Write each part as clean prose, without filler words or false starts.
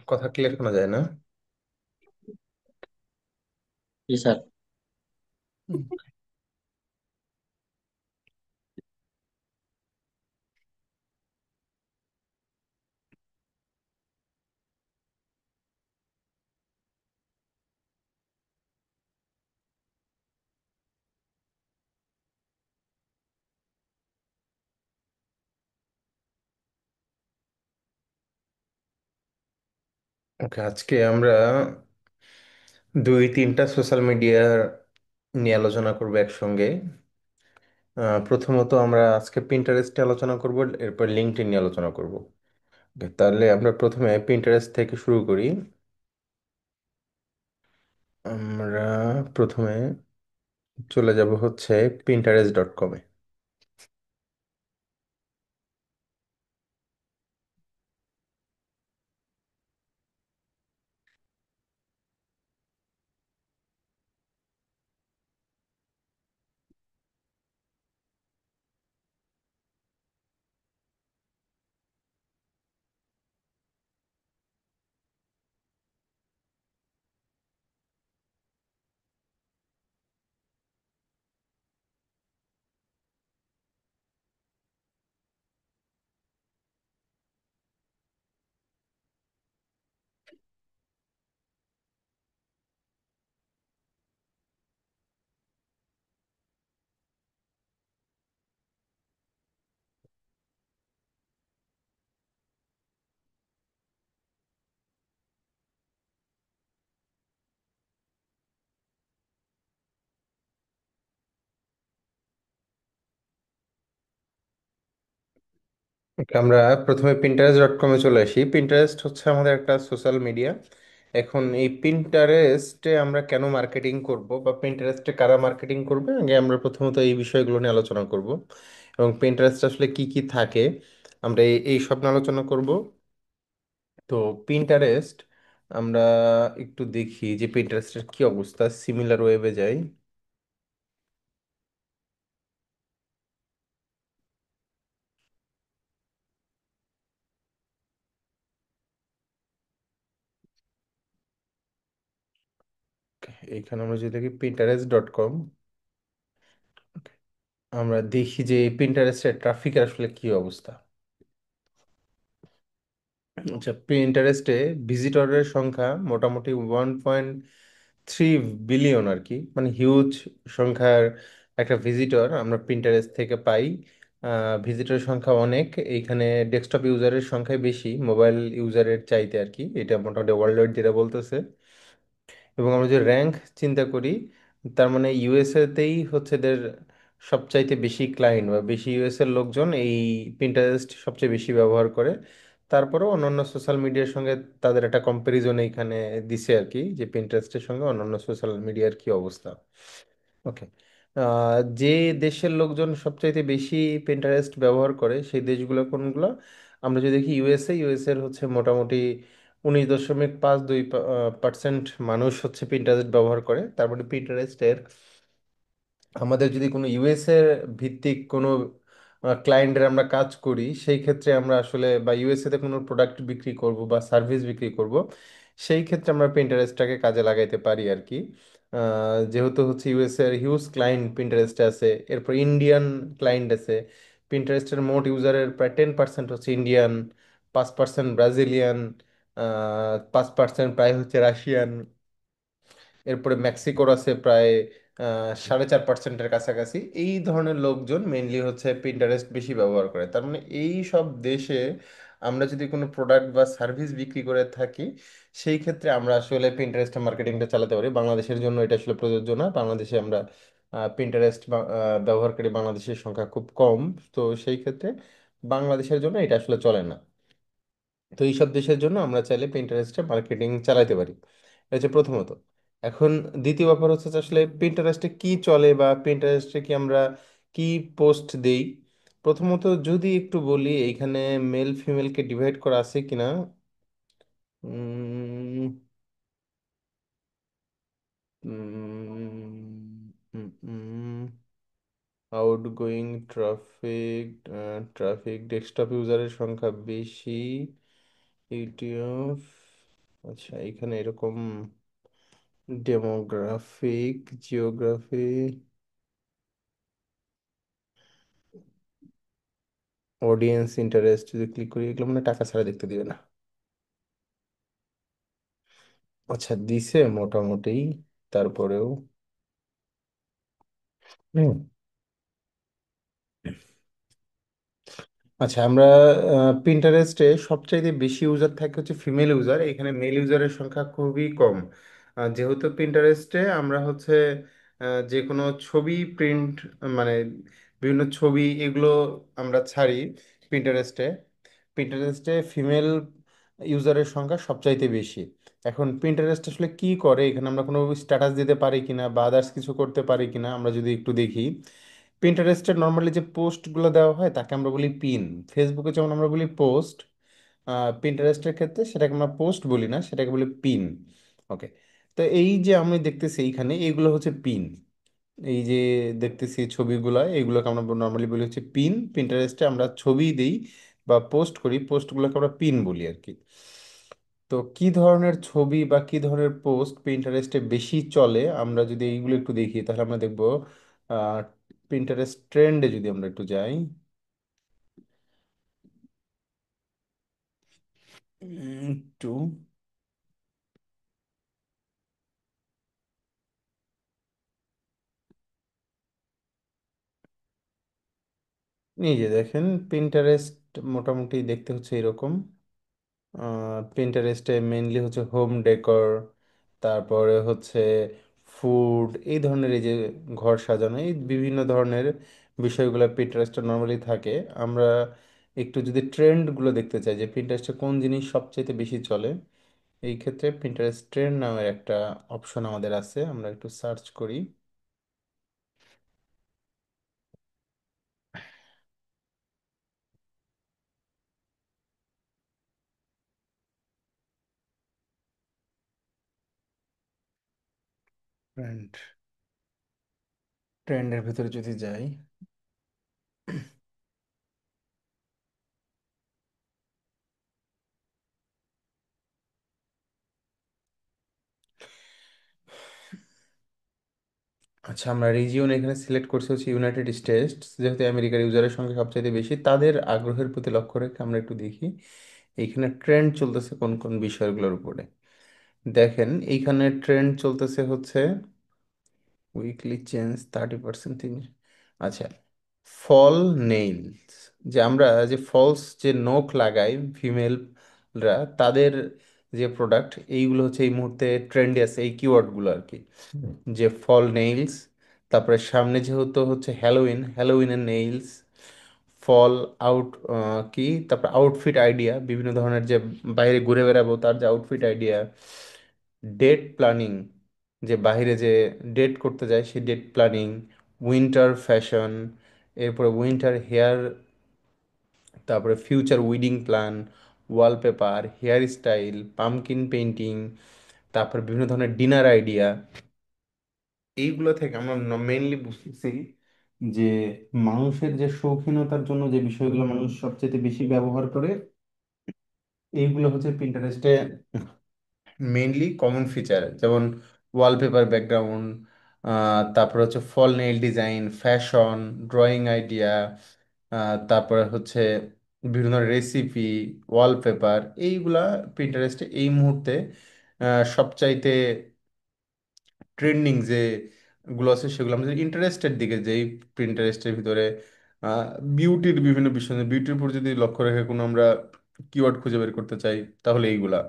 কথা ক্লিয়ার শোনা যায় না। জি স্যার। ওকে, আজকে আমরা দুই তিনটা সোশ্যাল মিডিয়া নিয়ে আলোচনা করব একসঙ্গে। প্রথমত আমরা আজকে পিন্টারেস্টে আলোচনা করব, এরপর লিঙ্কডইন নিয়ে আলোচনা করব। Okay, তাহলে আমরা প্রথমে পিন্টারেস্ট থেকে শুরু করি। আমরা প্রথমে চলে যাব হচ্ছে pinterest.com-এ। Okay, আমরা প্রথমে pinterest.com-এ চলে আসি। পিন্টারেস্ট হচ্ছে আমাদের একটা সোশ্যাল মিডিয়া। এখন এই পিন্টারেস্টে আমরা কেন মার্কেটিং করব বা পিন্টারেস্টে কারা মার্কেটিং করবে, আগে আমরা প্রথমত এই বিষয়গুলো নিয়ে আলোচনা করব। এবং পিন্টারেস্ট আসলে কি কি থাকে আমরা এই সব নিয়ে আলোচনা করব। তো পিন্টারেস্ট আমরা একটু দেখি যে পিন্টারেস্টের কি অবস্থা। সিমিলার ওয়েবে যাই। এইখানে আমরা যদি দেখি pinterest.com, আমরা দেখি যে পিন্টারেস্টের ট্রাফিকের আসলে কি অবস্থা। আচ্ছা, পিন্টারেস্টে ভিজিটরের সংখ্যা মোটামুটি 1.3 বিলিয়ন আর কি, মানে হিউজ সংখ্যার একটা ভিজিটর আমরা পিন্টারেস্ট থেকে পাই। ভিজিটরের সংখ্যা অনেক। এইখানে ডেস্কটপ ইউজারের সংখ্যাই বেশি মোবাইল ইউজারের চাইতে আর কি, এটা মোটামুটি ওয়ার্ল্ড ওয়াইড যেটা বলতেছে। এবং আমরা যে র্যাঙ্ক চিন্তা করি, তার মানে ইউএসএতেই হচ্ছে এদের সবচাইতে বেশি ক্লায়েন্ট বা বেশি ইউএসএর লোকজন এই পিন্টারেস্ট সবচেয়ে বেশি ব্যবহার করে। তারপরেও অন্যান্য সোশ্যাল মিডিয়ার সঙ্গে তাদের একটা কম্প্যারিজন এইখানে দিছে আর কি, যে পিন্টারেস্টের সঙ্গে অন্যান্য সোশ্যাল মিডিয়ার কি অবস্থা। ওকে, যে দেশের লোকজন সবচাইতে বেশি পিন্টারেস্ট ব্যবহার করে সেই দেশগুলো কোনগুলো, আমরা যদি দেখি ইউএসএর হচ্ছে মোটামুটি 19.52% মানুষ হচ্ছে পিন্টারেস্ট ব্যবহার করে। তারপরে পিন্টারেস্টের আমাদের যদি কোনো ইউএসএ ভিত্তিক কোনো ক্লায়েন্টের আমরা কাজ করি, সেই ক্ষেত্রে আমরা আসলে বা ইউএসএ তে কোনো প্রোডাক্ট বিক্রি করব বা সার্ভিস বিক্রি করব, সেই ক্ষেত্রে আমরা পিন্টারেস্টটাকে কাজে লাগাইতে পারি আর কি। যেহেতু হচ্ছে ইউএসএ এর হিউজ ক্লায়েন্ট পিন্টারেস্টে আছে, এরপর ইন্ডিয়ান ক্লায়েন্ট আছে। পিন্টারেস্টের মোট ইউজারের প্রায় 10% হচ্ছে ইন্ডিয়ান, 5% ব্রাজিলিয়ান, 5% প্রায় হচ্ছে রাশিয়ান। এরপরে মেক্সিকোর আছে প্রায় 4.5%-এর কাছাকাছি। এই ধরনের লোকজন মেইনলি হচ্ছে পিন্টারেস্ট বেশি ব্যবহার করে। তার মানে এই সব দেশে আমরা যদি কোনো প্রোডাক্ট বা সার্ভিস বিক্রি করে থাকি, সেই ক্ষেত্রে আমরা আসলে পিন্টারেস্টে মার্কেটিংটা চালাতে পারি। বাংলাদেশের জন্য এটা আসলে প্রযোজ্য না। বাংলাদেশে আমরা পিন্টারেস্ট ব্যবহারকারী বাংলাদেশের সংখ্যা খুব কম। তো সেই ক্ষেত্রে বাংলাদেশের জন্য এটা আসলে চলে না। তো এইসব দেশের জন্য আমরা চাইলে পিন্টারেস্টে মার্কেটিং চালাতে পারি। এটা হচ্ছে প্রথমত। এখন দ্বিতীয় ব্যাপার হচ্ছে যে আসলে পিন্টারেস্টে কি চলে বা পিন্টারেস্টে কি আমরা কি পোস্ট দেই। প্রথমত যদি একটু বলি, এইখানে মেল ফিমেলকে ডিভাইড করা আছে কিনা। আউটগোয়িং ট্রাফিক, ট্রাফিক ডেস্কটপ ইউজারের সংখ্যা বেশি, ইউটিউব। আচ্ছা, এখানে এরকম ডেমোগ্রাফিক, জিওগ্রাফি, অডিয়েন্স ইন্টারেস্ট যদি ক্লিক করি, এগুলো মানে টাকা ছাড়া দেখতে দিবে না। আচ্ছা, দিছে মোটামুটি, তারপরেও হুম। আচ্ছা, আমরা পিন্টারেস্টে সবচাইতে বেশি ইউজার থাকে হচ্ছে ফিমেল ইউজার, এখানে মেল ইউজারের সংখ্যা খুবই কম। যেহেতু পিন্টারেস্টে আমরা হচ্ছে যে কোনো ছবি প্রিন্ট, মানে বিভিন্ন ছবি এগুলো আমরা ছাড়ি পিন্টারেস্টে। পিন্টারেস্টে ফিমেল ইউজারের সংখ্যা সবচাইতে বেশি। এখন পিন্টারেস্ট আসলে কি করে, এখানে আমরা কোনো স্ট্যাটাস দিতে পারি কিনা বা আদার্স কিছু করতে পারি কিনা আমরা যদি একটু দেখি। পিন্টারেস্টে নর্মালি যে পোস্টগুলো দেওয়া হয় তাকে আমরা বলি পিন। ফেসবুকে যেমন আমরা বলি পোস্ট, পিন্টারেস্টের ক্ষেত্রে সেটাকে আমরা পোস্ট বলি না, সেটাকে বলি পিন। ওকে। তো এই যে আমি দেখতেছি এইখানে এইগুলো হচ্ছে পিন। এই যে দেখতেছি ছবিগুলো, এইগুলোকে আমরা নর্মালি বলি হচ্ছে পিন। পিন্টারেস্টে আমরা ছবি দিই বা পোস্ট করি, পোস্টগুলোকে আমরা পিন বলি আর কি। তো কি ধরনের ছবি বা কি ধরনের পোস্ট পিন্টারেস্টে বেশি চলে, আমরা যদি এইগুলো একটু দেখি তাহলে আমরা দেখব পিন্টারেস্ট ট্রেন্ডে যদি আমরা একটু যাই। একটু এই যে দেখেন, পিন্টারেস্ট মোটামুটি দেখতে হচ্ছে এরকম। পিন্টারেস্টে মেইনলি হচ্ছে হোম ডেকর, তারপরে হচ্ছে ফুড, এই ধরনের, এই যে ঘর সাজানো, এই বিভিন্ন ধরনের বিষয়গুলো পিন্টারেস্টে নর্মালি থাকে। আমরা একটু যদি ট্রেন্ডগুলো দেখতে চাই যে পিন্টারেস্টে কোন জিনিস সবচেয়ে বেশি চলে, এই ক্ষেত্রে পিন্টারেস্ট ট্রেন্ড নামের একটা অপশন আমাদের আছে, আমরা একটু সার্চ করি। ট্রেন্ড, ট্রেন্ডের ভিতরে যদি যাই, আচ্ছা আমরা রিজিয়ন এখানে সিলেক্ট করছি হচ্ছে ইউনাইটেড স্টেটস, যেহেতু আমেরিকার ইউজারের সংখ্যা সবচেয়ে বেশি, তাদের আগ্রহের প্রতি লক্ষ্য রেখে আমরা একটু দেখি এইখানে ট্রেন্ড চলতেছে কোন কোন বিষয়গুলোর উপরে। দেখেন এইখানে ট্রেন্ড চলতেছে হচ্ছে উইকলি চেঞ্জ 30%। আচ্ছা, ফল নেইলস, যে আমরা যে ফলস যে নখ লাগাই ফিমেলরা, তাদের যে প্রোডাক্ট, এইগুলো হচ্ছে এই মুহূর্তে ট্রেন্ডে আছে, এই কিওয়ার্ডগুলো আর কি। যে ফল নেইলস, তারপরে সামনে যেহেতু হচ্ছে হ্যালোউইন, হ্যালোউইনের নেইলস, ফল আউট, কি তারপর আউটফিট আইডিয়া, বিভিন্ন ধরনের যে বাইরে ঘুরে বেড়াবো তার যে আউটফিট আইডিয়া, ডেট প্ল্যানিং, যে বাইরে যে ডেট করতে যায় সেই ডেট প্ল্যানিং, উইন্টার ফ্যাশন, এরপরে উইন্টার হেয়ার, তারপরে future wedding plan, wallpaper, hair style, pumpkin painting, তারপর বিভিন্ন ধরনের ডিনার আইডিয়া। এইগুলো থেকে আমরা মেইনলি বুঝতেছি যে মানুষের যে শৌখিনতার জন্য যে বিষয়গুলো মানুষ সবচেয়ে বেশি ব্যবহার করে, এইগুলো হচ্ছে পিন্টারেস্টে মেইনলি কমন ফিচার। যেমন ওয়ালপেপার ব্যাকগ্রাউন্ড, তারপর হচ্ছে fall nail design, fashion, drawing idea, তারপরে হচ্ছে বিভিন্ন রেসিপি, ওয়ালপেপার, এইগুলা পিন্টারেস্টে এই মুহূর্তে সবচাইতে ট্রেন্ডিং যে গুলো আছে সেগুলো। আমরা যদি ইন্টারেস্টের দিকে যেই প্রিন্টারেস্টের ভিতরে বিউটির বিভিন্ন বিষয়, বিউটির উপর যদি লক্ষ্য রেখে কোনো আমরা কিওয়ার্ড খুঁজে বের করতে চাই তাহলে এইগুলা।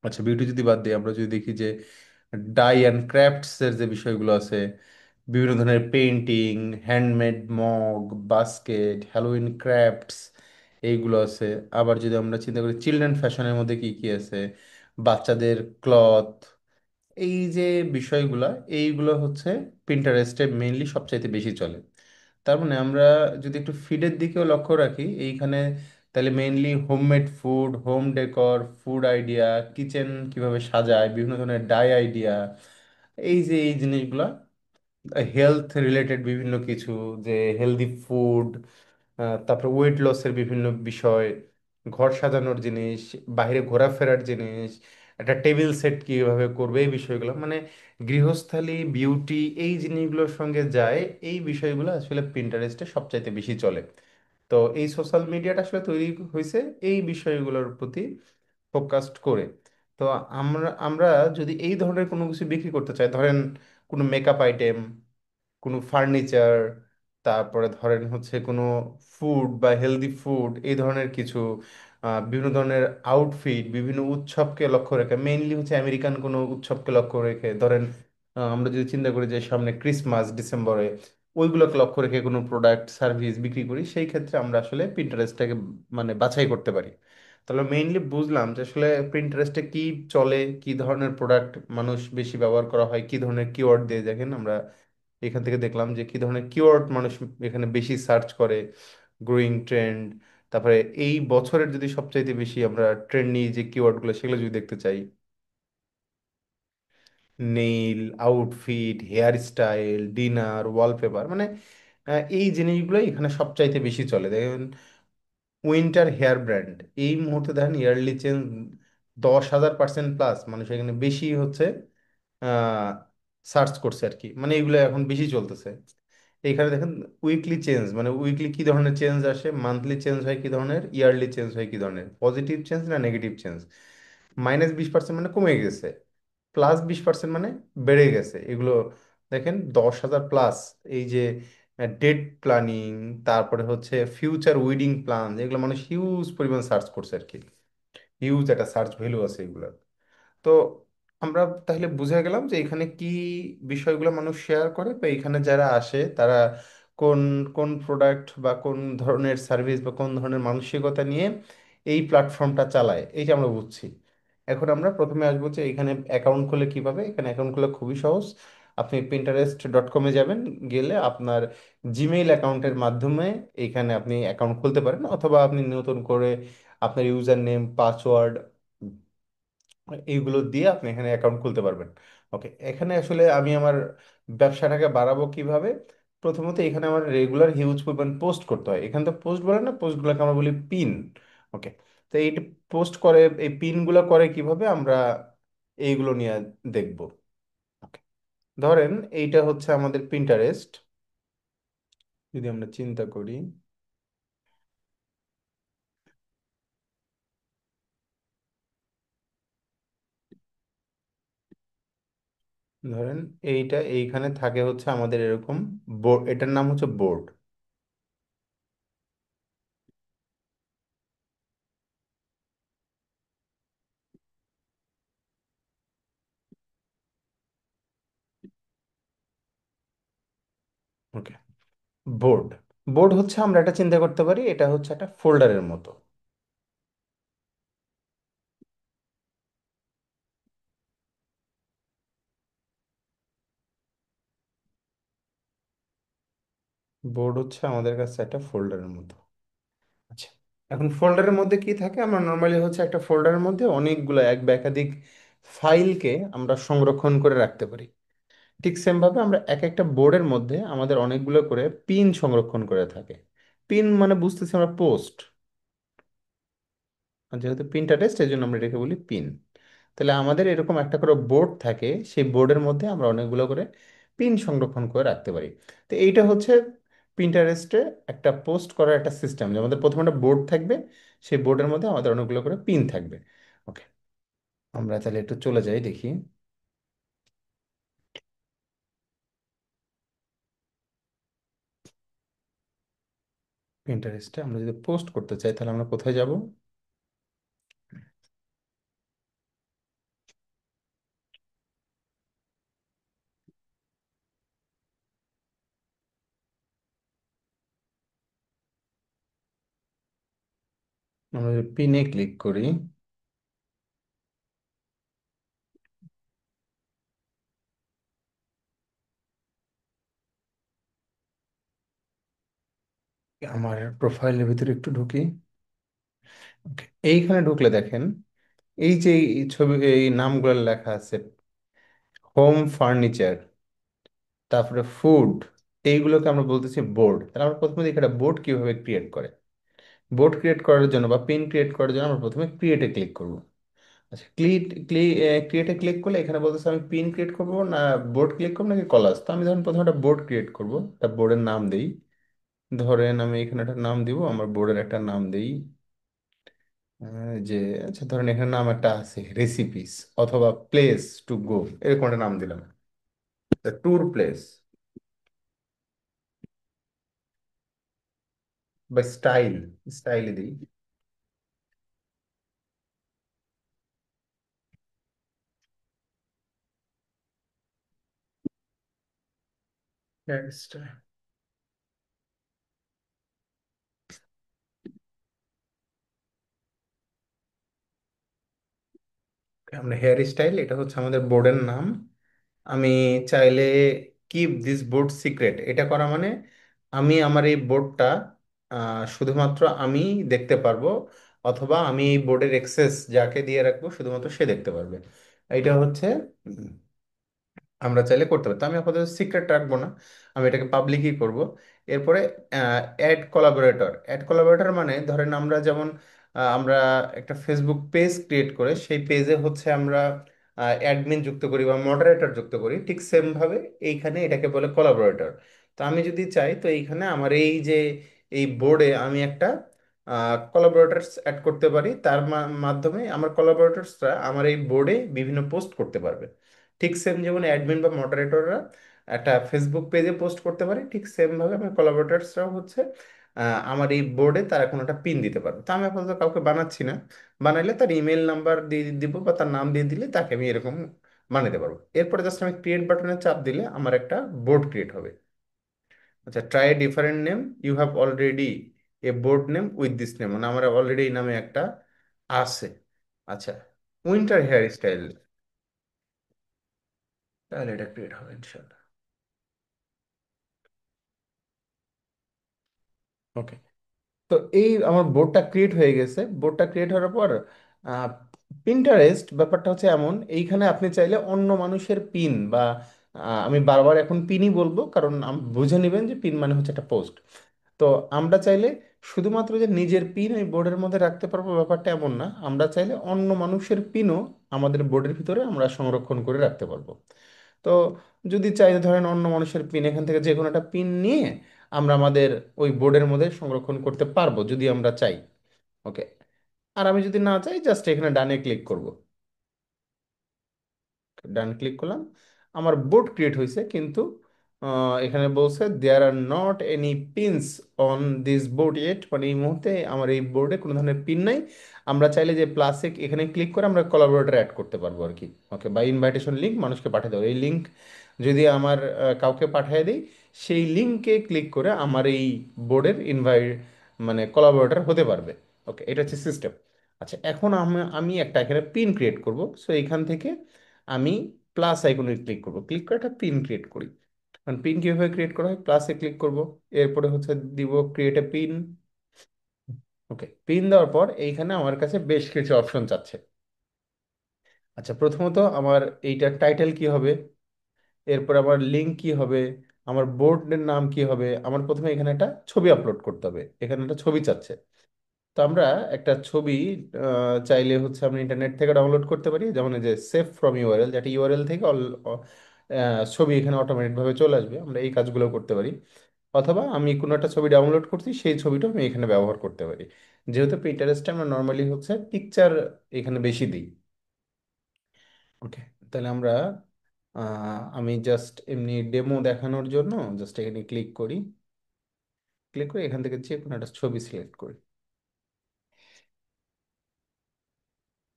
আচ্ছা, বিউটি যদি বাদ দিই, আমরা যদি দেখি যে ডাই অ্যান্ড ক্রাফটস এর যে বিষয়গুলো আছে, বিভিন্ন ধরনের painting, handmade mug, basket, Halloween crafts, এইগুলো আছে। আবার যদি আমরা চিন্তা করি চিলড্রেন ফ্যাশনের মধ্যে কি কি আছে, বাচ্চাদের ক্লথ, এই যে বিষয়গুলা, এইগুলো হচ্ছে পিন্টারেস্টে মেইনলি সবচাইতে বেশি চলে। তার মানে আমরা যদি একটু ফিডের দিকেও লক্ষ্য রাখি এইখানে, তাহলে mainly homemade food, home decor, food idea, kitchen কিভাবে সাজায়, বিভিন্ন ধরনের ডাই আইডিয়া, এই যে এই জিনিসগুলা, হেলথ রিলেটেড বিভিন্ন কিছু, যে হেলদি ফুড, তারপরে ওয়েট লসের বিভিন্ন বিষয়, ঘর সাজানোর জিনিস, বাইরে ঘোরাফেরার জিনিস, একটা টেবিল সেট কিভাবে করবে, এই বিষয়গুলো মানে গৃহস্থালী বিউটি এই জিনিসগুলোর সঙ্গে যায়। এই বিষয়গুলো আসলে পিন্টারেস্টে সবচাইতে বেশি চলে। তো এই সোশ্যাল মিডিয়াটা আসলে তৈরি হয়েছে এই বিষয়গুলোর প্রতি ফোকাসড করে। তো আমরা আমরা যদি এই ধরনের কোনো কিছু বিক্রি করতে চাই, ধরেন কোনো মেকআপ আইটেম, কোনো ফার্নিচার, তারপরে ধরেন হচ্ছে কোনো ফুড বা হেলদি ফুড এই ধরনের কিছু, বিভিন্ন ধরনের আউটফিট, বিভিন্ন উৎসবকে লক্ষ্য রেখে, মেইনলি হচ্ছে আমেরিকান কোনো উৎসবকে লক্ষ্য রেখে, ধরেন আমরা যদি চিন্তা করি যে সামনে ক্রিসমাস ডিসেম্বরে, ওইগুলোকে লক্ষ্য রেখে কোনো প্রোডাক্ট সার্ভিস বিক্রি করি, সেই ক্ষেত্রে আমরা আসলে পিন্টারেস্টটাকে মানে বাছাই করতে পারি। তাহলে মেইনলি বুঝলাম যে আসলে প্রিন্টারেস্টে কি চলে, কি ধরনের প্রোডাক্ট মানুষ বেশি ব্যবহার করা হয়, কি ধরনের কিওয়ার্ড দিয়ে। দেখেন আমরা এখান থেকে দেখলাম যে কি ধরনের কিওয়ার্ড মানুষ এখানে বেশি সার্চ করে, গ্রোয়িং ট্রেন্ড, তারপরে এই বছরের যদি সবচাইতে বেশি আমরা ট্রেন্ডি যে কিওয়ার্ডগুলো সেগুলো যদি দেখতে চাই, nail, outfit, hair style, dinner, wallpaper, মানে এই জিনিসগুলোই এখানে সবচাইতে বেশি চলে। দেখেন উইন্টার হেয়ার ব্র্যান্ড, এই মুহূর্তে দেখেন ইয়ারলি চেঞ্জ 10,000% প্লাস মানুষ এখানে বেশি হচ্ছে সার্চ করছে আর কি, মানে এগুলো এখন বেশি চলতেছে। এখানে দেখেন উইকলি চেঞ্জ, মানে উইকলি কি ধরনের চেঞ্জ আসে, মান্থলি চেঞ্জ হয় কি ধরনের, ইয়ারলি চেঞ্জ হয় কি ধরনের, পজিটিভ চেঞ্জ না নেগেটিভ চেঞ্জ। -20% মানে কমে গেছে, +20% মানে বেড়ে গেছে। এগুলো দেখেন 10,000 প্লাস। এই যে ডেট প্ল্যানিং, তারপরে হচ্ছে ফিউচার উইডিং প্ল্যান, এগুলো মানুষ হিউজ পরিমাণ সার্চ করছে আর কি, হিউজ একটা সার্চ ভ্যালু আছে এগুলো। তো আমরা তাহলে বুঝে গেলাম যে এখানে কি বিষয়গুলো মানুষ শেয়ার করে, বা এখানে যারা আসে তারা কোন কোন প্রোডাক্ট বা কোন ধরনের সার্ভিস বা কোন ধরনের মানসিকতা নিয়ে এই প্ল্যাটফর্মটা চালায়, এই যে আমরা বুঝছি। এখন আমরা প্রথমে আসবো যে এখানে অ্যাকাউন্ট খুলে কিভাবে। এখানে অ্যাকাউন্ট খোলা খুবই সহজ। আপনি pinterest.com-এ যাবেন, গেলে আপনার জিমেইল অ্যাকাউন্টের মাধ্যমে এখানে আপনি অ্যাকাউন্ট খুলতে পারেন, অথবা আপনি নতুন করে আপনার ইউজার নেম, পাসওয়ার্ড এইগুলো দিয়ে আপনি এখানে অ্যাকাউন্ট খুলতে পারবেন। ওকে, এখানে আসলে আমি আমার ব্যবসাটাকে বাড়াবো কিভাবে? প্রথমত এখানে আমার রেগুলার হিউজ পরিমাণ পোস্ট করতে হয়। এখানে তো পোস্ট বলে না, পোস্টগুলোকে আমরা বলি পিন। ওকে, তো এই পোস্ট করে, এই পিনগুলো করে কিভাবে আমরা এইগুলো নিয়ে দেখব। ওকে, ধরেন এইটা হচ্ছে আমাদের পিন্টারেস্ট। যদি আমরা চিন্তা করি, ধরেন এইটা এইখানে থাকে হচ্ছে আমাদের এরকম বোর্ড, এটার নাম হচ্ছে বোর্ড। ওকে, বোর্ড, বোর্ড হচ্ছে আমরা এটা চিন্তা করতে পারি, এটা হচ্ছে একটা ফোল্ডারের মতো। বোর্ড হচ্ছে আমাদের কাছে একটা ফোল্ডারের মতো। আচ্ছা, এখন ফোল্ডারের মধ্যে কি থাকে? আমরা নর্মালি হচ্ছে একটা ফোল্ডারের মধ্যে অনেকগুলো এক বা একাধিক ফাইলকে আমরা সংরক্ষণ করে রাখতে পারি। ঠিক সেম ভাবে আমরা এক একটা বোর্ডের মধ্যে আমাদের অনেকগুলো করে পিন সংরক্ষণ করে থাকে। পিন মানে বুঝতেছি আমরা পোস্ট, আর যেহেতু পিনটারেস্ট এই জন্য আমরা এটাকে বলি পিন। তাহলে আমাদের এরকম একটা করে বোর্ড থাকে, সেই বোর্ডের মধ্যে আমরা অনেকগুলো করে পিন সংরক্ষণ করে রাখতে পারি। তো এইটা হচ্ছে পিন্টারেস্টে একটা পোস্ট করার একটা সিস্টেম, যে আমাদের প্রথমে একটা বোর্ড থাকবে, সেই বোর্ডের মধ্যে আমাদের অনেকগুলো করে পিন থাকবে। ওকে, আমরা তাহলে একটু চলে যাই দেখি পিন্টারেস্টে আমরা যদি পোস্ট করতে চাই তাহলে আমরা কোথায় যাব? আমরা যদি পিনে ক্লিক করি, আমার প্রোফাইলের ভিতরে একটু ঢুকি। ওকে, এইখানে ঢুকলে দেখেন এই যে এই ছবি, এই নামগুলো লেখা আছে, হোম ফার্নিচার, তারপরে ফুড, এইগুলোকে আমরা বলতেছি বোর্ড। তাহলে আমরা প্রথমে দেখি একটা বোর্ড কিভাবে ক্রিয়েট করে। বোর্ড ক্রিয়েট করার জন্য বা পিন ক্রিয়েট করার জন্য আমরা প্রথমে ক্রিয়েটে ক্লিক করব। আচ্ছা, ক্রিয়েটে ক্লিক করলে এখানে বলতেছে আমি পিন ক্রিয়েট করবো না বোর্ড ক্লিক করবো নাকি কলাজ। তো আমি ধরুন প্রথমে একটা বোর্ড ক্রিয়েট করবো, একটা বোর্ডের নাম দিই। ধরেন আমি এখানে একটা নাম দিব, আমার বোর্ডের একটা নাম দিই। যে আচ্ছা ধরেন এখানে নাম একটা আছে রেসিপিস, অথবা প্লেস টু গো, এরকম একটা নাম দিলাম, ট্যুর প্লেস। বা স্টাইলে দিই। হেয়ার স্টাইল, আমরা হেয়ার স্টাইল, এটা হচ্ছে আমাদের বোর্ডের নাম। আমি চাইলে কিপ দিস বোর্ড সিক্রেট, এটা করা মানে আমি আমার এই বোর্ডটা শুধুমাত্র আমি দেখতে পারবো, অথবা আমি এই বোর্ডের অ্যাক্সেস যাকে দিয়ে রাখবো শুধুমাত্র সে দেখতে পারবে। এটা হচ্ছে আমরা চাইলে করতে পারি। তো আমি আপাতত সিক্রেট রাখবো না, আমি এটাকে পাবলিকই করব। এরপরে অ্যাড কোলাবোরেটর মানে ধরেন আমরা যেমন আমরা একটা ফেসবুক পেজ ক্রিয়েট করে সেই পেজে হচ্ছে আমরা অ্যাডমিন যুক্ত করি বা মডারেটর যুক্ত করি, ঠিক সেম ভাবে এইখানে এটাকে বলে কোলাবোরেটর। তো আমি যদি চাই তো এইখানে আমার এই যে এই বোর্ডে আমি একটা কোলাবোরেটরস অ্যাড করতে পারি, তার মাধ্যমে আমার কোলাবোরেটরসরা আমার এই বোর্ডে বিভিন্ন পোস্ট করতে পারবে। ঠিক সেম যেমন অ্যাডমিন বা মডারেটররা একটা ফেসবুক পেজে পোস্ট করতে পারে, ঠিক সেম ভাবে আমার কোলাবোরেটরসরাও হচ্ছে আমার এই বোর্ডে তারা কোনো একটা পিন দিতে পারবে। তো আমি আপাতত কাউকে বানাচ্ছি না, বানাইলে তার ইমেল নাম্বার দিয়ে দিব বা তার নাম দিয়ে দিলে তাকে আমি এরকম বানাতে পারবো। এরপরে জাস্ট আমি ক্রিয়েট বাটনে চাপ দিলে আমার একটা বোর্ড ক্রিয়েট হবে। আচ্ছা, try a different name, you have already a board name with this name, মানে আমার অলরেডি এই নামে একটা আছে। আচ্ছা, উইন্টার হেয়ার স্টাইল, তাহলে এটা ক্রিয়েট হবে ইনশাল্লাহ। ওকে, তো এই আমার বোর্ডটা ক্রিয়েট হয়ে গেছে। বোর্ডটা ক্রিয়েট হওয়ার পর পিন্টারেস্ট ব্যাপারটা হচ্ছে এমন, এইখানে আপনি চাইলে অন্য মানুষের পিন বা আমি বারবার এখন পিনই বলবো কারণ বুঝে নেবেন যে পিন মানে হচ্ছে একটা পোস্ট। তো আমরা চাইলে শুধুমাত্র যে নিজের পিন ওই বোর্ডের মধ্যে রাখতে পারবো ব্যাপারটা এমন না, আমরা চাইলে অন্য মানুষের পিনও আমাদের বোর্ডের ভিতরে আমরা সংরক্ষণ করে রাখতে পারবো। তো যদি চাই ধরেন অন্য মানুষের পিন, এখান থেকে যে কোনো একটা পিন নিয়ে আমরা আমাদের ওই বোর্ডের মধ্যে সংরক্ষণ করতে পারবো যদি আমরা চাই। ওকে, আর আমি যদি না চাই জাস্ট এখানে ডানে ক্লিক করব। ডান ক্লিক করলাম, আমার বোর্ড ক্রিয়েট হয়েছে, কিন্তু এখানে বলছে there are not any pins on this board yet, মানে এই মুহূর্তে আমার এই বোর্ডে কোনো ধরনের পিন নাই। আমরা চাইলে যে প্লাসে এখানে ক্লিক করে আমরা কোলাবোরেটর অ্যাড করতে পারবো আর কি। ওকে, বা ইনভাইটেশন লিঙ্ক মানুষকে পাঠিয়ে দেবো, এই লিঙ্ক যদি আমার কাউকে পাঠিয়ে দিই, সেই লিঙ্কে ক্লিক করে আমার এই বোর্ডের মানে কোলাবোরেটর হতে পারবে। ওকে, এটা হচ্ছে সিস্টেম। আচ্ছা, এখন আমি একটা এখানে পিন ক্রিয়েট করব। সো এইখান থেকে আমি প্লাস আইকনে ক্লিক করব, ক্লিক করে একটা পিন ক্রিয়েট করি। কারণ পিন কিভাবে ক্রিয়েট করা হয়, প্লাসে ক্লিক করব, এরপরে হচ্ছে দিব create a pin. Okay, pin দেওয়ার পর এইখানে আমার কাছে বেশ কিছু অপশন চাচ্ছে। আচ্ছা, প্রথমত আমার এইটার টাইটেল কি হবে, এরপর আমার লিঙ্ক কি হবে, আমার বোর্ডের নাম কি হবে, আমার প্রথমে এখানে একটা ছবি আপলোড করতে হবে, এখানে একটা ছবি চাচ্ছে। তো আমরা একটা ছবি চাইলে হচ্ছে আমরা ইন্টারনেট থেকে ডাউনলোড করতে পারি, যেমন এই যে সেভ ফ্রম ইউআরএল, যেটা ইউআরএল থেকে ছবি এখানে অটোমেটিকভাবে চলে আসবে, আমরা এই কাজগুলো করতে পারি। অথবা আমি কোনো একটা ছবি ডাউনলোড করছি সেই ছবিটা আমি এখানে ব্যবহার করতে পারি। যেহেতু পিন্টারেস্টে আমরা নর্মালি হচ্ছে পিকচার এখানে বেশি দিই। ওকে, তাহলে আমরা আমি জাস্ট এমনি ডেমো দেখানোর জন্য জাস্ট এখানে ক্লিক করি, ক্লিক করে এখান থেকে যে কোনো একটা ছবি সিলেক্ট করি।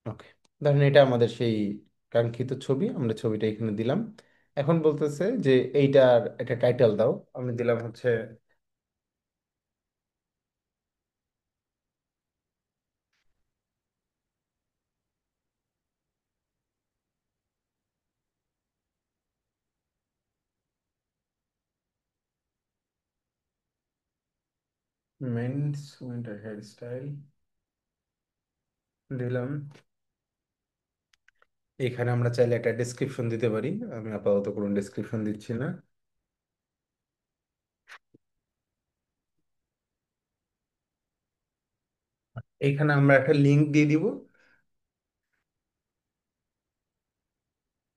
ওকে, ধরেন এটা আমাদের সেই কাঙ্ক্ষিত ছবি, আমরা ছবিটা এখানে দিলাম। এখন বলতেছে যে এইটার একটা টাইটেল দাও, আমি দিলাম হচ্ছে মেন্স উইন্টার হেয়ার স্টাইল দিলাম। এখানে আমরা চাইলে একটা ডেসক্রিপশন দিতে পারি, আমি আপাতত কোনো ডেসক্রিপশন দিচ্ছি না। এইখানে আমরা একটা লিংক দিয়ে দিব।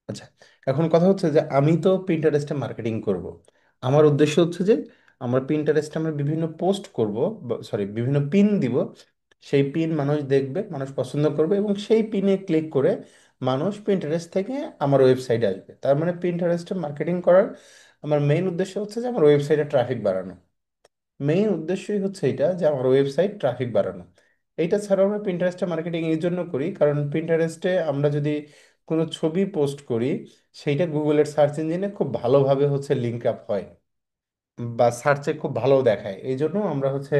আচ্ছা, এখন কথা হচ্ছে যে আমি তো পিন্টারেস্টে মার্কেটিং করব। আমার উদ্দেশ্য হচ্ছে যে আমার পিন্টারেস্টে আমরা বিভিন্ন পোস্ট করব, সরি বিভিন্ন পিন দিব। সেই পিন মানুষ দেখবে, মানুষ পছন্দ করবে, এবং সেই পিনে ক্লিক করে মানুষ পিন্টারেস্ট থেকে আমার ওয়েবসাইটে আসবে। তার মানে পিন্টারেস্টে মার্কেটিং করার আমার মেইন উদ্দেশ্য হচ্ছে যে আমার ওয়েবসাইটে ট্রাফিক বাড়ানো। মেইন উদ্দেশ্যই হচ্ছে এটা যে আমার ওয়েবসাইট ট্রাফিক বাড়ানো। এইটা ছাড়াও আমরা পিন্টারেস্টে মার্কেটিং এই জন্য করি, কারণ পিন্টারেস্টে আমরা যদি কোনো ছবি পোস্ট করি, সেইটা গুগলের সার্চ ইঞ্জিনে খুব ভালোভাবে হচ্ছে লিঙ্ক আপ হয়, বা সার্চে খুব ভালো দেখায়। এই জন্য আমরা হচ্ছে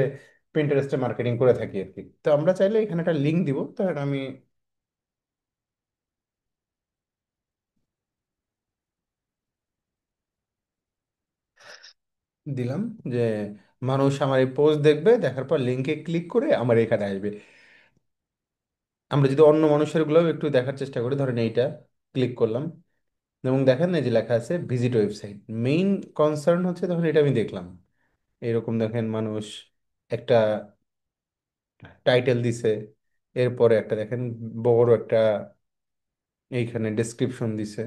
পিন্টারেস্টে মার্কেটিং করে থাকি আর কি। তো আমরা চাইলে এখানে একটা লিঙ্ক দিব, তখন আমি দিলাম যে মানুষ আমার এই পোস্ট দেখবে, দেখার পর লিঙ্কে ক্লিক করে আমার এখানে আসবে। আমরা যদি অন্য মানুষের গুলোও একটু দেখার চেষ্টা করি, ধরেন এইটা ক্লিক করলাম, এবং দেখেন এই যে লেখা আছে ভিজিট ওয়েবসাইট। মেইন কনসার্ন হচ্ছে, তখন এটা আমি দেখলাম এরকম দেখেন মানুষ একটা টাইটেল দিছে, এরপরে একটা দেখেন বড় একটা এইখানে ডেসক্রিপশন দিছে,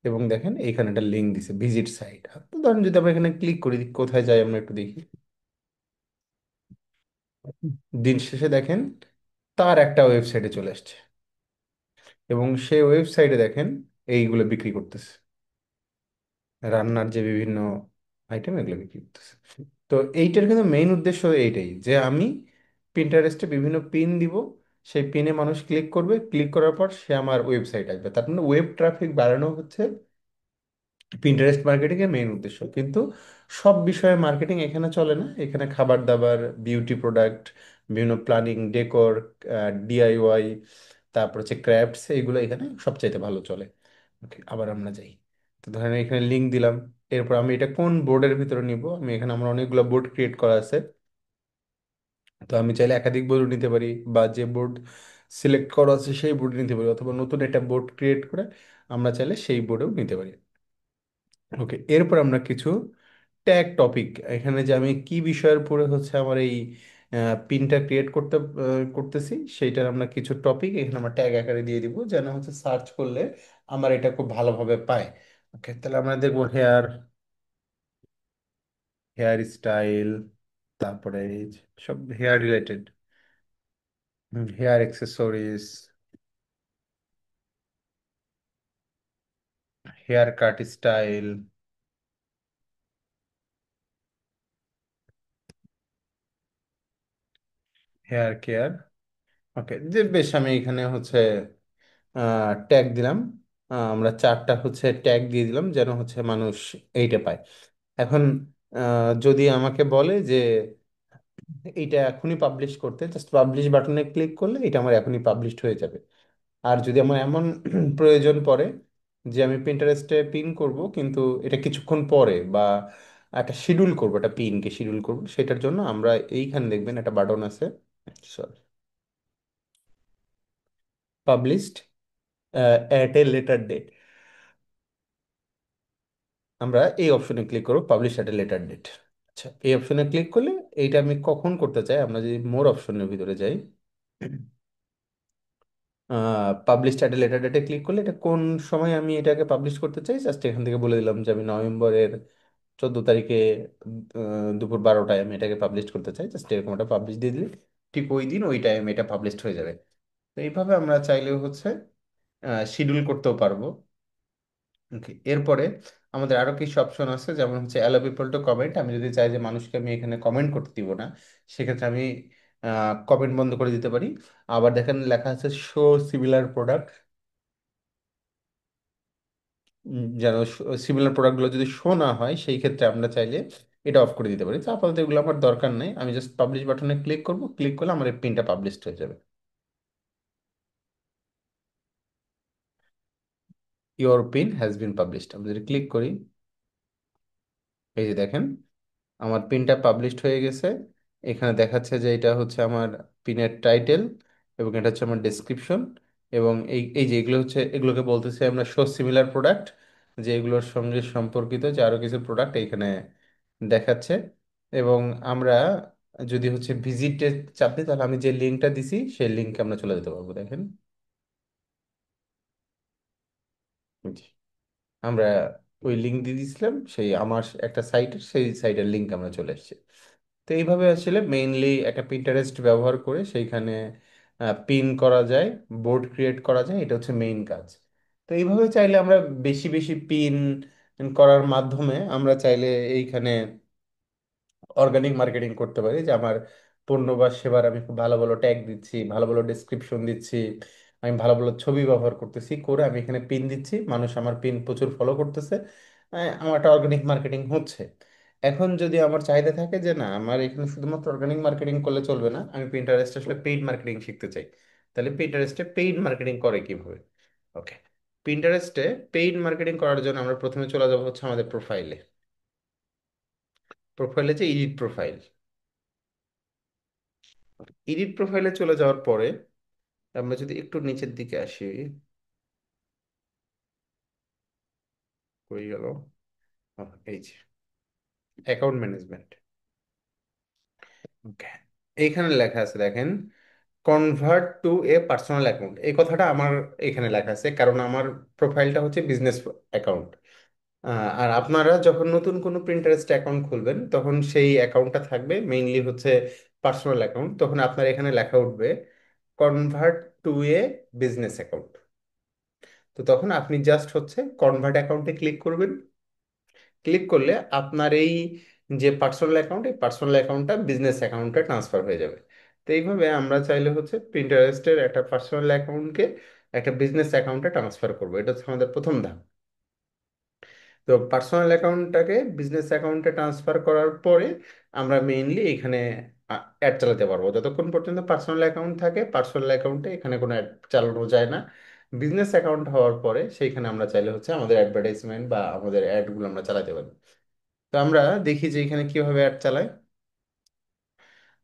এবং দেখেন এইখানে একটা লিঙ্ক দিছে ভিজিট সাইট। তো ধরেন যদি আমরা এখানে ক্লিক করি, কোথায় যাই আমরা একটু দেখি। দিন শেষে দেখেন তার একটা ওয়েবসাইটে চলে আসছে, এবং সেই ওয়েবসাইটে দেখেন এইগুলো বিক্রি করতেছে, রান্নার যে বিভিন্ন আইটেম এগুলো বিক্রি করতেছে। তো এইটার কিন্তু মেইন উদ্দেশ্য এইটাই যে আমি পিন্টারেস্টে বিভিন্ন পিন দিব, সেই পিনে মানুষ ক্লিক করবে, ক্লিক করার পর সে আমার ওয়েবসাইট আসবে। তার মানে ওয়েব ট্রাফিক বাড়ানো হচ্ছে পিন্টারেস্ট মার্কেটিং এর মেইন উদ্দেশ্য। কিন্তু সব বিষয়ে মার্কেটিং এখানে চলে না। এখানে খাবার দাবার, বিউটি প্রোডাক্ট, বিভিন্ন প্ল্যানিং, ডেকোর, ডিআইওয়াই, তারপর হচ্ছে ক্রাফটস, এইগুলো এখানে সবচাইতে ভালো চলে। ওকে, আবার আমরা যাই। তো ধরেন এখানে লিঙ্ক দিলাম। এরপর আমি এটা কোন বোর্ডের ভিতরে নিব, আমি এখানে আমার অনেকগুলো বোর্ড ক্রিয়েট করা আছে। তো আমি চাইলে একাধিক বোর্ড নিতে পারি, বা যে বোর্ড সিলেক্ট করা আছে সেই বোর্ড নিতে পারি, অথবা নতুন একটা বোর্ড ক্রিয়েট করে আমরা চাইলে সেই বোর্ডেও নিতে পারি। ওকে, এরপর আমরা কিছু ট্যাগ টপিক, এখানে যে আমি কি বিষয়ের উপরে হচ্ছে আমার এই পিনটা ক্রিয়েট করতেছি, সেইটার আমরা কিছু টপিক এখানে আমরা ট্যাগ আকারে দিয়ে দিব, যেন হচ্ছে সার্চ করলে আমার এটা খুব ভালোভাবে পায়। ওকে, তাহলে আমরা দেখবো হেয়ার, হেয়ার স্টাইল, তারপরে এই যে সব hair related, hair accessories, haircut style, hair care. Okay, যে বেশ আমি এখানে হচ্ছে ট্যাগ দিলাম। আমরা চারটা হচ্ছে ট্যাগ দিয়ে দিলাম, যেন হচ্ছে মানুষ এইটা পায়। এখন যদি আমাকে বলে যে এইটা এখনই পাবলিশ করতে, জাস্ট পাবলিশ বাটনে ক্লিক করলে এটা আমার এখনই পাবলিশড হয়ে যাবে। আর যদি আমার এমন প্রয়োজন পড়ে যে আমি প্রিন্টারেস্টে পিন করব, কিন্তু এটা কিছুক্ষণ পরে, বা একটা শিডিউল করবো, একটা পিনকে শিডিউল করব, সেটার জন্য আমরা এইখানে দেখবেন একটা বাটন আছে, sorry, published at a later date. আমরা এই অপশনে ক্লিক করব, publish at a later date. আচ্ছা, এই অপশনে ক্লিক করলে এইটা আমি কখন করতে চাই, আমরা যদি মোর অপশনের ভিতরে যাই, পাবলিশ অ্যাট এ লেটার ডেটে ক্লিক করলে এটা কোন সময় আমি এটাকে পাবলিশ করতে চাই, জাস্ট এখান থেকে বলে দিলাম যে আমি নভেম্বরের 14 তারিখে দুপুর 12টায় আমি এটাকে পাবলিশ করতে চাই। জাস্ট এরকম একটা পাবলিশ দিয়ে দিলে ঠিক ওই দিন ওই টাইম এটা পাবলিশ হয়ে যাবে। তো এইভাবে আমরা চাইলেও হচ্ছে শিডিউল করতেও পারবো। ওকে, এরপরে আমাদের আরো কিছু অপশন আছে, যেমন হচ্ছে অ্যালো পিপল টু কমেন্ট। আমি যদি চাই যে মানুষকে আমি এখানে কমেন্ট করতে দিব না, সেক্ষেত্রে আমি কমেন্ট বন্ধ করে দিতে পারি। আবার দেখেন লেখা আছে শো সিমিলার প্রোডাক্ট, যেন সিমিলার প্রোডাক্টগুলো যদি শো না হয়, সেই ক্ষেত্রে আমরা চাইলে এটা অফ করে দিতে পারি। তো আপাতত এগুলো আমার দরকার নেই, আমি জাস্ট পাবলিশ বাটনে ক্লিক করব, ক্লিক করলে আমার এই পিনটা পাবলিশড হয়ে যাবে। Your pin has been published, আমি যদি ক্লিক করি, এই যে দেখেন আমার পিনটা পাবলিশড হয়ে গেছে। এখানে দেখাচ্ছে যে এটা হচ্ছে আমার পিনের টাইটেল, এবং এটা হচ্ছে আমার ডেসক্রিপশন, এবং এই এই যে এগুলো হচ্ছে, এগুলোকে বলতেছি আমরা শো সিমিলার প্রোডাক্ট, যে এগুলোর সঙ্গে সম্পর্কিত যে আরো কিছু প্রোডাক্ট এইখানে দেখাচ্ছে। এবং আমরা যদি হচ্ছে ভিজিটে চাপ দিই, তাহলে আমি যে লিঙ্কটা দিছি সেই লিঙ্কে আমরা চলে যেতে পারবো, দেখেন। জি। আমরা ওই লিঙ্ক দিয়ে দিয়েছিলাম, সেই আমার একটা সাইটের, সেই সাইটের লিঙ্ক আমরা চলে এসেছি। তো এইভাবে আসলে মেইনলি একটা পিন্টারেস্ট ব্যবহার করে সেইখানে পিন করা যায়, বোর্ড ক্রিয়েট করা যায়, এটা হচ্ছে মেইন কাজ। তো এইভাবে চাইলে আমরা বেশি বেশি পিন করার মাধ্যমে আমরা চাইলে এইখানে অর্গানিক মার্কেটিং করতে পারি, যে আমার পণ্য বা সেবার আমি খুব ভালো ভালো ট্যাগ দিচ্ছি, ভালো ভালো ডেসক্রিপশন দিচ্ছি, আমি ভালো ভালো ছবি ব্যবহার করতেছি, করে আমি এখানে পিন দিচ্ছি, মানুষ আমার পিন প্রচুর ফলো করতেছে, আমার একটা অর্গানিক মার্কেটিং হচ্ছে। এখন যদি আমার চাহিদা থাকে যে না, আমার এখানে শুধুমাত্র অর্গানিক মার্কেটিং করলে চলবে না, আমি পিন্টারেস্টে আসলে পেইড মার্কেটিং শিখতে চাই, তাহলে পিন্টারেস্টে পেইড মার্কেটিং করে কিভাবে? ওকে, পিন্টারেস্টে পেইড মার্কেটিং করার জন্য আমরা প্রথমে চলে যাবো হচ্ছে আমাদের প্রোফাইলে। প্রোফাইলে যে এডিট প্রোফাইল, এডিট প্রোফাইলে চলে যাওয়ার পরে আমরা যদি একটু নিচের দিকে আসি, হয়ে গেল এই যে অ্যাকাউন্ট ম্যানেজমেন্ট। ওকে, এইখানে লেখা আছে দেখেন, convert to A personal account, এই কথাটা আমার এখানে লেখা আছে কারণ আমার প্রোফাইলটা হচ্ছে বিজনেস অ্যাকাউন্ট। আর আপনারা যখন নতুন কোনো প্রিন্টারেস্ট অ্যাকাউন্ট খুলবেন তখন সেই অ্যাকাউন্টটা থাকবে মেইনলি হচ্ছে পার্সোনাল অ্যাকাউন্ট, তখন আপনার এখানে লেখা উঠবে convert to A business account. তো তখন আপনি জাস্ট হচ্ছে কনভার্ট অ্যাকাউন্টে ক্লিক করবেন। ক্লিক করলে আপনার এই যে পার্সোনাল অ্যাকাউন্ট, এই পার্সোনাল অ্যাকাউন্টটা বিজনেস অ্যাকাউন্টে ট্রান্সফার হয়ে যাবে। তো এইভাবে আমরা চাইলে হচ্ছে প্রিন্টারেস্টের একটা পার্সোনাল অ্যাকাউন্টকে একটা বিজনেস অ্যাকাউন্টে ট্রান্সফার করবো, এটা হচ্ছে আমাদের প্রথম ধাপ। তো পার্সোনাল অ্যাকাউন্টটাকে বিজনেস অ্যাকাউন্টে ট্রান্সফার করার পরে আমরা মেইনলি এখানে অ্যাড চালাতে পারবো। যতক্ষণ পর্যন্ত পার্সোনাল অ্যাকাউন্ট থাকে, পার্সোনাল অ্যাকাউন্টে এখানে কোনো অ্যাড চালানো যায় না। বিজনেস অ্যাকাউন্ট হওয়ার পরে সেইখানে আমরা চাইলে হচ্ছে আমাদের অ্যাডভার্টাইজমেন্ট বা আমাদের অ্যাডগুলো আমরা চালাতে পারি। তো আমরা দেখি যে এখানে কিভাবে অ্যাড চালায়।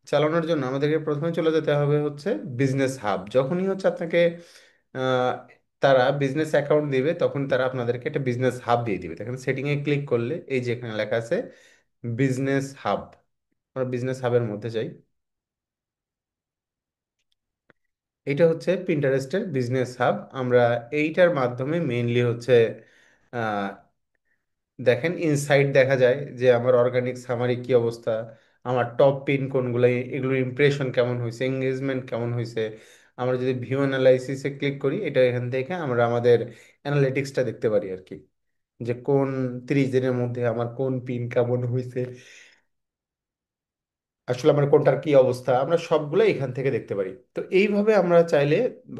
চালানোর জন্য আমাদেরকে প্রথমে চলে যেতে হবে হচ্ছে বিজনেস হাব। যখনই হচ্ছে আপনাকে আহ, তারা বিজনেস অ্যাকাউন্ট দিবে, তখন তারা আপনাদেরকে একটা বিজনেস হাব দিয়ে দিবে। দেখেন সেটিংয়ে ক্লিক করলে এই যে এখানে লেখা আছে বিজনেস হাব, আমরা বিজনেস হাবের মধ্যে যাই। এটা হচ্ছে পিন্টারেস্টের বিজনেস হাব। আমরা এইটার মাধ্যমে মেইনলি হচ্ছে দেখেন ইনসাইট দেখা যায় যে আমার অর্গানিক সামারি কি অবস্থা, আমার টপ পিন কোনগুলো, এগুলোর ইমপ্রেশন কেমন হয়েছে, এঙ্গেজমেন্ট কেমন হয়েছে। আমরা যদি ভিউ অ্যানালাইসিসে ক্লিক করি, এটা এখান থেকে আমরা আমাদের অ্যানালিটিক্সটা দেখতে পারি আর কি, যে কোন 30 দিনের মধ্যে আমার কোন পিন কেমন হয়েছে, আসলে আমার কোনটার কি অবস্থা, আমরা সবগুলো এখান থেকে দেখতে পারি। তো এইভাবে আমরা চাইলে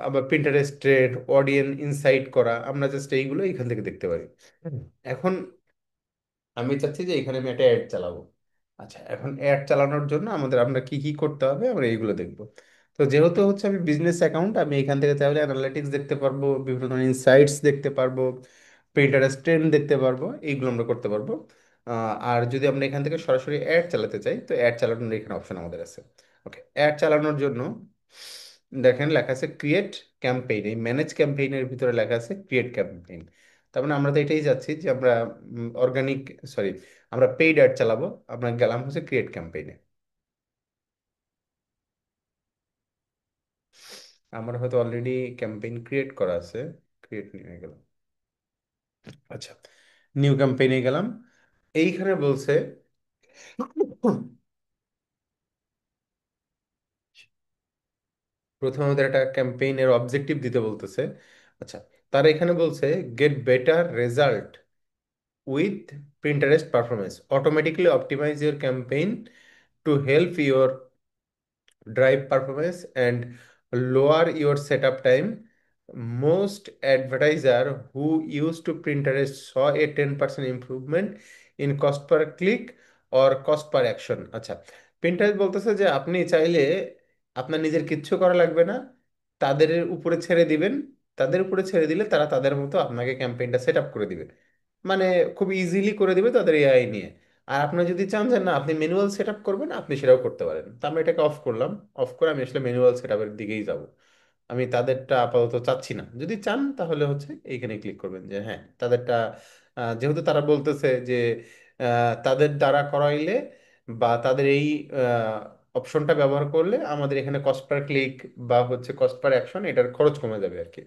আবার পিন্টারেস্ট ট্রেড, অডিয়েন্স ইনসাইট করা, আমরা জাস্ট এইগুলো এখান থেকে দেখতে পারি। এখন আমি চাচ্ছি যে এখানে আমি একটা অ্যাড চালাবো। আচ্ছা, এখন অ্যাড চালানোর জন্য আমরা কি কি করতে হবে আমরা এইগুলো দেখবো। তো যেহেতু হচ্ছে আমি বিজনেস অ্যাকাউন্ট, আমি এখান থেকে চাইলে অ্যানালিটিক্স দেখতে পারবো, বিভিন্ন ধরনের ইনসাইটস দেখতে পারবো, পেইন্টারেস্ট ট্রেন্ড দেখতে পারবো, এইগুলো আমরা করতে পারবো। আর যদি আমরা এখান থেকে সরাসরি অ্যাড চালাতে চাই, তো অ্যাড চালানোর এখানে অপশন আমাদের আছে। ওকে, অ্যাড চালানোর জন্য দেখেন লেখা আছে ক্রিয়েট ক্যাম্পেইন, এই ম্যানেজ ক্যাম্পেইনের ভিতরে লেখা আছে ক্রিয়েট ক্যাম্পেইন। তার মানে আমরা তো এটাই যাচ্ছি যে আমরা অর্গানিক, সরি, আমরা পেইড অ্যাড চালাবো। আমরা গেলাম হচ্ছে ক্রিয়েট ক্যাম্পেইনে। আমার হয়তো অলরেডি ক্যাম্পেইন ক্রিয়েট করা আছে, ক্রিয়েট নিয়ে গেলাম। আচ্ছা, নিউ ক্যাম্পেইনে গেলাম। এইখানে বলছে প্রথমে আমাদের একটা ক্যাম্পেইনের অবজেক্টিভ দিতে বলতেছে। আচ্ছা, তারা এখানে বলছে gate better result with Pinterest performance. Automatically optimize your campaign to help your drive performance and lower your setup time. Most advertiser who used to Pinterest saw a 10% improvement in cost per click or cost per action. আচ্ছা, Pinterest বলতেছে যে আপনি চাইলে আপনার নিজের কিচ্ছু করা লাগবে না, তাদের উপরে ছেড়ে দিবেন। তাদের উপরে ছেড়ে দিলে তারা তাদের মতো আপনাকে ক্যাম্পেইনটা সেট আপ করে দিবে, মানে খুব ইজিলি করে দিবে তাদের এআই নিয়ে। আর আপনি যদি চান যে না আপনি ম্যানুয়াল সেট আপ করবেন, আপনি সেটাও করতে পারেন। তো আমি এটাকে অফ করলাম। অফ করে আমি আসলে ম্যানুয়াল সেট আপের দিকেই যাব। আমি তাদেরটা আপাতত চাচ্ছি না। যদি চান তাহলে হচ্ছে এইখানে ক্লিক করবেন যে হ্যাঁ তাদেরটা, যেহেতু তারা বলতেছে যে তাদের দ্বারা করাইলে বা তাদের এই অপশনটা ব্যবহার করলে আমাদের এখানে কস্ট পার ক্লিক বা হচ্ছে কস্ট পার অ্যাকশন এটার খরচ কমে যাবে আর কি।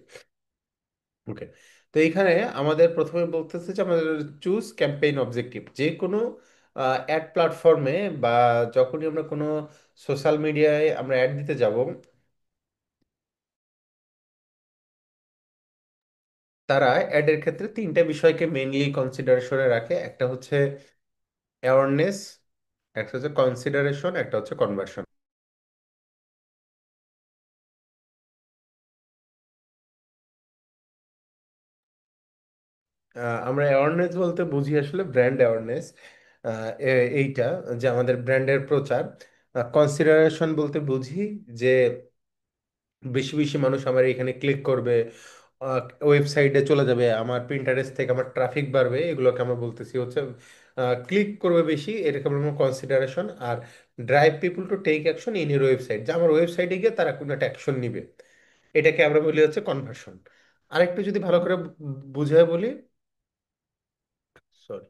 ওকে, তো এইখানে আমাদের প্রথমে বলতেছে যে আমাদের চুজ ক্যাম্পেইন অবজেক্টিভ। যে কোনো অ্যাড প্ল্যাটফর্মে বা যখনই আমরা কোনো সোশ্যাল মিডিয়ায় আমরা অ্যাড দিতে যাব, তারা অ্যাডের ক্ষেত্রে তিনটা বিষয়কে মেইনলি কনসিডারেশনে রাখে। একটা হচ্ছে অ্যাওয়ারনেস, একটা হচ্ছে কনসিডারেশন, একটা হচ্ছে কনভার্সন। আমরা অ্যাওয়ারনেস বলতে বুঝি আসলে ব্র্যান্ড অ্যাওয়ারনেস, এইটা যে আমাদের ব্র্যান্ডের প্রচার। কনসিডারেশন বলতে বুঝি যে বেশি বেশি মানুষ আমার এখানে ক্লিক করবে, ওয়েবসাইটে চলে যাবে, আমার প্রিন্টারেস্ট থেকে আমার ট্রাফিক বাড়বে, এগুলোকে আমরা বলতেছি হচ্ছে ক্লিক করবে বেশি, এটাকে আমরা কনসিডারেশন। আর drive people to take action in your website, যে আমার ওয়েবসাইটে গিয়ে তারা কোনো একটা অ্যাকশন নিবে, এটাকে আমরা বলি হচ্ছে কনভার্সন। আরেকটু যদি ভালো করে বুঝায় বলি, সরি,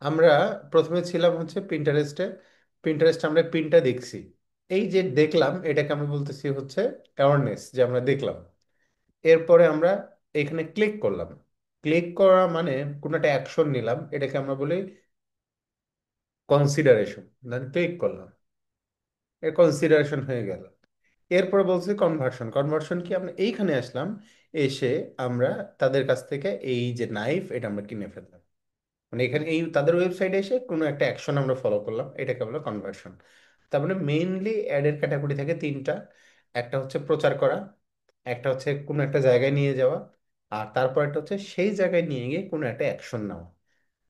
আমরা প্রথমে ছিলাম হচ্ছে প্রিন্টারেস্টে, প্রিন্টারেস্টে আমরা প্রিন্টটা দেখছি, এই যে দেখলাম এটাকে আমরা বলতেছি হচ্ছে অ্যাওয়ারনেস, যে আমরা দেখলাম। এরপরে আমরা এখানে ক্লিক করলাম, ক্লিক করা মানে কোনো একটা অ্যাকশন নিলাম, এটাকে আমরা বলি কনসিডারেশন। দেন ক্লিক করলাম, এর কনসিডারেশন হয়ে গেল। এরপরে বলছি কনভার্সন। কনভার্সন কি, আমরা এইখানে আসলাম, এসে আমরা তাদের কাছ থেকে এই যে নাইফ এটা আমরা কিনে ফেললাম, মানে এখানে এই তাদের ওয়েবসাইটে এসে কোনো একটা অ্যাকশন আমরা ফলো করলাম, এটাকে বলে কনভার্সন। তার মানে মেইনলি অ্যাডের ক্যাটাগরি থাকে তিনটা। একটা হচ্ছে প্রচার করা, একটা হচ্ছে কোনো একটা জায়গায় নিয়ে যাওয়া, আর তারপর একটা হচ্ছে সেই জায়গায় নিয়ে গিয়ে কোনো একটা অ্যাকশন নেওয়া।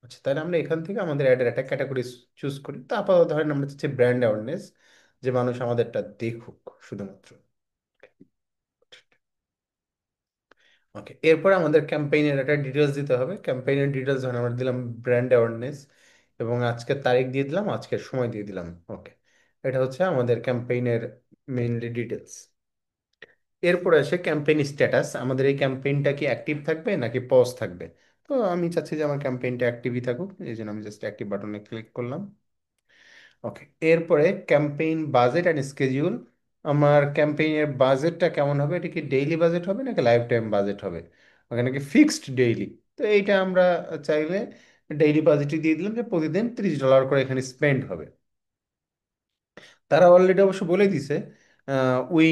আচ্ছা, তাহলে আমরা এখান থেকে আমাদের অ্যাডের একটা ক্যাটাগরি চুজ করি। তো আপাতত ধরেন আমরা হচ্ছে ব্র্যান্ড অ্যাওয়ারনেস, যে মানুষ আমাদেরটা দেখুক শুধুমাত্র। ওকে, এরপর আমাদের ক্যাম্পেইনের একটা ডিটেলস দিতে হবে। ক্যাম্পেইনের ডিটেলস ধরেন আমরা দিলাম ব্র্যান্ড অ্যাওয়ারনেস, এবং আজকের তারিখ দিয়ে দিলাম, আজকের সময় দিয়ে দিলাম। ওকে, এটা হচ্ছে আমাদের ক্যাম্পেইনের মেইনলি ডিটেলস। এরপরে আসে ক্যাম্পেইন স্ট্যাটাস, আমাদের এই ক্যাম্পেইনটা কি অ্যাক্টিভ থাকবে নাকি পজ থাকবে। তো আমি চাচ্ছি যে আমার ক্যাম্পেইনটা অ্যাক্টিভই থাকুক, এই জন্য আমি জাস্ট অ্যাক্টিভ বাটনে ক্লিক করলাম। ওকে, এরপরে ক্যাম্পেইন বাজেট অ্যান্ড স্কেডিউল। আমার ক্যাম্পেইনের বাজেটটা কেমন হবে, এটা কি ডেইলি বাজেট হবে নাকি লাইফ টাইম বাজেট হবে, ওখানে কি ফিক্সড ডেইলি। তো এইটা আমরা চাইলে ডেইলি বাজেটই দিয়ে দিলাম, যে প্রতিদিন $30 করে এখানে স্পেন্ড হবে। তারা অলরেডি অবশ্য বলে দিছে, we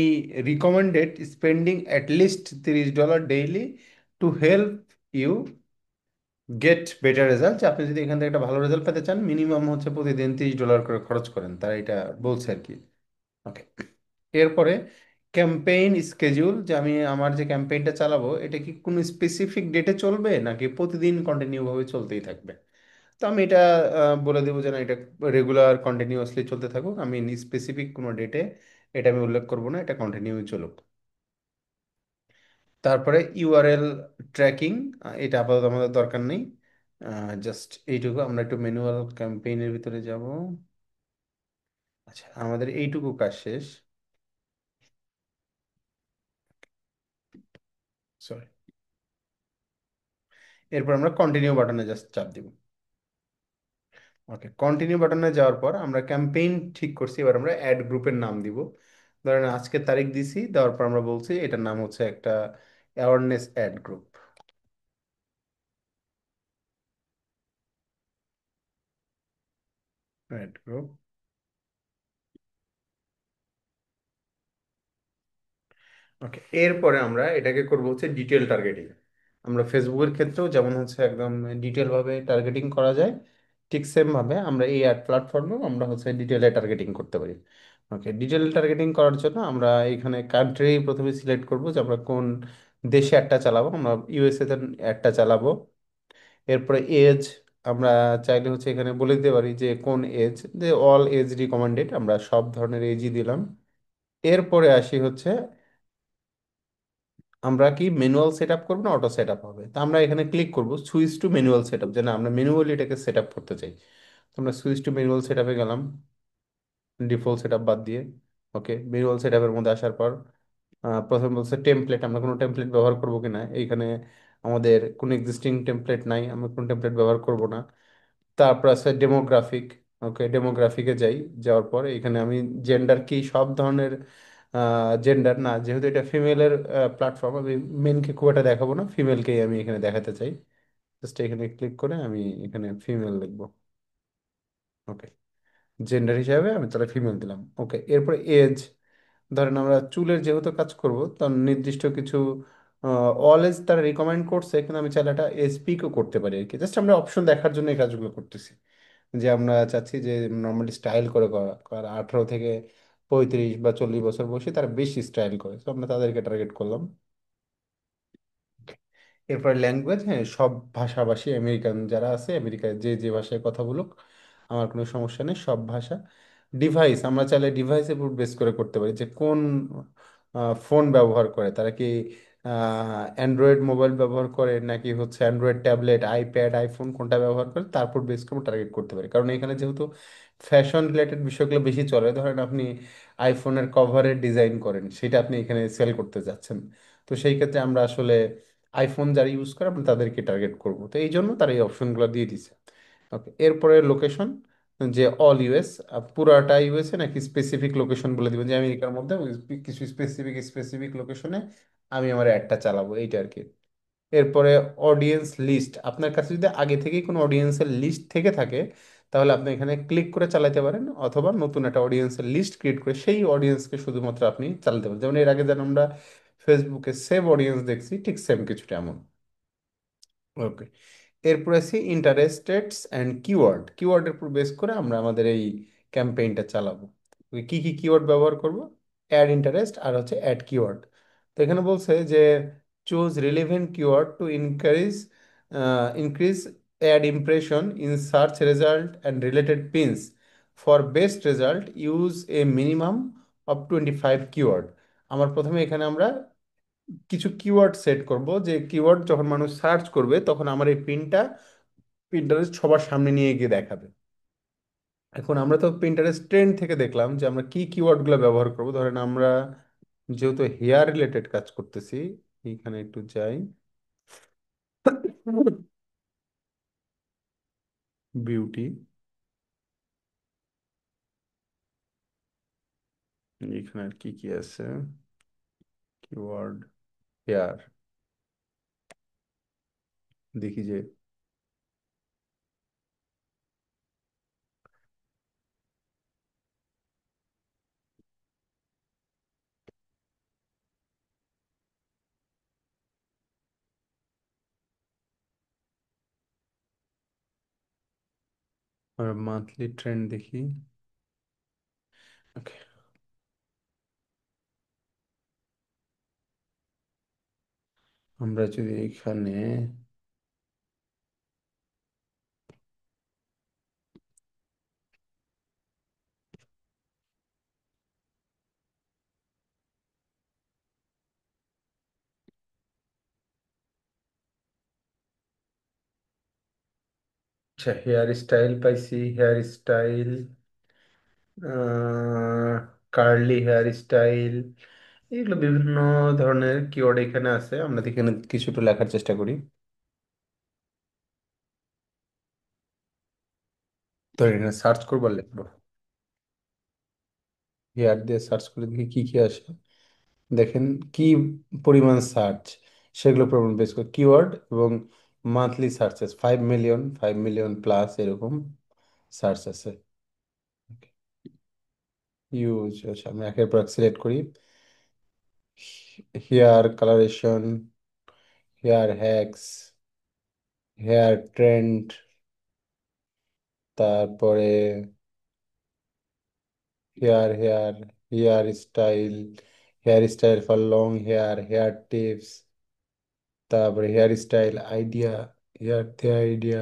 recommended spending at least $30 daily to help you get better result. যে আপনি যদি এখান থেকে একটা ভালো রেজাল্ট পেতে চান, মিনিমাম হচ্ছে প্রতিদিন $30 করে খরচ করেন, তারা এটা বলছে আর কি। ওকে, এরপরে ক্যাম্পেইন স্কেডিউল, যে আমি আমার যে ক্যাম্পেইনটা চালাবো এটা কি কোনো স্পেসিফিক ডেটে চলবে নাকি প্রতিদিন কন্টিনিউ ভাবে চলতেই থাকবে। তো আমি এটা বলে দেবো যে না, এটা রেগুলার কন্টিনিউয়াসলি চলতে থাকুক, আমি স্পেসিফিক কোনো ডেটে এটা আমি উল্লেখ করবো না, এটা কন্টিনিউ চলুক। তারপরে ইউআরএল ট্র্যাকিং, এটা আপাতত আমাদের দরকার নেই। জাস্ট এইটুকু, আমরা একটু ম্যানুয়াল ক্যাম্পেইনের ভিতরে যাব। আচ্ছা, আমাদের এইটুকু কাজ শেষ। সরি, এরপর আমরা কন্টিনিউ বাটনে জাস্ট চাপ দিব। ওকে, কন্টিনিউ বাটনে যাওয়ার পর আমরা ক্যাম্পেইন ঠিক করছি, এবার আমরা অ্যাড গ্রুপের নাম দিব। ধরেন আজকে তারিখ দিছি, দেওয়ার পর আমরা বলছি এটার নাম হচ্ছে একটা awareness ad group. Ad group. Okay, এরপরে আমরা এটাকে করবো হচ্ছে ডিটেল টার্গেটিং। আমরা ফেসবুকের ক্ষেত্রেও যেমন হচ্ছে একদম ডিটেল ভাবে টার্গেটিং করা যায়, ঠিক সেম ভাবে আমরা এই অ্যাড প্ল্যাটফর্মেও আমরা হচ্ছে ডিটেলে টার্গেটিং করতে পারি। ওকে, ডিটেল টার্গেটিং করার জন্য আমরা এখানে কান্ট্রি প্রথমে সিলেক্ট করব, যে আমরা কোন দেশে অ্যাডটা চালাবো। আমরা ইউএসএ তে অ্যাডটা চালাবো। এরপরে এজ, আমরা চাইলে হচ্ছে এখানে বলে দিতে পারি যে কোন এজ, যে অল এজ রিকমেন্ডেড, আমরা সব ধরনের এজই দিলাম। এরপরে আসি হচ্ছে আমরা কি ম্যানুয়াল সেট আপ করবো না অটো সেট আপ হবে। তা আমরা এখানে ক্লিক করব switch to manual set up, যে না আমরা ম্যানুয়ালি এটাকে সেট আপ করতে চাই। তো আমরা সুইচ টু ম্যানুয়াল সেট আপে গেলাম, ডিফল্ট সেট আপ বাদ দিয়ে। ওকে, ম্যানুয়াল সেট আপের মধ্যে আসার পর প্রথমে বলছে টেমপ্লেট, আমরা কোনো টেমপ্লেট ব্যবহার করবো কিনা। এইখানে আমাদের কোনো এক্সিস্টিং টেমপ্লেট নাই, আমরা কোনো টেমপ্লেট ব্যবহার করব না। তারপর আছে ডেমোগ্রাফিক, ওকে, ডেমোগ্রাফিকে যাই। যাওয়ার পরে এখানে আমি জেন্ডার কি, সব ধরনের জেন্ডার না, যেহেতু এটা ফিমেলের প্ল্যাটফর্ম, আমি মেনকে খুব একটা দেখাবো না, ফিমেলকেই আমি এখানে দেখাতে চাই। জাস্ট এখানে ক্লিক করে আমি এখানে ফিমেল লিখবো। ওকে, জেন্ডার হিসাবে আমি তাহলে ফিমেল দিলাম। ওকে, এরপরে এজ, ধরেন আমরা চুলের যেহেতু কাজ করব, তার নির্দিষ্ট কিছু অল এজ তারা রিকমেন্ড করছে, কিন্তু আমি চাইলে এটা এসপিকও করতে পারি আর কি। জাস্ট আমরা অপশন দেখার জন্য এই কাজগুলো করতেছি, যে আমরা চাচ্ছি যে নর্মালি স্টাইল করে করা করা 18 থেকে 35 বা 40 বছর বয়সী তারা বেশি স্টাইল করে, তো আমরা তাদেরকে টার্গেট করলাম। এরপরে ল্যাঙ্গুয়েজ, হ্যাঁ সব ভাষাভাষী আমেরিকান যারা আছে, আমেরিকায় যে যে ভাষায় কথা বলুক আমার কোনো সমস্যা নেই, সব ভাষা। ডিভাইস, আমরা চাইলে ডিভাইসের উপর বেস করে করতে পারি, যে কোন ফোন ব্যবহার করে, তারা কি অ্যান্ড্রয়েড মোবাইল ব্যবহার করে নাকি হচ্ছে অ্যান্ড্রয়েড ট্যাবলেট, আইপ্যাড, আইফোন কোনটা ব্যবহার করে, তারপর বেস করে টার্গেট করতে পারি। কারণ এখানে যেহেতু ফ্যাশন রিলেটেড বিষয়গুলো বেশি চলে, ধরেন আপনি আইফোনের কভারের ডিজাইন করেন, সেটা আপনি এখানে সেল করতে যাচ্ছেন, তো সেই ক্ষেত্রে আমরা আসলে আইফোন যারা ইউজ করে আমরা তাদেরকে টার্গেট করব, তো এই জন্য তারা এই অপশনগুলো দিয়ে দিছে। ওকে, এরপরে লোকেশন, যে অল ইউএস, পুরাটা ইউএসএ নাকি স্পেসিফিক লোকেশন বলে দিবেন, যে আমেরিকার মধ্যে কিছু স্পেসিফিক স্পেসিফিক লোকেশনে আমি আমার অ্যাডটা চালাবো, এইটা আর কি। এরপরে অডিয়েন্স লিস্ট, আপনার কাছে যদি আগে থেকেই কোনো অডিয়েন্সের লিস্ট থেকে থাকে, তাহলে আপনি এখানে ক্লিক করে চালাতে পারেন, অথবা নতুন একটা অডিয়েন্সের লিস্ট ক্রিয়েট করে সেই অডিয়েন্সকে শুধুমাত্র আপনি চালাতে পারেন। যেমন এর আগে যেন আমরা ফেসবুকে সেভ অডিয়েন্স দেখছি, ঠিক সেম কিছুটা এমন। ওকে, এরপর আসি ইন্টারেস্টেডস অ্যান্ড কিওয়ার্ড, কিওয়ার্ডের উপর বেস করে আমরা আমাদের এই ক্যাম্পেইনটা চালাবো। কি কি কিওয়ার্ড ব্যবহার করব? অ্যাড ইন্টারেস্ট আর হচ্ছে অ্যাড কিওয়ার্ড। তো এখানে বলছে যে choose relevant keyword to increase ad impression in search result and related pins. For best result use a minimum of 25 keyword. আমার প্রথমে এখানে আমরা কিছু কিওয়ার্ড সেট করব, যে কিওয়ার্ড যখন মানুষ সার্চ করবে তখন আমার এই পিনটা পিন্টারেস্ট সবার সামনে নিয়ে গিয়ে দেখাবে। এখন আমরা তো পিন্টারেস্ট ট্রেন্ড থেকে দেখলাম যে আমরা কি কিওয়ার্ডগুলো ব্যবহার করব। ধরেন আমরা যেহেতু হেয়ার রিলেটেড কাজ করতেছি, এইখানে একটু যাই, বিউটি, এখানে আর কি কি আছে, কিওয়ার্ড হেয়ার, দেখি যে আমরা মান্থলি ট্রেন্ড দেখি। ওকে, আমরা যদি এখানে আচ্ছা হেয়ার স্টাইল পাইছি, hair style, curly hair style, এগুলো বিভিন্ন ধরনের কিওয়ার্ড এখানে আছে। আমরা এখানে কিছু একটু লেখার চেষ্টা করি। তো এখানে সার্চ করবো আর লিখবো, হেয়ার দিয়ে সার্চ করে দেখি কি কি আসে। দেখেন কি পরিমাণ সার্চ, সেগুলো পরিমাণ বেশ করে কিওয়ার্ড, এবং monthly searches 5 million, 5 million plus এরকম সার্চ আছে। ইউজ, আচ্ছা আমি একের পর সিলেক্ট করি। Hair colouration, hair hacks, hair trend, তারপরে hair hair hair style, hair style for long hair, hair tips, তারপরে hair style idea, hair idea,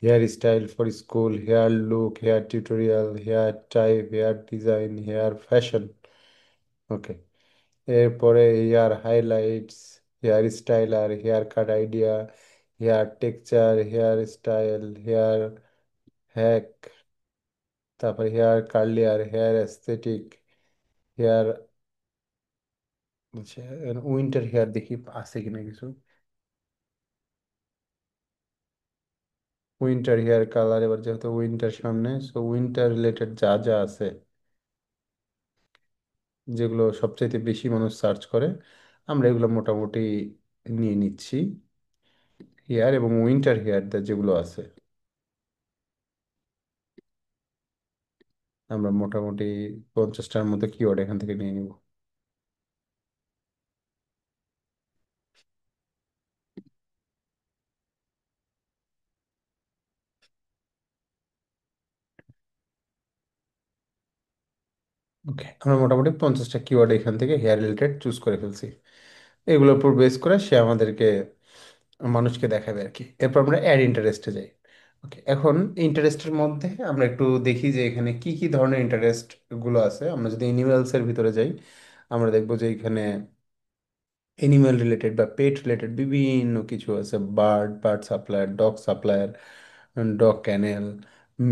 hair style for school, hair look, hair tutorial, hair type, hair design, hair fashion. Okay, এরপরে hair highlights, hair styler, hair cut idea, hair texture, hair style, hair hack, তারপরে hair কার্লিয়ার, hair aesthetic, hair, আচ্ছা winter hair দেখি আছে কিনা কিছু। Winter hair colour, এবার যেহেতু winter সামনে, সো উইন্টার রিলেটেড যা যা আছে, যেগুলো সবচাইতে বেশি মানুষ সার্চ করে, আমরা এগুলো মোটামুটি নিয়ে নিচ্ছি। হেয়ার এবং উইন্টার হেয়ার যেগুলো আছে, আমরা মোটামুটি 50টার মতো কিওয়ার্ড এখান থেকে নিয়ে নিব। ওকে, আমরা মোটামুটি 50টা কিওয়ার্ড এখান থেকে হেয়ার রিলেটেড চুজ করে ফেলছি। এগুলোর উপর বেস করে সে আমাদেরকে, মানুষকে দেখাবে আর কি। এরপর আমরা অ্যাড ইন্টারেস্টে যাই। ওকে, এখন ইন্টারেস্টের মধ্যে আমরা একটু দেখি যে এখানে কি কি ধরনের ইন্টারেস্ট গুলো আছে। আমরা যদি এনিম্যালসের ভিতরে যাই, আমরা দেখবো যে এখানে এনিম্যাল রিলেটেড বা পেট রিলেটেড বিভিন্ন কিছু আছে। Bird supplier, dog supplier, dog kennel,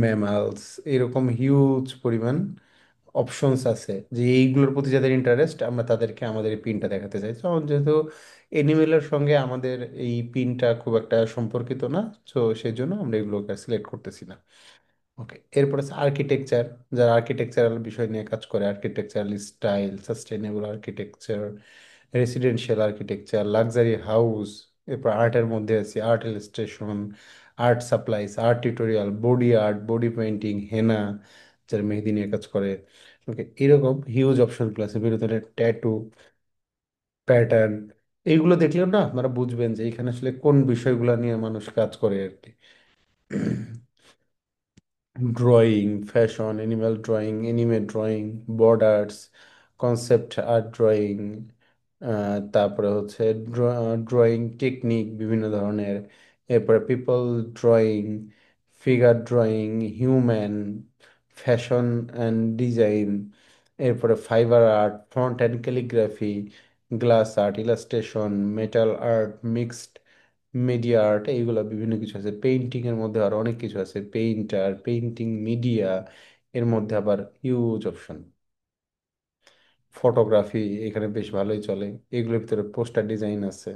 mammals, এরকম হিউজ পরিমাণ অপশনস আছে। যে এইগুলোর প্রতি যাদের ইন্টারেস্ট, আমরা তাদেরকে আমাদের এই পিনটা দেখাতে চাই। তো যেহেতু এনিমেলের সঙ্গে আমাদের এই পিনটা খুব একটা সম্পর্কিত না, তো সেই জন্য আমরা এগুলোকে সিলেক্ট করতেছি না। ওকে, এরপর আছে আর্কিটেকচার। যারা আর্কিটেকচারাল বিষয় নিয়ে কাজ করে, architectural style, sustainable architecture, residential architecture, luxury house. এরপর আর্টের মধ্যে আছে art illustration, art supplies, art tutorial, body art, body painting, henna, যারা মেহেদি নিয়ে কাজ করে। ওকে, এরকম হিউজ অপশনগুলো আছে। বিনোদনের ট্যাটু, প্যাটার্ন, এইগুলো দেখলেও না আপনারা বুঝবেন যে এখানে আসলে কোন বিষয়গুলো নিয়ে মানুষ কাজ করে আর কি। Drawing, fashion, animal drawing, anime drawing, borders, concept art drawing, তারপরে হচ্ছে ড্রয়িং টেকনিক বিভিন্ন ধরনের, এরপরে people drawing, figure drawing, human, fashion and design, এরপরে fibre art, font and calligraphy, glass art, illustration, metal art, mixed media art, এইগুলো বিভিন্ন কিছু আছে। পেইন্টিং এর মধ্যে আর অনেক কিছু আছে, পেইন্টার, পেইন্টিং মিডিয়া, এর মধ্যে আবার হিউজ অপশন। ফটোগ্রাফি এখানে বেশ ভালোই চলে, এগুলোর ভিতরে পোস্টার ডিজাইন আছে।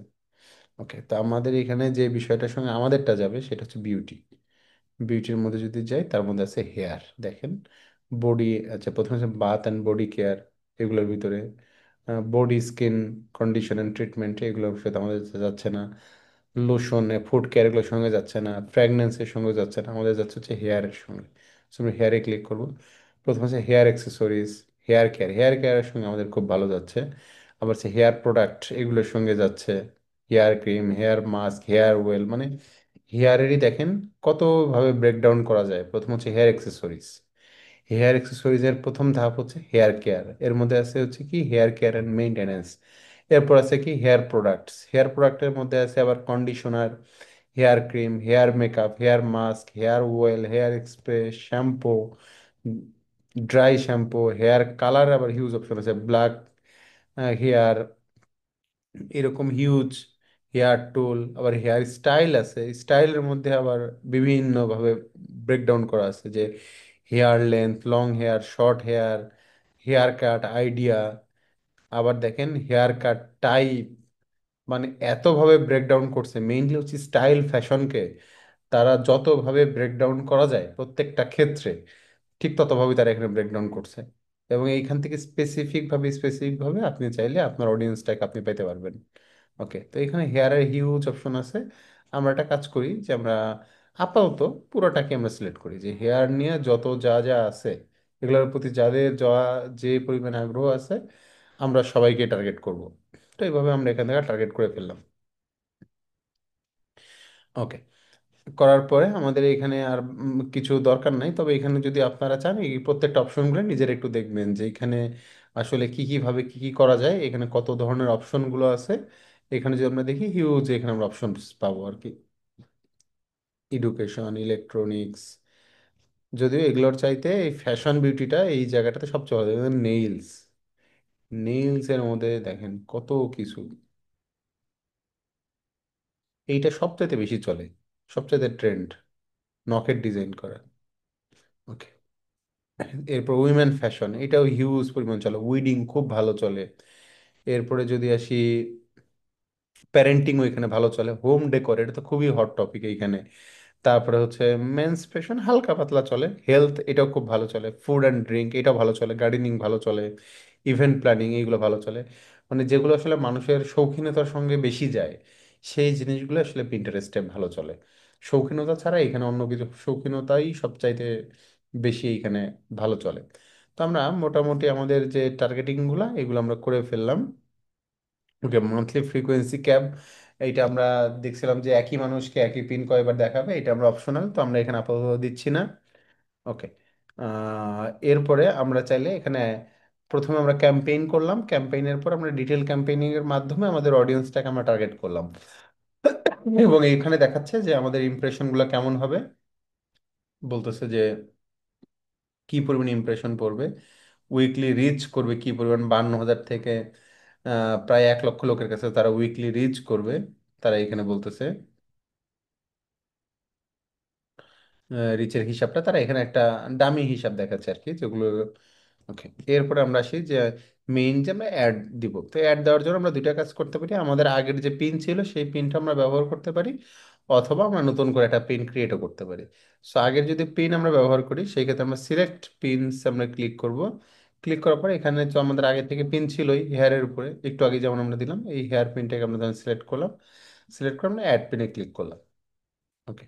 ওকে, তো আমাদের এখানে যে বিষয়টার সঙ্গে আমাদেরটা যাবে সেটা হচ্ছে বিউটি। বিউটির মধ্যে যদি যাই, তার মধ্যে আছে হেয়ার, দেখেন, বডি। আচ্ছা, প্রথমে আছে বাথ অ্যান্ড বডি কেয়ার, এগুলোর ভিতরে body skin condition and treatment, এগুলোর সাথে আমাদের যাচ্ছে না। লোশন, ফুড কেয়ার, এগুলোর সঙ্গে যাচ্ছে না। ফ্র্যাগনেন্সের সঙ্গে যাচ্ছে না, আমাদের যাচ্ছে হচ্ছে হেয়ারের সঙ্গে। সো আমরা হেয়ারে ক্লিক করবো। প্রথম আছে hair accessories, hair care. Hair কেয়ারের সঙ্গে আমাদের খুব ভালো যাচ্ছে। আবার হচ্ছে হেয়ার প্রোডাক্ট, এগুলোর সঙ্গে যাচ্ছে hair cream, hair mask, hair oil. মানে হেয়ারেরই দেখেন কতভাবে ব্রেকডাউন করা যায়। প্রথম হচ্ছে হেয়ার অ্যাক্সেসরিজ। হেয়ার অ্যাক্সেসরিজের প্রথম ধাপ হচ্ছে হেয়ার কেয়ার, এর মধ্যে আছে হচ্ছে কি হেয়ার কেয়ার অ্যান্ড মেইনটেনেন্স। এরপর আছে কি হেয়ার প্রোডাক্টস। হেয়ার প্রোডাক্টের মধ্যে আছে আবার conditioner, hair cream, hair makeup, hair mask, hair oil, hair spray, shampoo, dry shampoo, hair colour, আবার হিউজ অপশন আছে, ব্ল্যাক হেয়ার, এরকম হিউজ। হেয়ার টুল, আবার হেয়ার স্টাইল আছে। স্টাইলের মধ্যে আবার বিভিন্নভাবে ব্রেকডাউন করা আছে, যে hair length, long hair, short hair, hair cut idea, আবার দেখেন হেয়ার কাট টাইপ। মানে এতভাবে ব্রেকডাউন করছে, মেইনলি হচ্ছে স্টাইল ফ্যাশনকে তারা যতভাবে ব্রেকডাউন করা যায় প্রত্যেকটা ক্ষেত্রে, ঠিক ততভাবে তারা এখানে ব্রেকডাউন করছে। এবং এইখান থেকে স্পেসিফিকভাবে আপনি চাইলে আপনার অডিয়েন্সটাকে আপনি পেতে পারবেন। ওকে, তো এখানে হেয়ারের হিউজ অপশন আছে। আমরা একটা কাজ করি যে আমরা আপাতত পুরোটাকে আমরা সিলেক্ট করি, যে হেয়ার নিয়ে যত যা যা আছে, এগুলোর প্রতি যাদের যা যে পরিমাণ আগ্রহ আছে, আমরা সবাইকে টার্গেট করব। তো এইভাবে আমরা এখান থেকে টার্গেট করে ফেললাম। ওকে, করার পরে আমাদের এখানে আর কিছু দরকার নাই। তবে এখানে যদি আপনারা চান, এই প্রত্যেকটা অপশনগুলো নিজের একটু দেখবেন যে এখানে আসলে কি কি ভাবে কি কি করা যায়, এখানে কত ধরনের অপশনগুলো আছে। এখানে যদি আমরা দেখি হিউজ, এখানে আমরা অপশন পাবো আর কি। এডুকেশন, ইলেকট্রনিক্স, যদিও এগুলোর চাইতে এই ফ্যাশন বিউটিটা এই জায়গাটাতে সবচেয়ে ভালো। নেইলস, নেইলস এর মধ্যে দেখেন কত কিছু। এইটা সবচাইতে বেশি চলে, সবচাইতে ট্রেন্ড, নখের ডিজাইন করা। ওকে, এরপর উইমেন ফ্যাশন, এটাও হিউজ পরিমাণ চলে, উইডিং খুব ভালো চলে। এরপরে যদি আসি, প্যারেন্টিংও এখানে ভালো চলে। হোম ডেকোর, এটা তো খুবই হট টপিক এইখানে। তারপরে হচ্ছে মেন্স ফ্যাশন হালকা পাতলা চলে, হেলথ এটাও খুব ভালো চলে, ফুড অ্যান্ড ড্রিঙ্ক এটাও ভালো চলে, গার্ডেনিং ভালো চলে, ইভেন্ট প্ল্যানিং এইগুলো ভালো চলে। মানে যেগুলো আসলে মানুষের শৌখিনতার সঙ্গে বেশি যায় সেই জিনিসগুলো আসলে পিন্টারেস্টে ভালো চলে। শৌখিনতা ছাড়া এখানে অন্য কিছু, শৌখিনতাই সবচাইতে বেশি এখানে ভালো চলে। তো আমরা মোটামুটি আমাদের যে টার্গেটিংগুলো এগুলো আমরা করে ফেললাম। ওকে, মান্থলি ফ্রিকোয়েন্সি ক্যাব এইটা আমরা দেখছিলাম যে একই মানুষকে একই পিন কয়বার দেখাবে, এটা আমরা অপশনাল, তো আমরা এখানে আপাতত দিচ্ছি না। ওকে। এরপরে আমরা চাইলে এখানে প্রথমে আমরা ক্যাম্পেইন করলাম, ক্যাম্পেইনের পর আমরা ডিটেল ক্যাম্পেইনিং এর মাধ্যমে আমাদের অডিয়েন্সটাকে আমরা টার্গেট করলাম। এবং এখানে দেখাচ্ছে যে আমাদের ইমপ্রেশনগুলো কেমন হবে, বলতেছে যে কি পরিমাণ ইমপ্রেশন পড়বে, উইকলি রিচ করবে কি পরিমাণ, 52,000 থেকে প্রায় 1 লক্ষ লোকের কাছে তারা উইকলি রিচ করবে, তারা এখানে বলতেছে রিচের হিসাবটা তারা এখানে একটা ডামি হিসাব দেখাচ্ছে আর কি, যেগুলো। ওকে, এরপরে আমরা আসি যে মেইন যে আমরা অ্যাড দিব, তো অ্যাড দেওয়ার জন্য আমরা দুইটা কাজ করতে পারি। আমাদের আগের যে পিন ছিল সেই পিনটা আমরা ব্যবহার করতে পারি, অথবা আমরা নতুন করে একটা পিন ক্রিয়েটও করতে পারি। সো আগের যদি পিন আমরা ব্যবহার করি সেই ক্ষেত্রে আমরা সিলেক্ট পিনস আমরা ক্লিক করব। ক্লিক করার পর এখানে তো আমাদের আগে থেকে পিন ছিলই হেয়ারের উপরে, একটু আগে যেমন আমরা দিলাম এই হেয়ার পিনটাকে আমরা সিলেক্ট করলাম। সিলেক্ট করে আমরা অ্যাড পিনে ক্লিক করলাম। ওকে,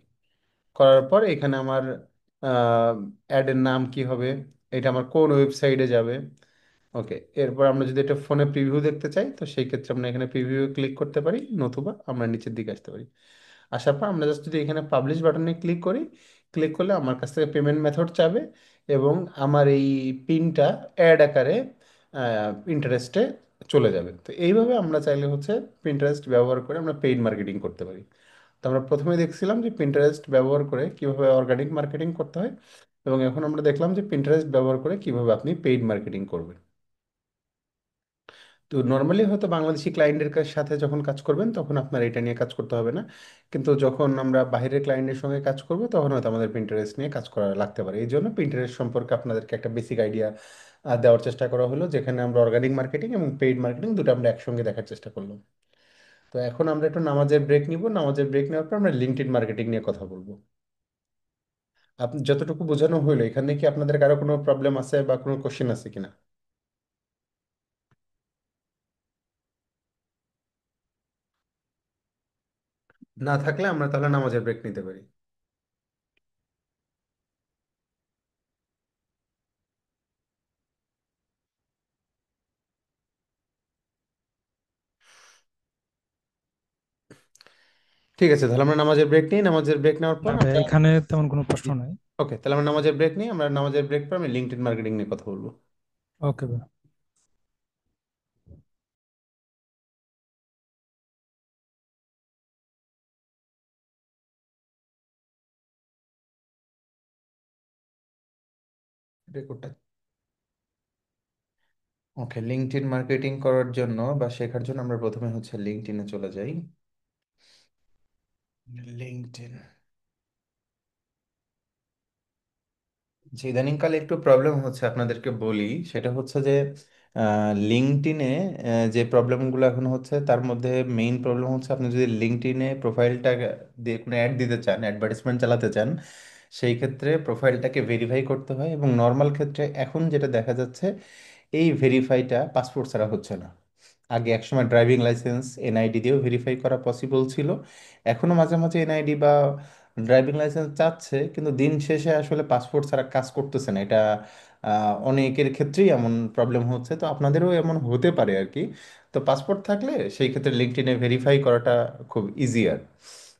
করার পর এখানে আমার অ্যাডের নাম কি হবে, এটা আমার কোন ওয়েবসাইটে যাবে। ওকে, এরপর আমরা যদি এটা ফোনে প্রিভিউ দেখতে চাই তো সেই ক্ষেত্রে আমরা এখানে প্রিভিউ ক্লিক করতে পারি, নতুবা আমরা নিচের দিকে আসতে পারি। আসার পর আমরা জাস্ট যদি এখানে পাবলিশ বাটনে ক্লিক করি, ক্লিক করলে আমার কাছ থেকে পেমেন্ট মেথড চাবে, এবং আমার এই পিনটা অ্যাড আকারে ইন্টারেস্টে চলে যাবে। তো এইভাবে আমরা চাইলে হচ্ছে পিন্টারেস্ট ব্যবহার করে আমরা পেইড মার্কেটিং করতে পারি। তো আমরা প্রথমে দেখছিলাম যে পিন্টারেস্ট ব্যবহার করে কিভাবে অর্গানিক মার্কেটিং করতে হয়, এবং এখন আমরা দেখলাম যে পিন্টারেস্ট ব্যবহার করে কিভাবে আপনি পেইড মার্কেটিং করবেন। তো নর্মালি হয়তো বাংলাদেশি ক্লায়েন্টের সাথে যখন কাজ করবেন তখন আপনার এটা নিয়ে কাজ করতে হবে না, কিন্তু যখন আমরা বাইরের ক্লায়েন্টের সঙ্গে কাজ করব তখন হয়তো আমাদের পিন্টারেস্ট নিয়ে কাজ করা লাগতে পারে। এই জন্য পিন্টারেস্ট সম্পর্কে আপনাদেরকে একটা বেসিক আইডিয়া দেওয়ার চেষ্টা করা হলো, যেখানে আমরা অর্গানিক মার্কেটিং এবং পেইড মার্কেটিং দুটো আমরা একসঙ্গে দেখার চেষ্টা করলাম। তো এখন আমরা একটু নামাজের ব্রেক নিব, নামাজের ব্রেক নেওয়ার পর আমরা লিঙ্কডইন মার্কেটিং নিয়ে কথা বলবো। আপনি যতটুকু বোঝানো হইলো এখানে কি আপনাদের কারো কোনো প্রবলেম আছে বা কোনো কোশ্চেন আছে কিনা? না থাকলে আমরা তাহলে নামাজের ব্রেক নিতে পারি। ঠিক আছে, তাহলে আমরা নামাজের ব্রেক নিই, নামাজের ব্রেক নেওয়ার পর না ভাই, আমরা। এখানে তেমন কোনো প্রশ্ন নাই। ওকে, তাহলে আমরা নামাজের ব্রেক নিই, আমরা নামাজের ব্রেক পর আমি লিঙ্কডইন মার্কেটিং নিয়ে কথা বলবো। ওকে ভাই। রেকর্ডটা। ওকে, লিঙ্কডইন মার্কেটিং করার জন্য বা শেখার জন্য আমরা প্রথমে হচ্ছে লিঙ্কডইনে চলে যাই। লিঙ্কডইন। যে ইদানিংকালে একটু প্রবলেম হচ্ছে আপনাদেরকে বলি, সেটা হচ্ছে যে লিঙ্কডইনে যে প্রবলেমগুলো এখন হচ্ছে তার মধ্যে মেইন প্রবলেম হচ্ছে আপনি যদি লিঙ্কডইনে প্রোফাইলটা দিয়ে কোনো অ্যাড দিতে চান, অ্যাডভার্টাইজমেন্ট চালাতে চান, সেই ক্ষেত্রে প্রোফাইলটাকে ভেরিফাই করতে হয়। এবং নর্মাল ক্ষেত্রে এখন যেটা দেখা যাচ্ছে এই ভেরিফাইটা পাসপোর্ট ছাড়া হচ্ছে না। আগে একসময় ড্রাইভিং লাইসেন্স এনআইডি দিয়েও ভেরিফাই করা পসিবল ছিল, এখনও মাঝে মাঝে এনআইডি বা ড্রাইভিং লাইসেন্স চাচ্ছে, কিন্তু দিন শেষে আসলে পাসপোর্ট ছাড়া কাজ করতেছে না। এটা অনেকের ক্ষেত্রেই এমন প্রবলেম হচ্ছে, তো আপনাদেরও এমন হতে পারে আর কি। তো পাসপোর্ট থাকলে সেই ক্ষেত্রে লিঙ্কডইনে ভেরিফাই করাটা খুব ইজিয়ার।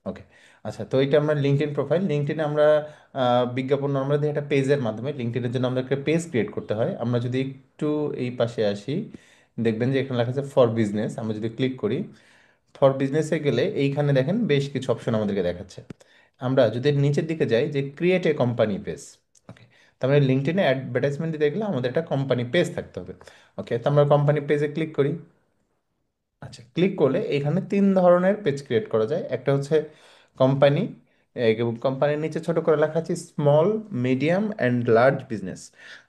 ওকে, আচ্ছা, তো এটা আমরা লিঙ্কডইন প্রোফাইল, লিঙ্কডইনে আমরা বিজ্ঞাপন আমরা দিই একটা পেজের মাধ্যমে। লিঙ্কডইনের জন্য আমরা একটা পেজ ক্রিয়েট করতে হয়। আমরা যদি একটু এই পাশে আসি, দেখবেন যে এখানে লেখা আছে ফর বিজনেস, আমরা যদি ক্লিক করি ফর বিজনেসে গেলে এইখানে দেখেন বেশ কিছু অপশন আমাদেরকে দেখাচ্ছে। আমরা যদি নিচের দিকে যাই যে ক্রিয়েট এ কোম্পানি পেজ। ওকে, তার মানে লিঙ্কডইনে অ্যাডভার্টাইজমেন্ট দিতে গেলে আমাদের একটা কোম্পানি পেজ থাকতে হবে। ওকে, তো আমরা কোম্পানি পেজে ক্লিক করি। আচ্ছা, ক্লিক করলে এখানে 3 ধরনের পেজ ক্রিয়েট করা যায়। একটা হচ্ছে কোম্পানি, এবং কোম্পানির নিচে ছোট করে লেখা আছে small, medium and large business.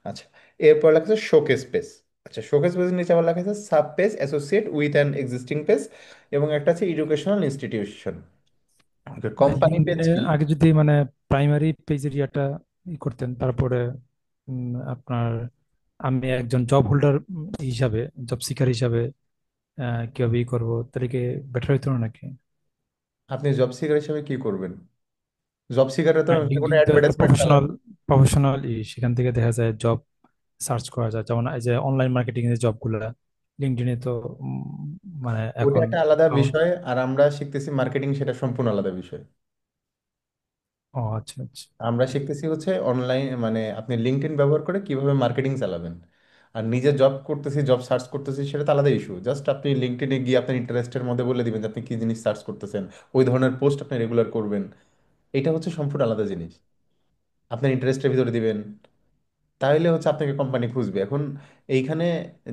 আচ্ছা, এরপর লেখা আছে শোকেস পেজ। আচ্ছা, শোকেস পেজের নিচে আবার লেখা আছে sub page associate with an existing page, এবং একটা আছে এডুকেশনাল ইনস্টিটিউশন। ওকে, মানে কোম্পানি পেজ লিঙ্কডইনে কি? আগে যদি মানে প্রাইমারি পেজের ইয়াটা করতেন, তারপরে আপনার আমি একজন জব হোল্ডার হিসাবে, জব সিকার হিসাবে কিভাবে করবো, তাহলে কি বেটার হইতো না নাকি? আপনি জব সিকার হিসেবে কি করবেন? জব সিকারে তো কোনো লিঙ্কডইন তো একটা অ্যাডভার্টাইজমেন্ট প্রফেশনাল চালাবে। প্রফেশনাল সেখান থেকে দেখা যায় জব সার্চ করা যায়, যেমন এই যে অনলাইন মার্কেটিং এর জবগুলা লিঙ্কডইনে তো মানে ওটা এখন একটা আলাদা পাওয়া- বিষয়, আর আমরা শিখতেছি মার্কেটিং, সেটা সম্পূর্ণ আলাদা বিষয়। ও আচ্ছা আচ্ছা। আমরা শিখতেছি হচ্ছে অনলাইন, মানে আপনি লিঙ্কডইন ব্যবহার করে কিভাবে মার্কেটিং চালাবেন। আর নিজে জব করতেছি, জব সার্চ করতেছি, সেটা তো আলাদা ইস্যু। জাস্ট আপনি লিঙ্কডইনে গিয়ে আপনার ইন্টারেস্টের মধ্যে বলে দিবেন যে আপনি কি জিনিস সার্চ করতেছেন, ওই ধরনের পোস্ট আপনি রেগুলার করবেন। এটা হচ্ছে সম্পূর্ণ আলাদা জিনিস। আপনার ইন্টারেস্টের ভিতরে দিবেন, তাহলে হচ্ছে আপনাকে কোম্পানি খুঁজবে। এখন এইখানে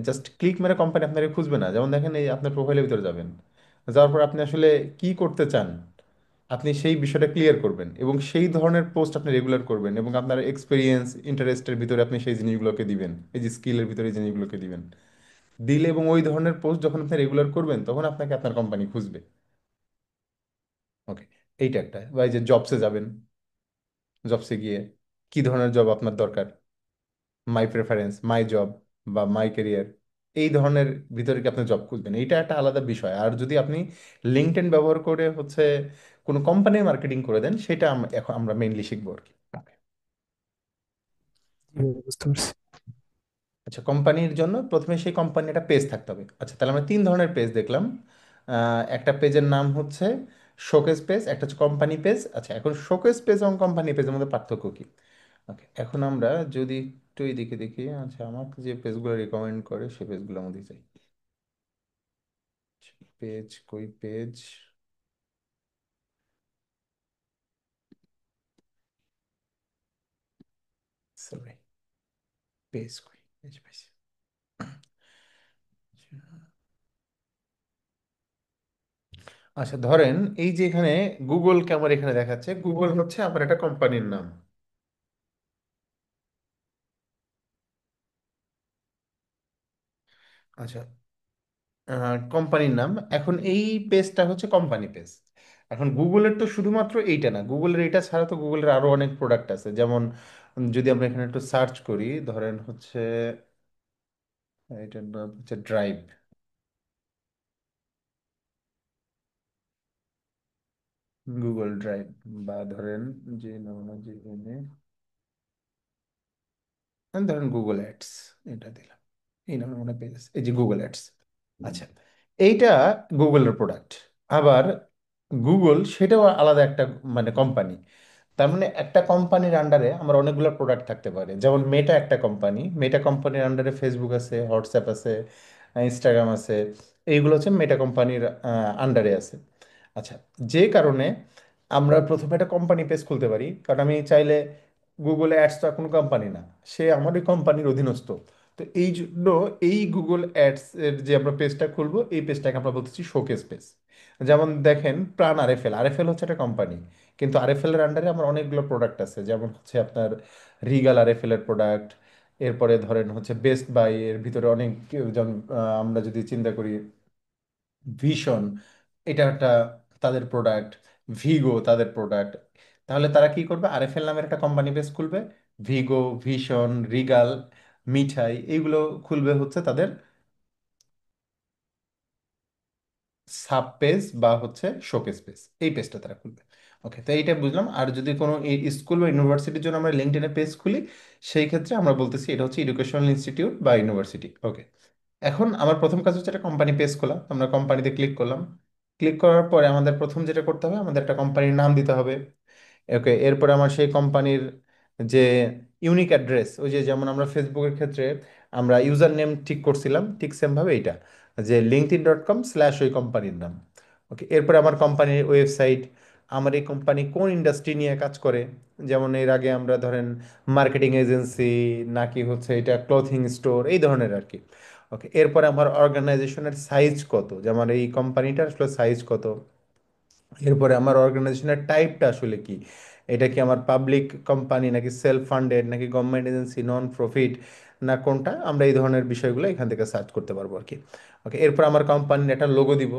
জাস্ট ক্লিক মেরে কোম্পানি আপনাকে খুঁজবে না। যেমন দেখেন, এই আপনার প্রোফাইলের ভিতরে যাবেন, যাওয়ার পর আপনি আসলে কি করতে চান, আপনি সেই বিষয়টা ক্লিয়ার করবেন এবং সেই ধরনের পোস্ট আপনি রেগুলার করবেন, এবং আপনার এক্সপিরিয়েন্স ইন্টারেস্টের ভিতরে আপনি সেই জিনিসগুলোকে দিবেন, এই যে স্কিলের ভিতরে এই জিনিসগুলোকে দিবেন। দিলে এবং ওই ধরনের পোস্ট যখন আপনি রেগুলার করবেন, তখন আপনাকে আপনার কোম্পানি খুঁজবে। ওকে, এইটা একটা। বা এই যে জবসে যাবেন, জবসে গিয়ে কি ধরনের জব আপনার দরকার, মাই প্রেফারেন্স, মাই জব বা মাই ক্যারিয়ার, এই ধরনের ভিতরে কি আপনি জব খুঁজবেন, এইটা একটা আলাদা বিষয়। আর যদি আপনি লিঙ্কডইন ব্যবহার করে হচ্ছে কোনো কোম্পানির মার্কেটিং করে দেন, সেটা এখন আমরা মেইনলি শিখবো আর কি। জি, বুঝতে পারছি। আচ্ছা, কোম্পানির জন্য প্রথমে সেই কোম্পানি একটা পেজ থাকতে হবে। আচ্ছা, তাহলে আমরা তিন ধরনের পেজ দেখলাম। একটা পেজের নাম হচ্ছে শোকেস পেজ, একটা হচ্ছে কোম্পানি পেজ। আচ্ছা, এখন শোকেস পেজ এবং কোম্পানি পেজের মধ্যে পার্থক্য কি? ওকে, এখন আমরা যদি একটু এইদিকে দেখি। আচ্ছা, আমাকে যে পেজগুলো রিকমেন্ড করে সেই পেজগুলোর মধ্যে যাই। পেজ কই, পেজ, সরি, পেজ কই, পেজ পাইছি। আচ্ছা, ধরেন এই যে এখানে গুগল আমার এখানে দেখাচ্ছে, গুগল হচ্ছে আমার একটা কোম্পানির নাম। আচ্ছা, কোম্পানির নাম। এখন এই পেজটা হচ্ছে কোম্পানি পেজ। এখন গুগলের তো শুধুমাত্র এইটা না, গুগলের এইটা ছাড়া তো গুগলের আরো অনেক প্রোডাক্ট আছে। যেমন যদি আমরা এখানে একটু সার্চ করি, ধরেন হচ্ছে এটার নাম হচ্ছে ড্রাইভ, গুগল ড্রাইভ। বা ধরেন যে নাম, যে এনে ধরেন গুগল অ্যাডস, এটা দিলাম, এই নামে মনে পেজ আছে, এই যে গুগল অ্যাডস। আচ্ছা, এইটা গুগলের প্রোডাক্ট। আবার গুগল সেটাও আলাদা একটা মানে কোম্পানি। তার মানে একটা কোম্পানির আন্ডারে আমার অনেকগুলো প্রোডাক্ট থাকতে পারে। যেমন মেটা একটা কোম্পানি, মেটা কোম্পানির আন্ডারে ফেসবুক আছে, হোয়াটসঅ্যাপ আছে, ইনস্টাগ্রাম আছে। এইগুলো হচ্ছে মেটা কোম্পানির আন্ডারে আছে। আচ্ছা, যে কারণে আমরা প্রথমে একটা কোম্পানি পেজ খুলতে পারি, কারণ আমি চাইলে গুগল অ্যাডস তো কোনো কোম্পানি না, সে আমারই কোম্পানির অধীনস্থ। তো এই জন্য এই গুগল অ্যাডস এর যে আমরা পেজটা খুলবো, এই পেজটাকে আমরা বলতেছি শোকেস পেজ। যেমন দেখেন, প্রাণ আরএফএল, আরএফএল হচ্ছে একটা কোম্পানি, কিন্তু আরএফএল এর আন্ডারে আমার অনেকগুলো প্রোডাক্ট আছে। যেমন হচ্ছে আপনার রিগাল আরএফএল এর প্রোডাক্ট, এরপরে ধরেন হচ্ছে বেস্ট বাই এর ভিতরে অনেক, যেমন আমরা যদি চিন্তা করি, ভিশন, এটা একটা তাদের প্রোডাক্ট, ভিগো তাদের প্রোডাক্ট। তাহলে তারা কি করবে, আরএফএল নামের একটা কোম্পানি বেস খুলবে, ভিগো, ভিশন, রিগাল, মিঠাই, এইগুলো খুলবে হচ্ছে তাদের সাব পেজ বা হচ্ছে শোকেস পেজ, এই পেজটা তারা খুলবে। ওকে, তো এইটা বুঝলাম। আর যদি কোনো এই স্কুল বা ইউনিভার্সিটির জন্য আমরা লিঙ্কডইনে পেজ খুলি, সেই ক্ষেত্রে আমরা বলতেছি এটা হচ্ছে এডুকেশনাল ইনস্টিটিউট বা ইউনিভার্সিটি। ওকে, এখন আমার প্রথম কাজ হচ্ছে একটা কোম্পানি পেজ খোলা। আমরা কোম্পানিতে ক্লিক করলাম। ক্লিক করার পরে আমাদের প্রথম যেটা করতে হবে, আমাদের একটা কোম্পানির নাম দিতে হবে। ওকে, এরপরে আমার সেই কোম্পানির যে ইউনিক অ্যাড্রেস, ওই যে যেমন আমরা ফেসবুকের ক্ষেত্রে আমরা ইউজার নেম ঠিক করছিলাম, ঠিক সেমভাবে এইটা, যে linkedin.com/ ওই কোম্পানির নাম। ওকে, এরপরে আমার কোম্পানির ওয়েবসাইট, আমার এই কোম্পানি কোন ইন্ডাস্ট্রি নিয়ে কাজ করে। যেমন এর আগে আমরা ধরেন মার্কেটিং এজেন্সি, নাকি হচ্ছে এটা ক্লথিং স্টোর, এই ধরনের আর কি। ওকে, এরপরে আমার অর্গানাইজেশনের সাইজ কত, যেমন এই কোম্পানিটার আসলে সাইজ কত। এরপরে আমার অর্গানাইজেশনের টাইপটা আসলে কি, এটা কি আমার পাবলিক কোম্পানি, নাকি সেলফ ফান্ডেড, নাকি গভর্নমেন্ট এজেন্সি, নন প্রফিট, না কোনটা, আমরা এই ধরনের বিষয়গুলো এখান থেকে সার্চ করতে পারবো আর কি। ওকে, এরপর আমার কোম্পানির একটা লোগো দিব।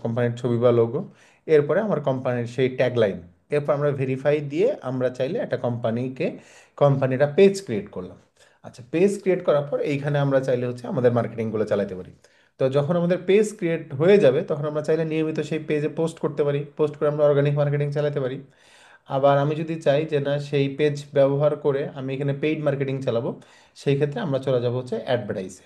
কোম্পানির ছবি বা লোগো, এরপরে আমার কোম্পানির সেই ট্যাগলাইন, এরপর আমরা ভেরিফাই দিয়ে আমরা চাইলে একটা কোম্পানিটা পেজ ক্রিয়েট করলাম। আচ্ছা, পেজ ক্রিয়েট করার পর এইখানে আমরা চাইলে হচ্ছে আমাদের মার্কেটিংগুলো চালাতে পারি। তো যখন আমাদের পেজ ক্রিয়েট হয়ে যাবে তখন আমরা চাইলে নিয়মিত সেই পেজে পোস্ট করতে পারি, পোস্ট করে আমরা অর্গানিক মার্কেটিং চালাতে পারি। আবার আমি যদি চাই যে না, সেই পেজ ব্যবহার করে আমি এখানে পেইড মার্কেটিং চালাবো, সেই ক্ষেত্রে আমরা চলে যাবো হচ্ছে অ্যাডভার্টাইজে।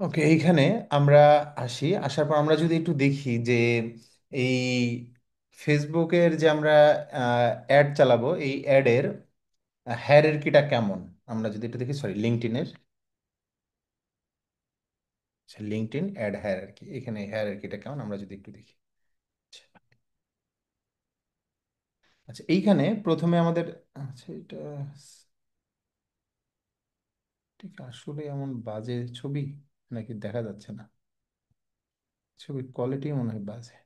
ওকে, এইখানে আমরা আসার পর আমরা যদি একটু দেখি যে এই ফেসবুকের যে আমরা অ্যাড চালাবো, এই অ্যাডের হায়ারার্কিটা কেমন, আমরা যদি একটু দেখি, সরি, লিঙ্কডইনের, লিঙ্কডইন অ্যাড হায়ারার্কি, এখানে হায়ারার্কিটা কেমন আমরা যদি একটু দেখি। আচ্ছা, এইখানে প্রথমে আমাদের, আচ্ছা এটা ঠিক আসলে এমন বাজে ছবি নাকি দেখা যাচ্ছে না, ছবির কোয়ালিটি মনে হয় বাজে।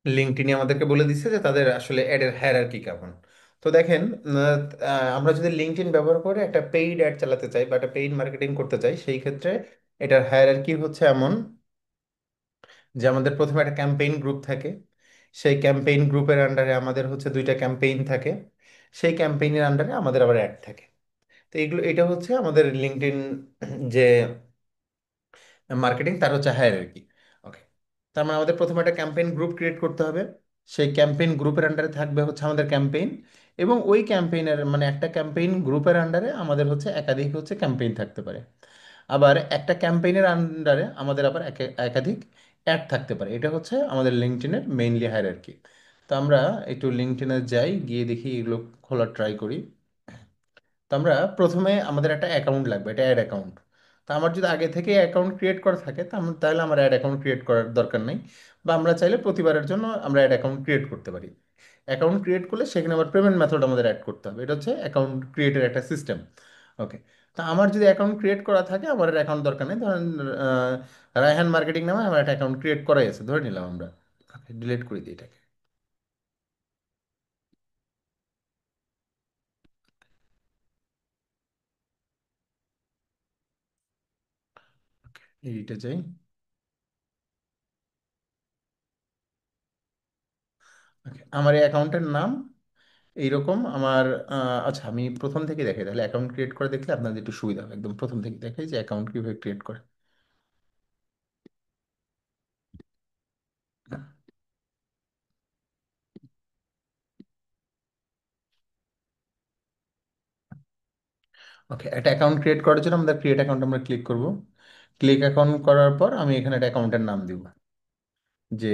লিঙ্কডইন আমাদেরকে বলে দিচ্ছে যে তাদের আসলে অ্যাডের হায়ারার্কি কেমন। তো দেখেন, আমরা যদি লিঙ্কডইন ব্যবহার করে একটা পেইড অ্যাড চালাতে চাই বা একটা পেইড মার্কেটিং করতে চাই, সেই ক্ষেত্রে এটার হায়ারার্কি হচ্ছে এমন যে আমাদের প্রথমে একটা ক্যাম্পেইন গ্রুপ থাকে, সেই ক্যাম্পেইন গ্রুপের আন্ডারে আমাদের হচ্ছে দুইটা ক্যাম্পেইন থাকে, সেই ক্যাম্পেইনের আন্ডারে আমাদের আবার অ্যাড থাকে। তো এটা হচ্ছে আমাদের লিঙ্কডইন যে মার্কেটিং, তার হচ্ছে হায়ারার্কি। ওকে, তার মানে আমাদের প্রথমে একটা ক্যাম্পেইন গ্রুপ ক্রিয়েট করতে হবে, সেই ক্যাম্পেইন গ্রুপের আন্ডারে থাকবে হচ্ছে আমাদের ক্যাম্পেইন, এবং ওই ক্যাম্পেইনের মানে একটা ক্যাম্পেইন গ্রুপের আন্ডারে আমাদের হচ্ছে একাধিক হচ্ছে ক্যাম্পেইন থাকতে পারে। আবার একটা ক্যাম্পেইনের আন্ডারে আমাদের আবার একাধিক অ্যাড থাকতে পারে। এটা হচ্ছে আমাদের লিঙ্কডইনের মেইনলি হায়ারার্কি। তো আমরা একটু লিঙ্কডইনে যাই, গিয়ে দেখি এগুলো খোলার ট্রাই করি। তো আমরা প্রথমে আমাদের একটা অ্যাকাউন্ট লাগবে, এটা অ্যাড অ্যাকাউন্ট। তো আমার যদি আগে থেকে অ্যাকাউন্ট ক্রিয়েট করা থাকে তাহলে আমার অ্যাড অ্যাকাউন্ট ক্রিয়েট করার দরকার নেই, বা আমরা চাইলে প্রতিবারের জন্য আমরা অ্যাড অ্যাকাউন্ট ক্রিয়েট করতে পারি। অ্যাকাউন্ট ক্রিয়েট করলে সেখানে আবার পেমেন্ট মেথড আমাদের অ্যাড করতে হবে, এটা হচ্ছে অ্যাকাউন্ট ক্রিয়েটের একটা সিস্টেম। ওকে, তো আমার যদি অ্যাকাউন্ট ক্রিয়েট করা থাকে, আমার অ্যাকাউন্ট দরকার নেই। ধরেন রায়হান মার্কেটিং নামে আমার একটা অ্যাকাউন্ট ক্রিয়েট করাই আছে, ধরে নিলাম আমরা। ডিলিট করে দিই এটাকে। এইটা যাই। ওকে, আমার এই অ্যাকাউন্টের নাম এইরকম আমার, আচ্ছা আমি প্রথম থেকে দেখাই, তাহলে অ্যাকাউন্ট ক্রিয়েট করে দেখলে আপনাদের একটু সুবিধা হবে। একদম প্রথম থেকে দেখাই যে অ্যাকাউন্ট কিভাবে ক্রিয়েট করে। ওকে, একটা অ্যাকাউন্ট ক্রিয়েট করার জন্য আমাদের ক্রিয়েট অ্যাকাউন্ট আমরা ক্লিক করব। ক্লিক অ্যাকাউন্ট করার পর আমি এখানে একটা অ্যাকাউন্টের নাম দিব, যে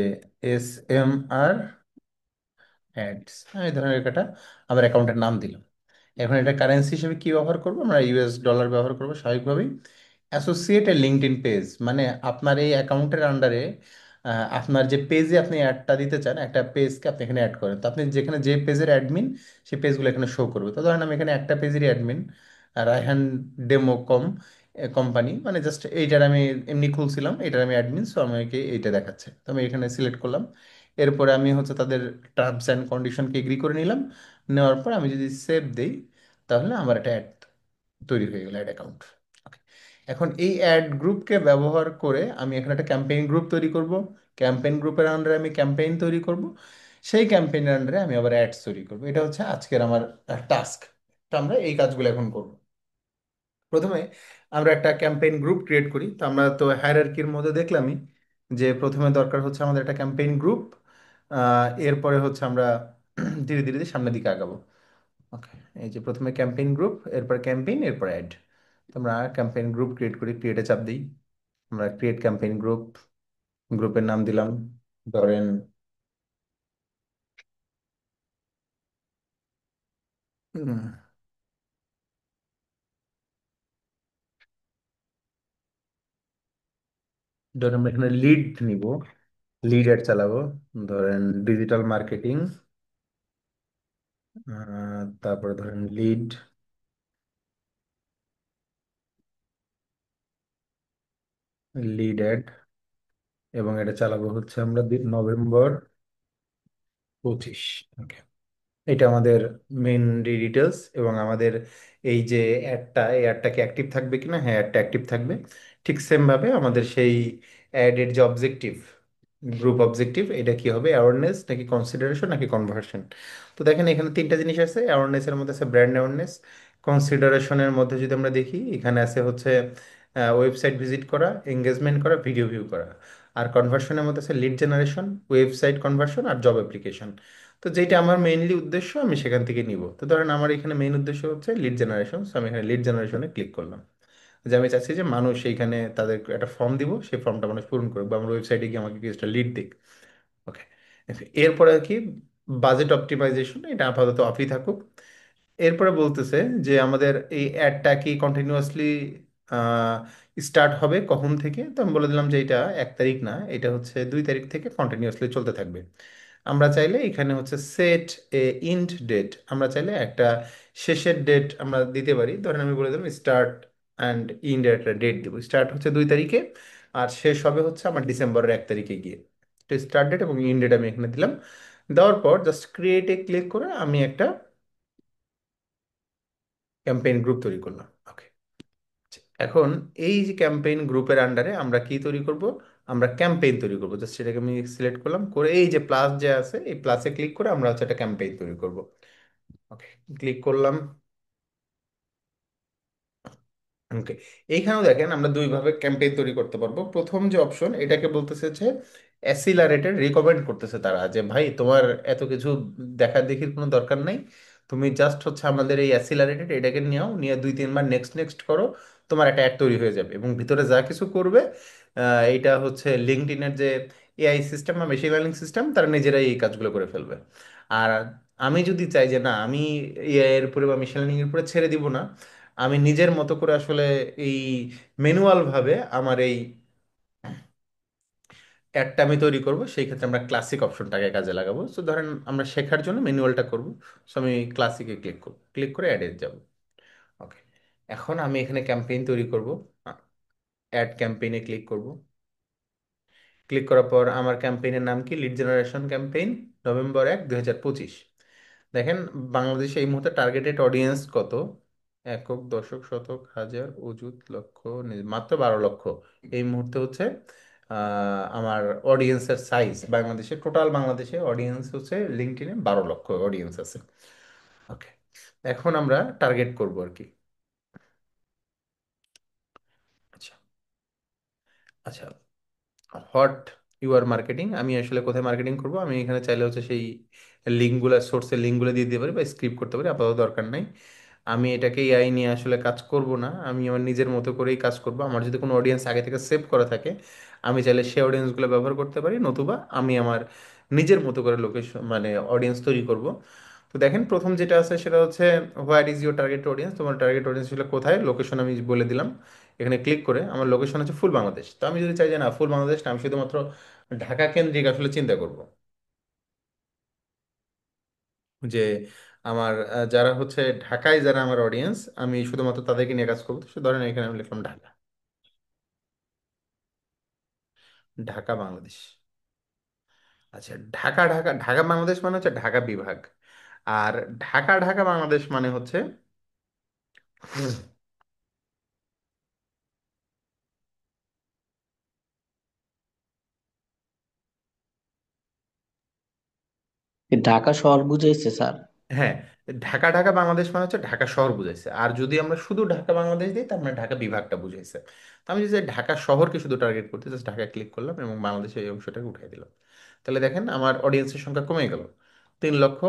SMR অ্যাডস, এই ধরনের একটা আবার অ্যাকাউন্টের নাম দিলাম। এখন এটা কারেন্সি হিসেবে কি ব্যবহার করবো, আমরা US ডলার ব্যবহার করবো স্বাভাবিকভাবেই। অ্যাসোসিয়েট এ লিঙ্কডইন পেজ, মানে আপনার এই অ্যাকাউন্টের আন্ডারে আপনার যে পেজে আপনি অ্যাডটা দিতে চান, একটা পেজকে আপনি এখানে অ্যাড করেন। তো আপনি যেখানে যে পেজের অ্যাডমিন, সেই পেজগুলো এখানে শো করবে। তো ধরেন আমি এখানে একটা পেজেরই অ্যাডমিন, রায়হান ডেমো কোম্পানি, মানে জাস্ট এইটার আমি এমনি খুলছিলাম, এটার আমি অ্যাডমিন, সো আমাকে এইটা দেখাচ্ছে। তো আমি এখানে সিলেক্ট করলাম। এরপরে আমি হচ্ছে তাদের টার্মস অ্যান্ড কন্ডিশনকে এগ্রি করে নিলাম। নেওয়ার পর আমি যদি সেভ দিই, তাহলে আমার একটা অ্যাড তৈরি হয়ে গেল, অ্যাড অ্যাকাউন্ট। এখন এই অ্যাড গ্রুপকে ব্যবহার করে আমি এখানে একটা ক্যাম্পেইন গ্রুপ তৈরি করব। ক্যাম্পেইন গ্রুপের আন্ডারে আমি ক্যাম্পেইন তৈরি করব, সেই ক্যাম্পেইনের আন্ডারে আমি আবার অ্যাডস তৈরি করব। এটা হচ্ছে আজকের আমার টাস্ক। তো আমরা এই কাজগুলো এখন করব। প্রথমে আমরা একটা ক্যাম্পেইন গ্রুপ ক্রিয়েট করি। তো আমরা তো হায়ারার্কির মধ্যে দেখলামই যে প্রথমে দরকার হচ্ছে আমাদের একটা ক্যাম্পেইন গ্রুপ। এরপরে হচ্ছে আমরা ধীরে ধীরে সামনের দিকে আগাবো। ওকে, এই যে প্রথমে ক্যাম্পেইন গ্রুপ, এরপর ক্যাম্পেইন, এরপর অ্যাড। আমরা ক্যাম্পেইন গ্রুপ ক্রিয়েট করি, ক্রিয়েটে চাপ দিই। আমরা ক্রিয়েট ক্যাম্পেইন গ্রুপ, গ্রুপের নাম দিলাম ধরেন উম, ধরেন আমরা এখানে লিড নিব, লিড অ্যাড চালাবো। ধরেন ডিজিটাল মার্কেটিং, তারপরে ধরেন লিড, লিড অ্যাড, এবং এটা চালাবো হচ্ছে আমরা নভেম্বর 25। ওকে, এটা আমাদের মেন ডিটেলস। এবং আমাদের এই যে অ্যাডটা, এই অ্যাডটা কি অ্যাক্টিভ থাকবে কিনা? হ্যাঁ, অ্যাডটা অ্যাক্টিভ থাকবে। ঠিক সেম ভাবে আমাদের সেই অ্যাডের যে অবজেক্টিভ, গ্রুপ অবজেক্টিভ, এটা কি হবে? অ্যাওয়ারনেস নাকি কনসিডারেশন নাকি কনভার্সন? তো দেখেন এখানে তিনটা জিনিস আছে। অ্যাওয়ারনেসের মধ্যে আছে ব্র্যান্ড অ্যাওয়ারনেস। কনসিডারেশনের মধ্যে যদি আমরা দেখি, এখানে আছে হচ্ছে ওয়েবসাইট ভিজিট করা, এঙ্গেজমেন্ট করা, ভিডিও ভিউ করা। আর কনভার্সনের মধ্যে আছে লিড জেনারেশন, ওয়েবসাইট কনভার্সন আর জব অ্যাপ্লিকেশন। তো যেটা আমার মেইনলি উদ্দেশ্য, আমি সেখান থেকে নিব। তো ধরেন আমার এখানে মেইন উদ্দেশ্য হচ্ছে লিড জেনারেশন, আমি এখানে লিড জেনারেশনে ক্লিক করলাম। যে আমি চাচ্ছি যে মানুষ এইখানে তাদের একটা ফর্ম দিব, সেই ফর্মটা মানুষ পূরণ করবে, বা আমার ওয়েবসাইটে গিয়ে আমাকে কিছুটা লিড দিক। ওকে, এরপরে কি? বাজেট অপটিমাইজেশন, এটা আপাতত অফই থাকুক। এরপরে বলতেছে যে আমাদের এই অ্যাডটা কি কন্টিনিউয়াসলি স্টার্ট হবে কখন থেকে? তো আমি বলে দিলাম যে এটা 1 তারিখ না, এটা হচ্ছে 2 তারিখ থেকে কন্টিনিউয়াসলি চলতে থাকবে। আমরা চাইলে এখানে হচ্ছে সেট এ ইন্ড ডেট, আমরা চাইলে একটা শেষের ডেট আমরা দিতে পারি। ধরেন আমি বলে দিলাম স্টার্ট অ্যান্ড ইন্ড একটা ডেট দিব। স্টার্ট হচ্ছে 2 তারিখে, আর শেষ হবে হচ্ছে আমার ডিসেম্বরের 1 তারিখে গিয়ে। তো স্টার্ট ডেট এবং ইন্ড ডেট আমি এখানে দিলাম। দেওয়ার পর জাস্ট ক্রিয়েটে ক্লিক করে আমি একটা ক্যাম্পেইন গ্রুপ তৈরি করলাম। ওকে, এখন এই যে ক্যাম্পেইন গ্রুপের আন্ডারে আমরা কি তৈরি করব? আমরা ক্যাম্পেইন তৈরি করব। জাস্ট সেটাকে আমি সিলেক্ট করলাম, করে এই যে প্লাস যে আছে, এই প্লাসে ক্লিক করে আমরা হচ্ছে একটা ক্যাম্পেইন তৈরি করব। ওকে, ক্লিক করলাম। ওকে, এইখানেও দেখেন আমরা দুইভাবে ক্যাম্পেইন তৈরি করতে পারবো। প্রথম যে অপশন, এটাকে বলতেছে যে অ্যাসিলারেটেড, রিকমেন্ড করতেছে তারা যে ভাই তোমার এত কিছু দেখা দেখির কোনো দরকার নাই, তুমি জাস্ট হচ্ছে আমাদের এই অ্যাসিলারেটেড এটাকে নিও, নিয়ে 2-3 বার নেক্সট নেক্সট করো, তোমার একটা অ্যাড তৈরি হয়ে যাবে। এবং ভিতরে যা কিছু করবে, এইটা হচ্ছে লিঙ্কডইনের যে এআই সিস্টেম বা মেশিন লার্নিং সিস্টেম, তারা নিজেরাই এই কাজগুলো করে ফেলবে। আর আমি যদি চাই যে না, আমি এআই এর উপরে বা মেশিন লার্নিং এর উপরে ছেড়ে দিব না, আমি নিজের মতো করে আসলে এই ম্যানুয়াল ভাবে আমার এই অ্যাডটা আমি তৈরি করব, সেই ক্ষেত্রে আমরা ক্লাসিক অপশনটাকে কাজে লাগাবো। সো ধরেন আমরা শেখার জন্য ম্যানুয়ালটা করব। সো আমি ক্লাসিকে ক্লিক করব, ক্লিক করে অ্যাডে যাব। ওকে, এখন আমি এখানে ক্যাম্পেইন তৈরি করব। অ্যাড ক্যাম্পেইনে ক্লিক করব। ক্লিক করার পর আমার ক্যাম্পেইনের নাম কি? Lead generation campaign, November 1, 2025। দেখেন বাংলাদেশে এই মুহূর্তে টার্গেটেড অডিয়েন্স কত? একক, দশক, শতক, হাজার, অযুত, লক্ষ, মাত্র 12 লক্ষ। এই মুহূর্তে হচ্ছে আমার অডিয়েন্সের সাইজ, বাংলাদেশে টোটাল বাংলাদেশে অডিয়েন্স হচ্ছে লিঙ্কডইনে 12 লক্ষ অডিয়েন্স আছে। ওকে, এখন আমরা টার্গেট করব আর কি। আচ্ছা, আচ্ছা, হোয়াট ইউ আর মার্কেটিং, আমি আসলে কোথায় মার্কেটিং করব? আমি এখানে চাইলে হচ্ছে সেই লিঙ্কগুলো, সোর্সের লিঙ্কগুলো দিয়ে দিতে পারি বা স্ক্রিপ্ট করতে পারি, আপাতত দরকার নাই। আমি এটাকে এআই নিয়ে আসলে কাজ করব না, আমি আমার নিজের মতো করেই কাজ করব। আমার যদি কোনো অডিয়েন্স আগে থেকে সেভ করা থাকে, আমি চাইলে সেই অডিয়েন্সগুলো ব্যবহার করতে পারি, নতুবা আমি আমার নিজের মতো করে লোকেশন মানে অডিয়েন্স তৈরি করব। তো দেখেন প্রথম যেটা আছে সেটা হচ্ছে what is your target audience, তোমার টার্গেট অডিয়েন্স আসলে কোথায়, লোকেশন আমি বলে দিলাম। এখানে ক্লিক করে আমার লোকেশন হচ্ছে ফুল বাংলাদেশ। তো আমি যদি চাই যে না, ফুল বাংলাদেশ না, আমি শুধুমাত্র ঢাকা কেন্দ্রিক আসলে চিন্তা করব, যে আমার যারা হচ্ছে ঢাকায়, যারা আমার অডিয়েন্স, আমি শুধুমাত্র তাদেরকে নিয়ে কাজ করবো। তো ধরেন এখানে আমি লিখলাম ঢাকা, ঢাকা বাংলাদেশ। আচ্ছা, ঢাকা ঢাকা ঢাকা বাংলাদেশ মানে হচ্ছে ঢাকা বিভাগ। আর ঢাকা ঢাকা বাংলাদেশ মানে হচ্ছে ঢাকা শহর বুঝাইছে স্যার? হ্যাঁ, ঢাকা ঢাকা বাংলাদেশ মানে হচ্ছে ঢাকা শহর বুঝাইছে, আর যদি আমরা শুধু ঢাকা বাংলাদেশ দিই তার মানে ঢাকা বিভাগটা বুঝাইছে। তো আমি যদি ঢাকা শহরকে শুধু টার্গেট করতে জাস্ট ঢাকা ক্লিক করলাম এবং বাংলাদেশের এই অংশটাকে উঠিয়ে দিলাম, তাহলে দেখেন আমার অডিয়েন্সের সংখ্যা কমে গেল 3 লক্ষ।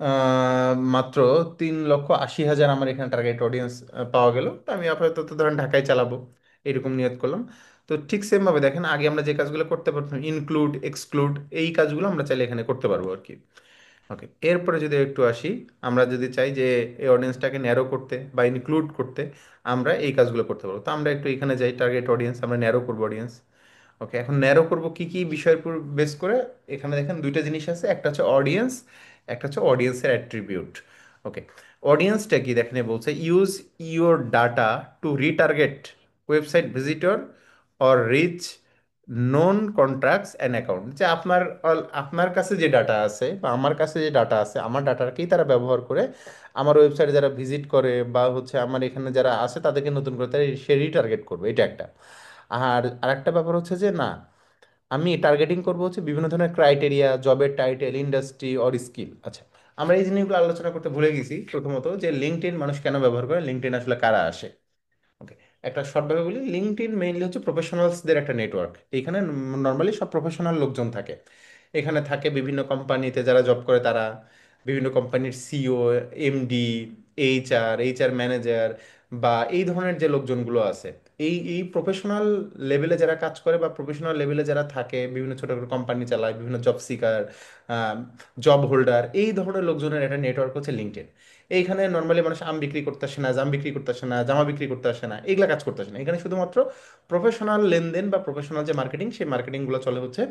আহ, মাত্র 3,80,000 আমার এখানে টার্গেট অডিয়েন্স পাওয়া গেল। তো আমি আপাতত ধরেন ঢাকায় চালাবো এরকম নিয়ত করলাম। তো ঠিক সেম ভাবে দেখেন আগে আমরা যে কাজগুলো করতে পারতাম, ইনক্লুড এক্সক্লুড, এই কাজগুলো আমরা চাইলে এখানে করতে পারবো আর কি। ওকে, এরপরে যদি একটু আসি, আমরা যদি চাই যে এই অডিয়েন্সটাকে ন্যারো করতে বা ইনক্লুড করতে, আমরা এই কাজগুলো করতে পারবো। তো আমরা একটু এখানে যাই, টার্গেট অডিয়েন্স, আমরা ন্যারো করবো অডিয়েন্স। ওকে, এখন ন্যারো করব কি কি বিষয়ের উপর বেস করে। এখানে দেখেন দুইটা জিনিস আছে, একটা হচ্ছে অডিয়েন্স, একটা হচ্ছে অডিয়েন্সের অ্যাট্রিবিউট। ওকে, অডিয়েন্সটা কি দেখেন এ বলছে use your data to retarget website visitor or reach non contracts and account, যে আপনার আপনার কাছে যে ডাটা আছে বা আমার কাছে যে ডাটা আছে, আমার ডাটাকেই তারা ব্যবহার করে আমার ওয়েবসাইটে যারা ভিজিট করে বা হচ্ছে আমার এখানে যারা আছে তাদেরকে নতুন করে তারা সে রিটার্গেট করবে, এটা একটা। আর আরেকটা ব্যাপার হচ্ছে যে না, আমি টার্গেটিং করবো হচ্ছে বিভিন্ন ধরনের ক্রাইটেরিয়া, জবের টাইটেল, ইন্ডাস্ট্রি অর স্কিল। আচ্ছা, আমরা এই জিনিসগুলো আলোচনা করতে ভুলে গেছি প্রথমত, যে লিঙ্কডইন মানুষ কেন ব্যবহার করে, লিঙ্কডইন আসলে কারা আসে। ওকে, একটা শর্টভাবে বলি, লিঙ্কডইন মেইনলি হচ্ছে প্রফেশনালসদের একটা নেটওয়ার্ক। এখানে নর্মালি সব প্রফেশনাল লোকজন থাকে। এখানে থাকে বিভিন্ন কোম্পানিতে যারা জব করে তারা, বিভিন্ন কোম্পানির সিইও, এমডি, এইচআর ম্যানেজার, বা এই ধরনের যে লোকজনগুলো আছে, এই প্রফেশনাল লেভেলে যারা কাজ করে বা প্রফেশনাল লেভেলে যারা থাকে, বিভিন্ন ছোট ছোট কোম্পানি চালায়, বিভিন্ন জব সিকার, জব হোল্ডার, এই ধরনের লোকজনের একটা নেটওয়ার্ক হচ্ছে লিঙ্কডইন। এইখানে নর্মালি মানুষ আম বিক্রি করতে আসে না, জাম বিক্রি করতে আসে না, জামা বিক্রি করতে আসে না, এগুলা কাজ করতে আসে না। এখানে শুধুমাত্র প্রফেশনাল লেনদেন বা প্রফেশনাল যে মার্কেটিং, সেই মার্কেটিংগুলো চলে হচ্ছে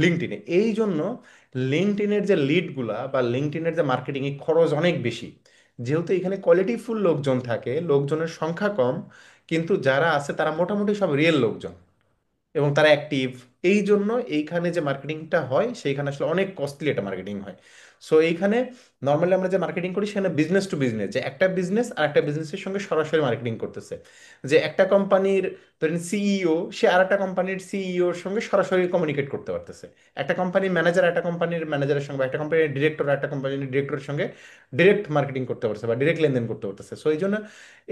লিঙ্কডইনে। এই জন্য লিঙ্কডইনের যে লিডগুলা বা লিঙ্কডইনের যে মার্কেটিং, এই খরচ অনেক বেশি। যেহেতু এখানে কোয়ালিটিফুল লোকজন থাকে, লোকজনের সংখ্যা কম, কিন্তু যারা আছে তারা মোটামুটি সব রিয়েল লোকজন এবং তারা অ্যাক্টিভ। এই জন্য এইখানে যে মার্কেটিংটা হয় সেইখানে আসলে অনেক কস্টলি একটা মার্কেটিং হয়। সো এইখানে নর্মালি আমরা যে মার্কেটিং করি সেখানে বিজনেস টু বিজনেস, যে একটা বিজনেস আর একটা বিজনেসের সঙ্গে সরাসরি মার্কেটিং করতেছে। যে একটা কোম্পানির ধরেন সিইও, সে আর একটা কোম্পানির সিইওর সঙ্গে সরাসরি কমিউনিকেট করতে পারতেছে। একটা কোম্পানির ম্যানেজার একটা কোম্পানির ম্যানেজারের সঙ্গে, বা একটা কোম্পানির ডিরেক্টর একটা কোম্পানির ডিরেক্টরের সঙ্গে ডিরেক্ট মার্কেটিং করতে পারছে বা ডিরেক্ট লেনদেন করতে পারতেছে। সো এই জন্য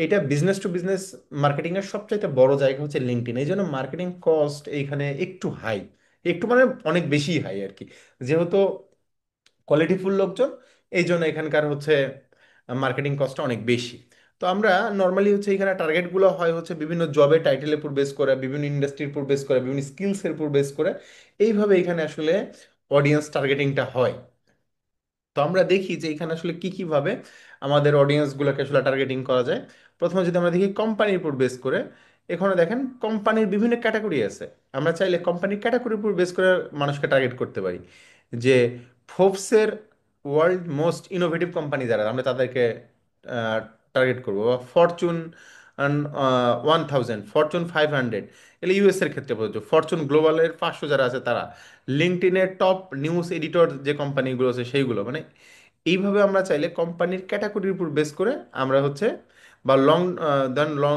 এটা বিজনেস টু বিজনেস মার্কেটিং এর সবচাইতে বড় জায়গা হচ্ছে লিঙ্কডইন। এই জন্য মার্কেটিং কস্ট এইখানে একটু হাই, একটু মানে অনেক বেশি হাই আর কি। যেহেতু কোয়ালিটিফুল লোকজন, এই জন্য এখানকার হচ্ছে মার্কেটিং কস্টটা অনেক বেশি। তো আমরা নর্মালি হচ্ছে এখানে টার্গেটগুলো হয় হচ্ছে বিভিন্ন জবের টাইটেলের উপর বেস করে, বিভিন্ন ইন্ডাস্ট্রির উপর বেস করে, বিভিন্ন স্কিলসের উপর বেস করে, এইভাবে এখানে আসলে অডিয়েন্স টার্গেটিংটা হয়। তো আমরা দেখি যে এখানে আসলে কি কি ভাবে আমাদের অডিয়েন্সগুলোকে আসলে টার্গেটিং করা যায়। প্রথমে যদি আমরা দেখি কোম্পানির উপর বেস করে, এখানে দেখেন কোম্পানির বিভিন্ন ক্যাটাগরি আছে। আমরা চাইলে কোম্পানির ক্যাটাগরির উপর বেস করে মানুষকে টার্গেট করতে পারি। যে ফোর্বসের ওয়ার্ল্ড মোস্ট ইনোভেটিভ কোম্পানি যারা, আমরা তাদেরকে টার্গেট করবো। বা ফরচুন 1000, ফরচুন 500, এগুলো ইউএস এর ক্ষেত্রে প্রযোজ্য। ফরচুন গ্লোবালের 500 যারা আছে তারা, লিঙ্কডইনের টপ নিউজ এডিটর যে কোম্পানিগুলো আছে সেইগুলো, মানে এইভাবে আমরা চাইলে কোম্পানির ক্যাটাগরির উপর বেস করে আমরা হচ্ছে, বা লং দেন লং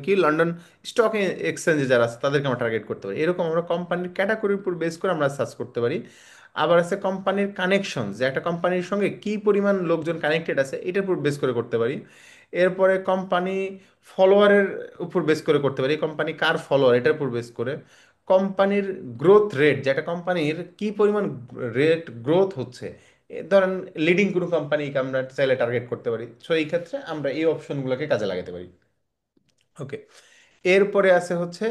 কি লন্ডন স্টক এক্সচেঞ্জে যারা আছে তাদেরকে আমরা টার্গেট করতে পারি। এরকম আমরা কোম্পানির ক্যাটাগরির উপর বেস করে আমরা সার্চ করতে পারি। আবার আছে কোম্পানির কানেকশন, যে একটা কোম্পানির সঙ্গে কি পরিমাণ লোকজন কানেক্টেড আছে এটার উপর বেস করে করতে পারি। এরপরে কোম্পানি ফলোয়ারের উপর বেস করে করতে পারি, কোম্পানি কার ফলোয়ার এটার উপর বেস করে। কোম্পানির গ্রোথ রেট, যে একটা কোম্পানির কি পরিমাণ রেট গ্রোথ হচ্ছে, ধরেন লিডিং কোনো কোম্পানিকে আমরা চাইলে টার্গেট করতে পারি। সো এই ক্ষেত্রে আমরা এই অপশনগুলোকে কাজে লাগাতে পারি। ওকে, এরপরে আছে হচ্ছে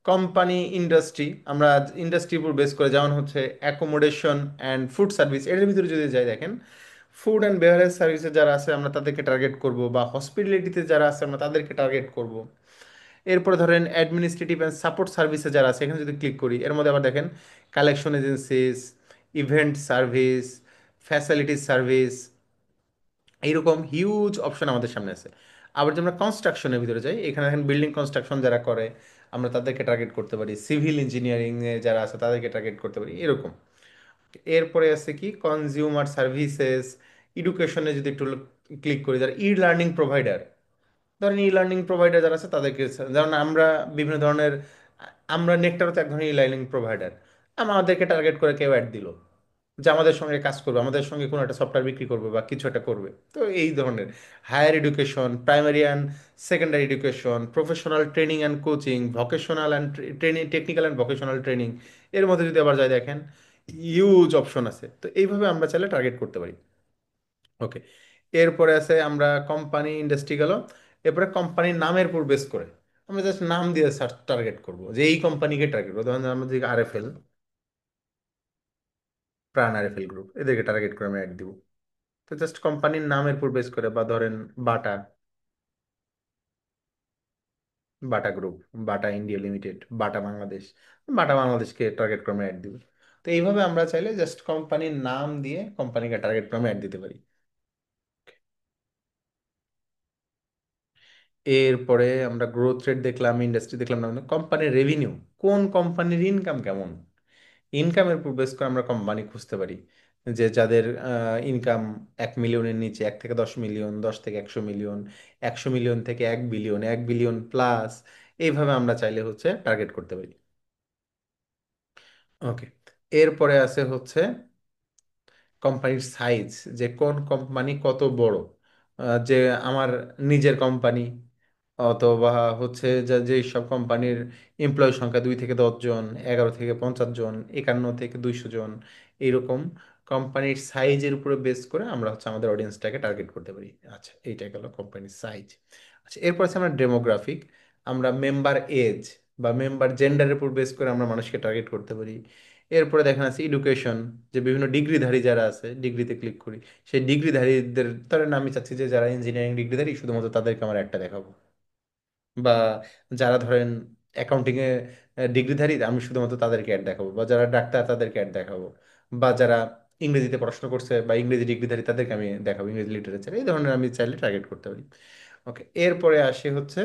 কোম্পানি ইন্ডাস্ট্রি। আমরা ইন্ডাস্ট্রির উপর বেস করে, যেমন হচ্ছে অ্যাকোমোডেশন অ্যান্ড ফুড সার্ভিস, এর ভিতরে যদি যাই দেখেন ফুড অ্যান্ড বেভারেজ সার্ভিসে যারা আছে আমরা তাদেরকে টার্গেট করব, বা হসপিটালিটিতে যারা আছে আমরা তাদেরকে টার্গেট করব। এরপরে ধরেন অ্যাডমিনিস্ট্রেটিভ অ্যান্ড সাপোর্ট সার্ভিসে যারা আছে, এখানে যদি ক্লিক করি এর মধ্যে আবার দেখেন collection agencies, event service, facilities service, এইরকম হিউজ অপশন আমাদের সামনে আছে। আবার যদি আমরা কনস্ট্রাকশনের ভিতরে যাই, এখানে দেখেন বিল্ডিং কনস্ট্রাকশন যারা করে আমরা তাদেরকে টার্গেট করতে পারি, সিভিল ইঞ্জিনিয়ারিংয়ে যারা আছে তাদেরকে টার্গেট করতে পারি, এরকম। এরপরে আছে কি কনজিউমার সার্ভিসেস, এডুকেশনে যদি একটু ক্লিক করি, যারা ই লার্নিং প্রোভাইডার, ধরেন ই লার্নিং প্রোভাইডার যারা আছে তাদেরকে, যেমন আমরা বিভিন্ন ধরনের, আমরা নেকটারও তো এক ধরনের ই লার্নিং প্রোভাইডার। আমাদেরকে টার্গেট করে কেউ অ্যাড দিল যে আমাদের সঙ্গে কাজ করবে, আমাদের সঙ্গে কোনো একটা সফটওয়্যার বিক্রি করবে বা কিছু একটা করবে। তো এই ধরনের higher education, primary and secondary education, professional training and coaching, vocational and training, technical and vocational training, এর মধ্যে যদি আবার যাই দেখেন হিউজ অপশন আছে। তো এইভাবে আমরা চাইলে টার্গেট করতে পারি। ওকে, এরপরে আছে আমরা কোম্পানি ইন্ডাস্ট্রি গেল। এরপরে কোম্পানির নামের উপর বেস করে আমরা জাস্ট নাম দিয়ে সার্চ টার্গেট করব, যে এই কোম্পানিকে টার্গেট করবো। ধরেন আমরা যদি আরএফএল, প্রাণ আরএফএল গ্রুপ, এদেরকে টার্গেট করে আমরা অ্যাড দিব। তো জাস্ট কোম্পানির নামের উপর বেস করে, বা ধরেন বাটা, বাটা গ্রুপ, বাটা ইন্ডিয়া লিমিটেড, বাটা বাংলাদেশ, বাটা বাংলাদেশকে টার্গেট করে আমরা অ্যাড দিব। তো এইভাবে আমরা চাইলে জাস্ট কোম্পানির নাম দিয়ে কোম্পানিকে টার্গেট করে আমরা অ্যাড দিতে পারি। এরপরে আমরা গ্রোথ রেট দেখলাম, ইন্ডাস্ট্রি দেখলাম, না কোম্পানির রেভিনিউ, কোন কোম্পানির ইনকাম কেমন, ইনকামের উপর বেস করে আমরা কোম্পানি খুঁজতে পারি। যে যাদের ইনকাম 1 মিলিয়নের নিচে, 1 থেকে 10 মিলিয়ন, 10 থেকে 100 মিলিয়ন, 100 মিলিয়ন থেকে 1 বিলিয়ন, 1 বিলিয়ন প্লাস, এইভাবে আমরা চাইলে হচ্ছে টার্গেট করতে পারি। ওকে, এরপরে আছে হচ্ছে কোম্পানির সাইজ, যে কোন কোম্পানি কত বড়। যে আমার নিজের কোম্পানি, অথবা হচ্ছে যে যেই সব কোম্পানির এমপ্লয়ি সংখ্যা 2 থেকে 10 জন, 11 থেকে 50 জন, 51 থেকে 200 জন, এইরকম কোম্পানির সাইজের উপরে বেস করে আমরা হচ্ছে আমাদের অডিয়েন্সটাকে টার্গেট করতে পারি। আচ্ছা, এইটা গেল কোম্পানির সাইজ। আচ্ছা, এরপর আছে আমরা ডেমোগ্রাফিক, আমরা মেম্বার এজ বা মেম্বার জেন্ডারের উপর বেস করে আমরা মানুষকে টার্গেট করতে পারি। এরপরে দেখেন আছে এডুকেশন, যে বিভিন্ন ডিগ্রিধারী যারা আছে, ডিগ্রিতে ক্লিক করি, সেই ডিগ্রিধারীদের, ধরেন আমি চাচ্ছি যে যারা ইঞ্জিনিয়ারিং ডিগ্রিধারী শুধুমাত্র তাদেরকে আমার একটা দেখাবো, বা যারা ধরেন অ্যাকাউন্টিংয়ে ডিগ্রিধারী আমি শুধুমাত্র তাদেরকে অ্যাড দেখাবো, বা যারা ডাক্তার তাদেরকে অ্যাড দেখাবো, বা যারা ইংরেজিতে পড়াশোনা করছে বা ইংরেজি ডিগ্রিধারী তাদেরকে আমি দেখাবো, ইংরেজি লিটারেচার, এই ধরনের আমি চাইলে টার্গেট করতে পারি। ওকে, এরপরে আসি হচ্ছে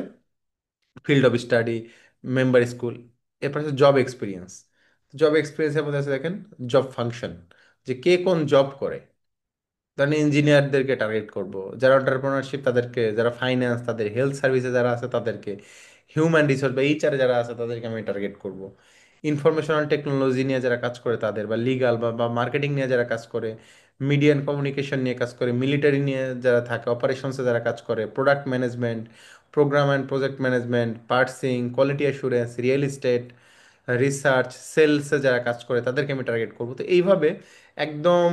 field of study, member school. এরপর হচ্ছে জব এক্সপিরিয়েন্স। জব এক্সপিরিয়েন্সের মধ্যে আছে দেখেন জব ফাংশন, যে কে কোন জব করে। ধরেন ইঞ্জিনিয়ারদেরকে টার্গেট করব, যারা এন্টারপ্রেনারশিপ তাদেরকে, যারা ফাইন্যান্স তাদের, হেলথ সার্ভিসে যারা আছে তাদেরকে, হিউম্যান রিসোর্স বা এইচআরে যারা আছে তাদেরকে আমি টার্গেট করব, ইনফরমেশনাল টেকনোলজি নিয়ে যারা কাজ করে তাদের, বা লিগাল বা বা মার্কেটিং নিয়ে যারা কাজ করে, মিডিয়া অ্যান্ড কমিউনিকেশন নিয়ে কাজ করে, মিলিটারি নিয়ে যারা থাকে, অপারেশনসে যারা কাজ করে, product management, programme and project management, purchasing, quality assurance, real estate, research, সেলসে যারা কাজ করে তাদেরকে আমি টার্গেট করব। তো এইভাবে একদম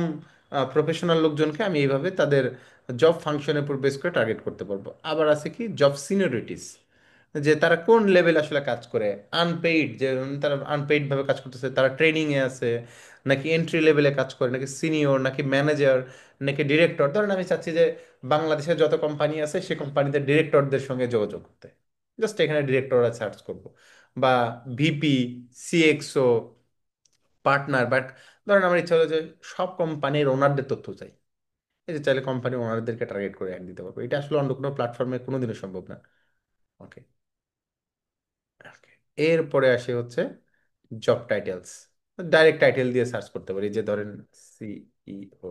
প্রফেশনাল লোকজনকে আমি এইভাবে তাদের জব ফাংশনের উপর বেস করে টার্গেট করতে পারবো। আবার আছে কি জব সিনিয়রিটিস, যে তারা কোন লেভেলে আসলে কাজ করে, আনপেইড, যে তারা আনপেইড ভাবে কাজ করতেছে, তারা ট্রেনিংয়ে আছে, নাকি এন্ট্রি লেভেলে কাজ করে, নাকি সিনিয়র, নাকি ম্যানেজার, নাকি ডিরেক্টর। ধরেন আমি চাচ্ছি যে বাংলাদেশের যত কোম্পানি আছে সে কোম্পানিতে ডিরেক্টরদের সঙ্গে যোগাযোগ করতে, জাস্ট এখানে ডিরেক্টররা সার্চ করব, বা ভিপি, সিএক্সও, পার্টনার। বাট ধরেন আমার ইচ্ছা হলো যে সব কোম্পানির ওনারদের তথ্য চাই, এই যে চাইলে কোম্পানির ওনারদেরকে টার্গেট করে অ্যাড দিতে পারবো। এটা আসলে অন্য কোনো প্ল্যাটফর্মে কোনোদিনও সম্ভব না। ওকে, ওকে, এরপরে আসে হচ্ছে জব টাইটেলস। ডাইরেক্ট টাইটেল দিয়ে সার্চ করতে পারি, যে ধরেন সিইও,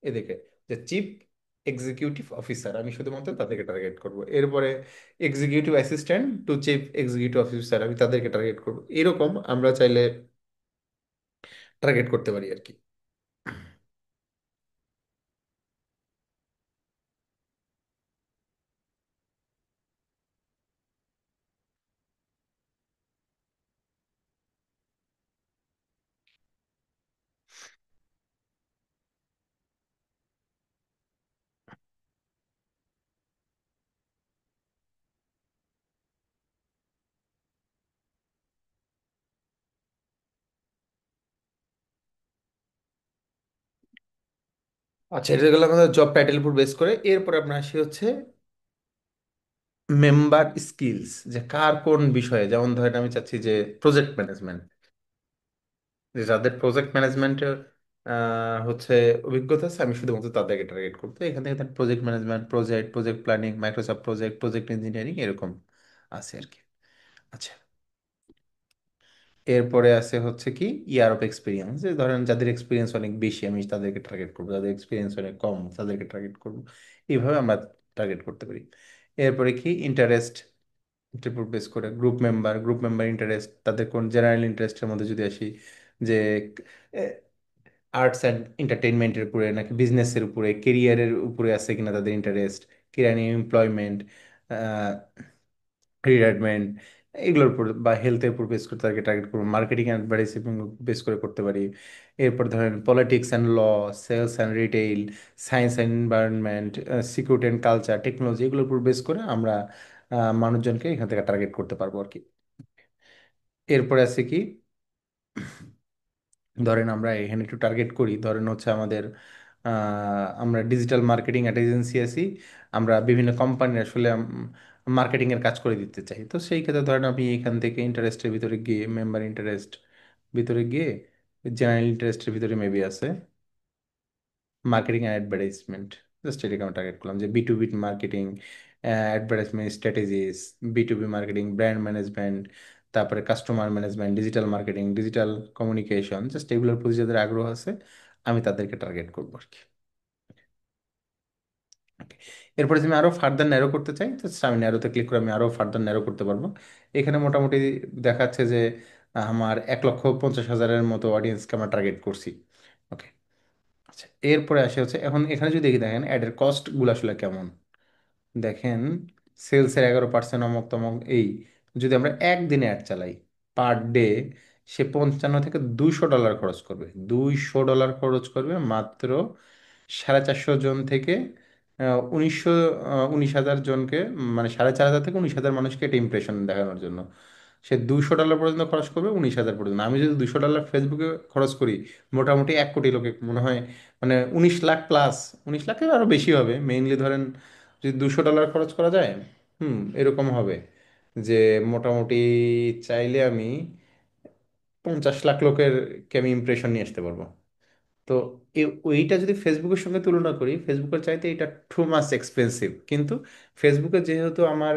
এদিকে যে চিফ এক্সিকিউটিভ অফিসার, আমি শুধুমাত্র তাদেরকে টার্গেট করব। এরপরে executive assistant two chief executive officer, আমি তাদেরকে টার্গেট করব। এরকম আমরা চাইলে টার্গেট করতে পারি আর কি। আচ্ছা, এটা গেল আমাদের জব টাইটেল উপর বেস করে। এরপর আপনার আসি হচ্ছে মেম্বার স্কিলস, যে কার কোন বিষয়ে, যেমন ধরেন আমি চাচ্ছি যে প্রজেক্ট ম্যানেজমেন্ট, যে যাদের প্রজেক্ট ম্যানেজমেন্টের হচ্ছে অভিজ্ঞতা আছে আমি শুধুমাত্র তাদেরকে টার্গেট করতে। এখান থেকে project management, project, project planning, Microsoft project, project engineering, এরকম আছে আর কি। আচ্ছা, এরপরে আছে হচ্ছে কি ইয়ার অফ এক্সপিরিয়েন্স, যে ধরেন যাদের এক্সপিরিয়েন্স অনেক বেশি আমি তাদেরকে টার্গেট করবো, যাদের এক্সপিরিয়েন্স অনেক কম তাদেরকে টার্গেট করবো। এইভাবে আমরা টার্গেট করতে পারি। এরপরে কি ইন্টারেস্ট, এটার উপর বেস করে গ্রুপ মেম্বার ইন্টারেস্ট, তাদের কোন জেনারেল ইন্টারেস্টের মধ্যে যদি আসি, যে আর্টস অ্যান্ড এন্টারটেইনমেন্টের উপরে নাকি বিজনেসের উপরে, কেরিয়ারের উপরে আছে কিনা তাদের ইন্টারেস্ট, কেরিয়ার এমপ্লয়মেন্ট, রিটায়ারমেন্ট, এগুলোর উপর বা হেলথের উপর বেস করে তাদেরকে টার্গেট করবো। মার্কেটিং অ্যান্ড অ্যাডভার্টাইজিং বেস করে করতে পারি। এরপর ধরেন politics and law, sales and retail, science and environment, security and culture, technology, এগুলোর উপর বেস করে আমরা মানুষজনকে এখান থেকে টার্গেট করতে পারবো আর কি। এরপরে আছে কি, ধরেন আমরা এখানে একটু টার্গেট করি, ধরেন হচ্ছে আমাদের আমরা ডিজিটাল মার্কেটিং একটা এজেন্সি আছি, আমরা বিভিন্ন কোম্পানির আসলে মার্কেটিং এর কাজ করে দিতে চাই। তো সেই ক্ষেত্রে ধরেন আমি এখান থেকে ইন্টারেস্টের ভিতরে গিয়ে, মেম্বার ইন্টারেস্ট ভিতরে গিয়ে, জেনারেল ইন্টারেস্টের ভিতরে মেবি আছে মার্কেটিং অ্যান্ড অ্যাডভার্টাইজমেন্ট, জাস্ট এটাকে আমি টার্গেট করলাম যে B2B marketing, advertisement strategies, B2B marketing, brand management, তারপরে customer management, digital marketing, digital communication, just এগুলোর প্রতি যাদের আগ্রহ আছে আমি তাদেরকে টার্গেট করবো আর কি। Okay. এরপরে যদি আমি আরো ফার্দার ন্যারো করতে চাই, তো আমি ন্যারোতে ক্লিক করে আমি আরো ফার্দার ন্যারো করতে পারবো। এখানে মোটামুটি দেখাচ্ছে যে আমার 1,50,000-এর মতো অডিয়েন্সকে আমরা টার্গেট করছি। ওকে। আচ্ছা, এরপরে আসে হচ্ছে, এখন এখানে যদি দেখি, দেখেন অ্যাডের কস্ট গুলো আসলে কেমন। দেখেন সেলসের 11% অমুক তমক এই, যদি আমরা একদিনে অ্যাড চালাই পার ডে, সে 55 থেকে $200 খরচ করবে। $200 খরচ করবে মাত্র 450 জন থেকে 19,000 জনকে, মানে 4,500 থেকে 19,000 মানুষকে একটা ইমপ্রেশন দেখানোর জন্য সে $200 পর্যন্ত খরচ করবে, 19,000 পর্যন্ত। আমি যদি $200 ফেসবুকে খরচ করি, মোটামুটি 1 কোটি লোকে মনে হয়, মানে 19 লাখ প্লাস, 19 লাখের আরও বেশি হবে মেইনলি ধরেন, যদি $200 খরচ করা যায়, এরকম হবে যে মোটামুটি চাইলে আমি 50 লাখ লোকের কে আমি ইমপ্রেশন নিয়ে আসতে পারবো। তো ওইটা যদি ফেসবুকের সঙ্গে তুলনা করি, ফেসবুকের চাইতে এটা টু মাস এক্সপেন্সিভ, কিন্তু ফেসবুকে যেহেতু আমার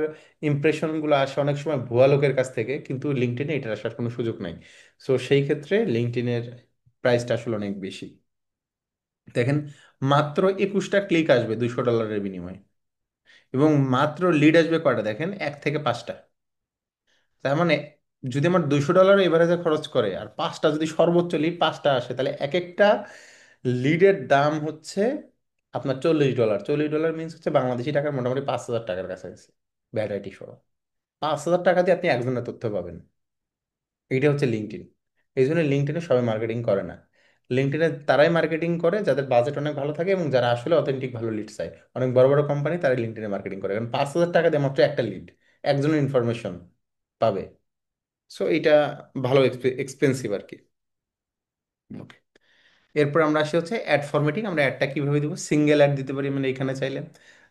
ইমপ্রেশনগুলো আসে অনেক সময় ভুয়া লোকের কাছ থেকে, কিন্তু লিঙ্কডইনে এটা আসার কোনো সুযোগ নাই। সো সেই ক্ষেত্রে লিঙ্কডইনের প্রাইসটা আসলে অনেক বেশি। দেখেন মাত্র 21টা ক্লিক আসবে $200 বিনিময়ে, এবং মাত্র লিড আসবে কয়টা, দেখেন 1 থেকে 5টা। তার মানে যদি আমার $200 এভারেজে খরচ করে আর 5টা যদি সর্বোচ্চ লিড 5টা আসে, তাহলে এক একটা লিডের দাম হচ্ছে আপনার $40। $40 মিনস হচ্ছে বাংলাদেশি টাকার মোটামুটি 5,000 টাকার কাছাকাছি, ভ্যারাইটি সহ। 5,000 টাকা দিয়ে আপনি একজনের তথ্য পাবেন। এইটা হচ্ছে লিঙ্কডইন। এই জন্য লিঙ্কডইনে সবাই মার্কেটিং করে না। লিঙ্কডইনে তারাই মার্কেটিং করে যাদের বাজেট অনেক ভালো থাকে এবং যারা আসলে অথেন্টিক ভালো লিড চায়। অনেক বড় বড় কোম্পানি তারা লিঙ্কডইনে মার্কেটিং করে, কারণ 5,000 টাকা দিয়ে মাত্র একটা লিড, একজনের ইনফরমেশন পাবে। সো এটা ভালো এক্সপেন্সিভ আর কি। ওকে। এরপর আমরা আসি হচ্ছে অ্যাড ফরম্যাটিং। আমরা অ্যাডটা কিভাবে দিব, সিঙ্গেল অ্যাড দিতে পারি, মানে এখানে চাইলে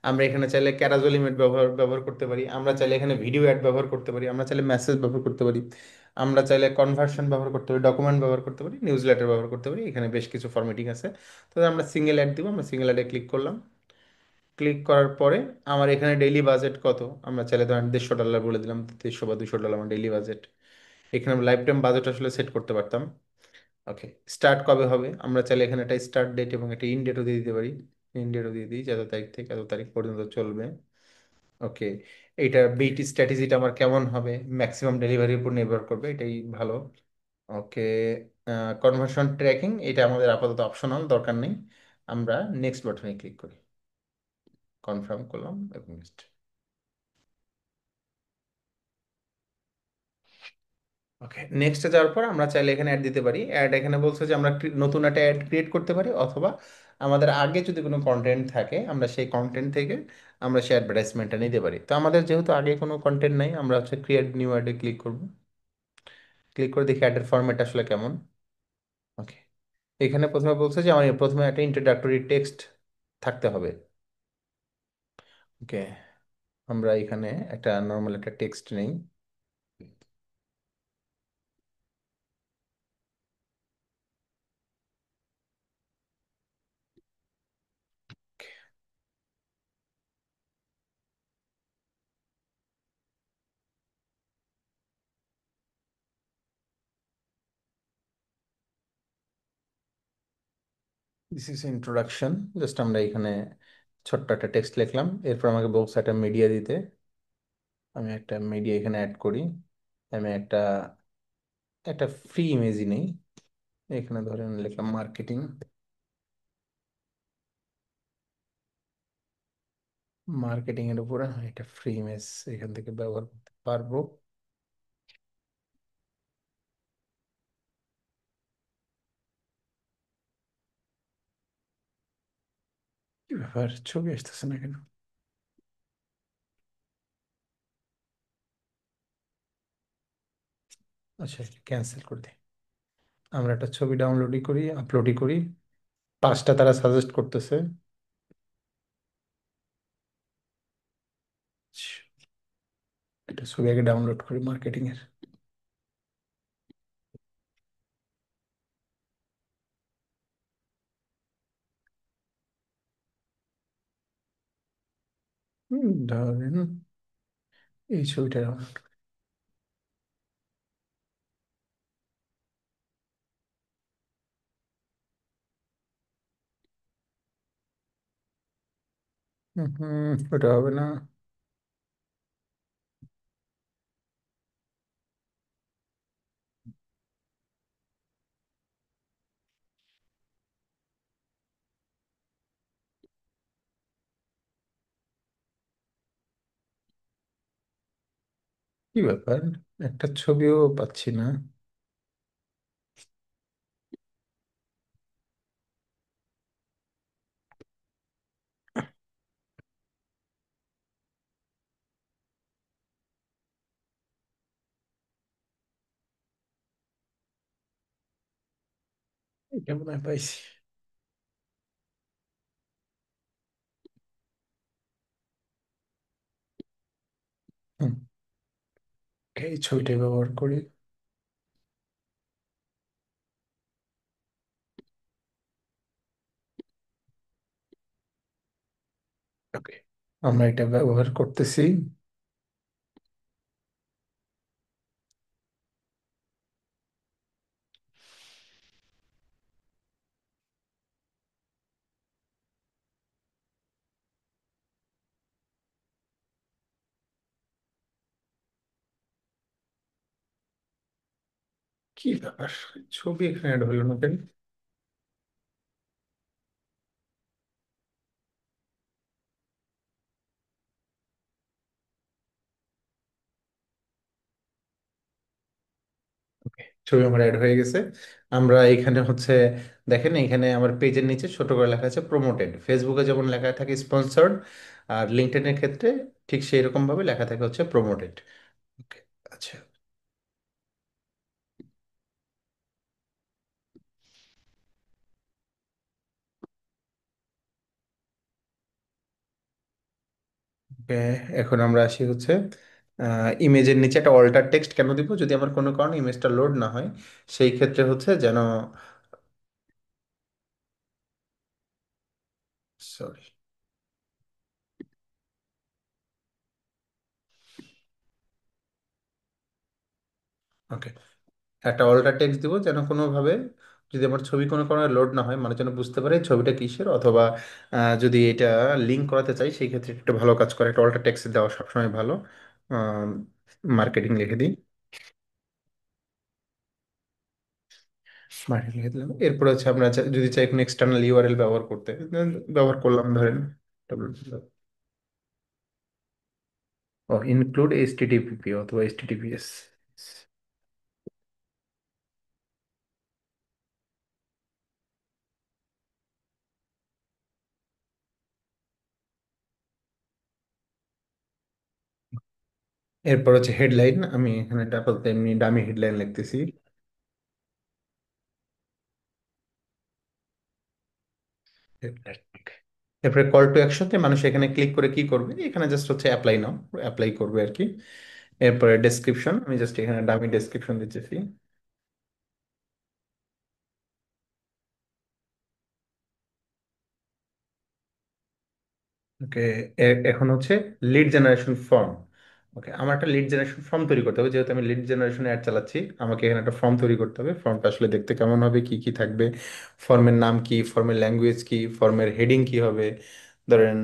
আমরা এখানে চাইলে ক্যারাজল ইমেজ ব্যবহার করতে পারি, আমরা চাইলে এখানে ভিডিও অ্যাড ব্যবহার করতে পারি, আমরা চাইলে মেসেজ ব্যবহার করতে পারি, আমরা চাইলে কনভার্সন ব্যবহার করতে পারি, ডকুমেন্ট ব্যবহার করতে পারি, নিউজ লেটার ব্যবহার করতে পারি। এখানে বেশ কিছু ফরম্যাটিং আছে। তো আমরা সিঙ্গেল অ্যাড দিব, আমরা সিঙ্গেল অ্যাডে ক্লিক করলাম। ক্লিক করার পরে আমার এখানে ডেইলি বাজেট কত, আমরা চাইলে ধরেন $150 বলে দিলাম, 150 বা $200 আমার ডেইলি বাজেট। এখানে লাইফ টাইম বাজেট আসলে সেট করতে পারতাম। ওকে। স্টার্ট কবে হবে, আমরা চাইলে এখানে একটা স্টার্ট ডেট এবং একটা ইন ডেটও দিয়ে দিতে পারি। ইন ডেটও দিয়ে দিই যে এত তারিখ থেকে এত তারিখ পর্যন্ত চলবে। ওকে। এইটা বিটি স্ট্র্যাটেজিটা আমার কেমন হবে, ম্যাক্সিমাম ডেলিভারির উপর নির্ভর করবে, এটাই ভালো। ওকে। কনভার্সন ট্র্যাকিং এটা আমাদের আপাতত অপশনাল, দরকার নেই। আমরা নেক্সট বাটনে ক্লিক করি, কনফার্ম করলাম এবং next। ওকে, নেক্সটে যাওয়ার পর আমরা চাইলে এখানে অ্যাড দিতে পারি। অ্যাড এখানে বলছে যে আমরা নতুন একটা অ্যাড ক্রিয়েট করতে পারি, অথবা আমাদের আগে যদি কোনো কন্টেন্ট থাকে আমরা সেই কন্টেন্ট থেকে আমরা সেই অ্যাডভার্টাইজমেন্টটা নিতে পারি। তো আমাদের যেহেতু আগে কোনো কন্টেন্ট নাই, আমরা হচ্ছে ক্রিয়েট নিউ অ্যাডে ক্লিক করব। ক্লিক করে দেখি অ্যাডের ফরম্যাট আসলে কেমন। ওকে। এখানে প্রথমে বলছে যে আমার প্রথমে একটা ইন্ট্রোডাক্টরি টেক্সট থাকতে হবে। ওকে। আমরা এখানে একটা নর্মাল একটা টেক্সট নেই। This is introduction. জাস্ট আমরা এখানে ছোট্ট একটা টেক্সট লিখলাম, এরপর আমাকে বলছে একটা মিডিয়া দিতে। আমি একটা মিডিয়া এখানে অ্যাড করি। আমি একটা একটা ফ্রি ইমেজই নেই, এখানে ধরেন লিখলাম মার্কেটিং। মার্কেটিং এর উপরে আমি একটা ফ্রি ইমেজ এখান থেকে ব্যবহার করতে পারবো। কি ব্যাপার, ছবি আসতেছে না কেন? আচ্ছা, ক্যান্সেল করে দিই। আমরা একটা ছবি ডাউনলোডই করি, আপলোডই করি। পাঁচটা তারা সাজেস্ট করতেছে। একটা ছবি আগে ডাউনলোড করি মার্কেটিং এর। ধরেন এই ছবিটা ডাউনলোড। ওটা হবে না। কি ব্যাপার, একটা ছবিও পাচ্ছি না। এটা মনে হয় পাইছি। হুম, এই ছবিটাই ব্যবহার করি। ওকে, আমরা এটা ব্যবহার করতেছি। কি ব্যাপার, ছবি এখানে অ্যাড হলো না কেন? ওকে, ছবি আমার অ্যাড হয়ে গেছে। আমরা এখানে হচ্ছে, দেখেন এখানে আমার পেজের নিচে ছোট করে লেখা আছে প্রমোটেড। ফেসবুকে যেমন লেখা থাকে স্পন্সর্ড, আর লিঙ্কডইনের ক্ষেত্রে ঠিক সেই রকম ভাবে লেখা থাকে হচ্ছে প্রমোটেড। ওকে, আচ্ছা। ওকে, এখন আমরা আসি হচ্ছে ইমেজের নিচে একটা অল্টার টেক্সট কেন দিব, যদি আমার কোনো কারণে ইমেজটা লোড না হয় সেই ক্ষেত্রে হচ্ছে যেন। সরি। ওকে, একটা অল্টার টেক্সট দিব যেন কোনোভাবে যদি আমার ছবি কোনো কারণে লোড না হয়, মানে যেন বুঝতে পারে ছবিটা কিসের, অথবা যদি এটা লিঙ্ক করাতে চাই সেই ক্ষেত্রে একটু ভালো কাজ করে একটা অল্টার টেক্সট দেওয়া সবসময় ভালো। মার্কেটিং লিখে দিই। মার্কেটিং লিখে দিলাম। এরপর হচ্ছে আমরা যদি চাই কোনো এক্সটার্নাল ইউআরএল ব্যবহার করতে, ব্যবহার করলাম ধরেন ও ইনক্লুড এইচটিটিপিপি অথবা এইচটিটিপিএস। এরপর হচ্ছে হেডলাইন, আমি এখানে আপাতত এমনি ডামি হেডলাইন লিখতেছি। Headline, okay. এরপরে কল টু অ্যাকশনতে মানুষ এখানে ক্লিক করে কি করবে, এখানে জাস্ট হচ্ছে অ্যাপ্লাই নাও, অ্যাপ্লাই করবে আর কি। এরপরে ডেসক্রিপশন, আমি জাস্ট এখানে ডামি ডেসক্রিপশন দিতেছি। ওকে, এখন হচ্ছে লিড জেনারেশন ফর্ম। ওকে, আমার একটা লিড জেনারেশন ফর্ম তৈরি করতে হবে, যেহেতু আমি লিড জেনারেশন অ্যাড চালাচ্ছি আমাকে এখানে একটা ফর্ম তৈরি করতে হবে। ফর্মটা আসলে দেখতে কেমন হবে, কি কি থাকবে, ফর্মের নাম কি, ফর্মের ল্যাঙ্গুয়েজ কি, ফর্মের হেডিং কি হবে। ধরেন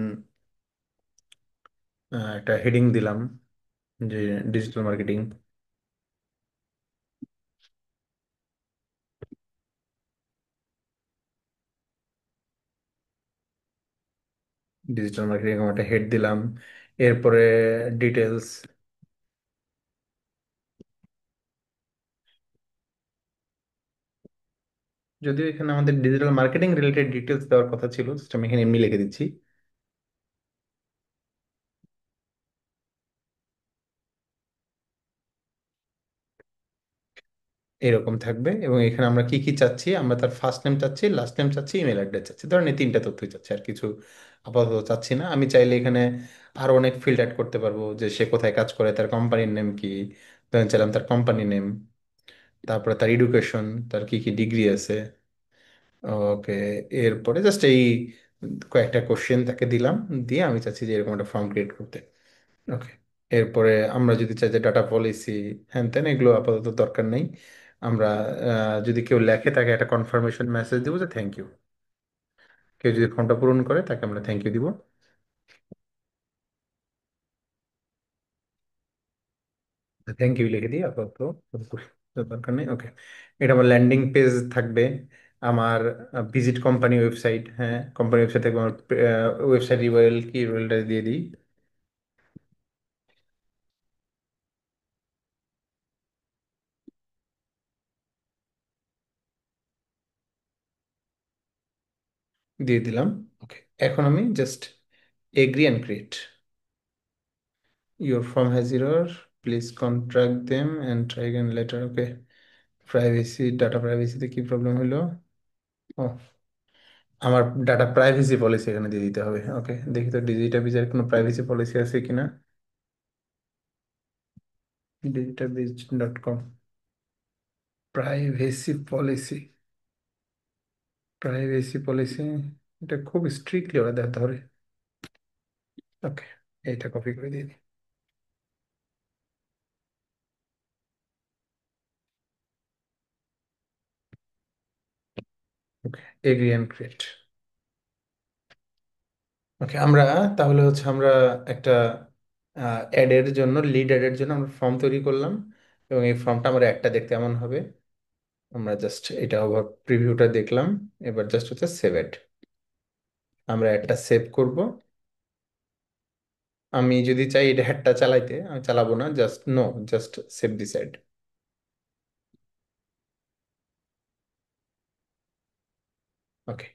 একটা হেডিং দিলাম। যে ডিজিটাল মার্কেটিং, ডিজিটাল মার্কেটিং এরকম একটা হেড দিলাম। এরপরে ডিটেলস, যদিও এখানে আমাদের ডিজিটাল মার্কেটিং রিলেটেড ডিটেলস দেওয়ার কথা ছিল, just আমি এখানে এমনি লিখে দিচ্ছি। এরকম থাকবে, এবং এখানে আমরা কি কি চাচ্ছি, আমরা তার ফার্স্ট নেম চাচ্ছি, লাস্ট নেম চাচ্ছি, ইমেল অ্যাড্রেস চাচ্ছি, ধরেন এই তিনটা তথ্যই চাচ্ছি, আর কিছু আপাতত চাচ্ছি না। আমি চাইলে এখানে আরো অনেক ফিল্ড অ্যাড করতে পারবো, যে সে কোথায় কাজ করে, তার কোম্পানির নেম কি, ধরেন চাইলাম তার কোম্পানি নেম, তারপরে তার এডুকেশন, তার কি কি ডিগ্রি আছে। ওকে, এরপরে জাস্ট এই কয়েকটা কোশ্চেন তাকে দিলাম, দিয়ে আমি চাচ্ছি যে এরকম একটা ফর্ম ক্রিয়েট করতে। ওকে, এরপরে আমরা যদি চাই যে ডাটা পলিসি হ্যান ত্যান, এগুলো আপাতত দরকার নেই। আমরা যদি কেউ লেখে তাকে একটা কনফার্মেশন মেসেজ দিব যে থ্যাংক ইউ। কেউ যদি ফর্মটা পূরণ করে তাকে আমরা থ্যাংক ইউ দিব। থ্যাংক ইউ লিখে দিই আপাতত, দরকার নেই। ওকে, এটা আমার ল্যান্ডিং পেজ থাকবে। আমার ভিজিট কোম্পানি ওয়েবসাইট, হ্যাঁ কোম্পানি ওয়েবসাইট থাকবে। আমার ওয়েবসাইট ইউআরএল কি, ইউআরএলটা দিয়ে দিই। দিয়ে দিলাম। ওকে, এখন আমি just agree and create. Your form has error, please contact them and try again later. Okay, privacy, data প্রাইভেসিতে কি প্রবলেম হলো? ও, আমার ডাটা প্রাইভেসি পলিসি এখানে দিয়ে দিতে হবে। ওকে, দেখি তো ডিজিটা বিজের কোনো প্রাইভেসি পলিসি আছে কিনা। digitabiz.com, privacy policy, privacy policy, এটা খুব স্ট্রিক্টলি ওরা দেখতে হবে। ওকে, এইটা কপি করে দিয়ে দিই। ওকে, এগ্রি অ্যান্ড ক্রিয়েট। ওকে, আমরা তাহলে হচ্ছে আমরা একটা অ্যাডের জন্য, লিড অ্যাডের জন্য আমরা ফর্ম তৈরি করলাম, এবং এই ফর্মটা আমরা একটা দেখতে এমন হবে। আমরা জাস্ট এটা ওভার প্রিভিউটা দেখলাম। এবার জাস্ট হচ্ছে সেভ এড, আমরা একটা সেভ করব। আমি যদি চাই এটা হেডটা চালাইতে, আমি চালাবো না, just no, just save this ad. Okay,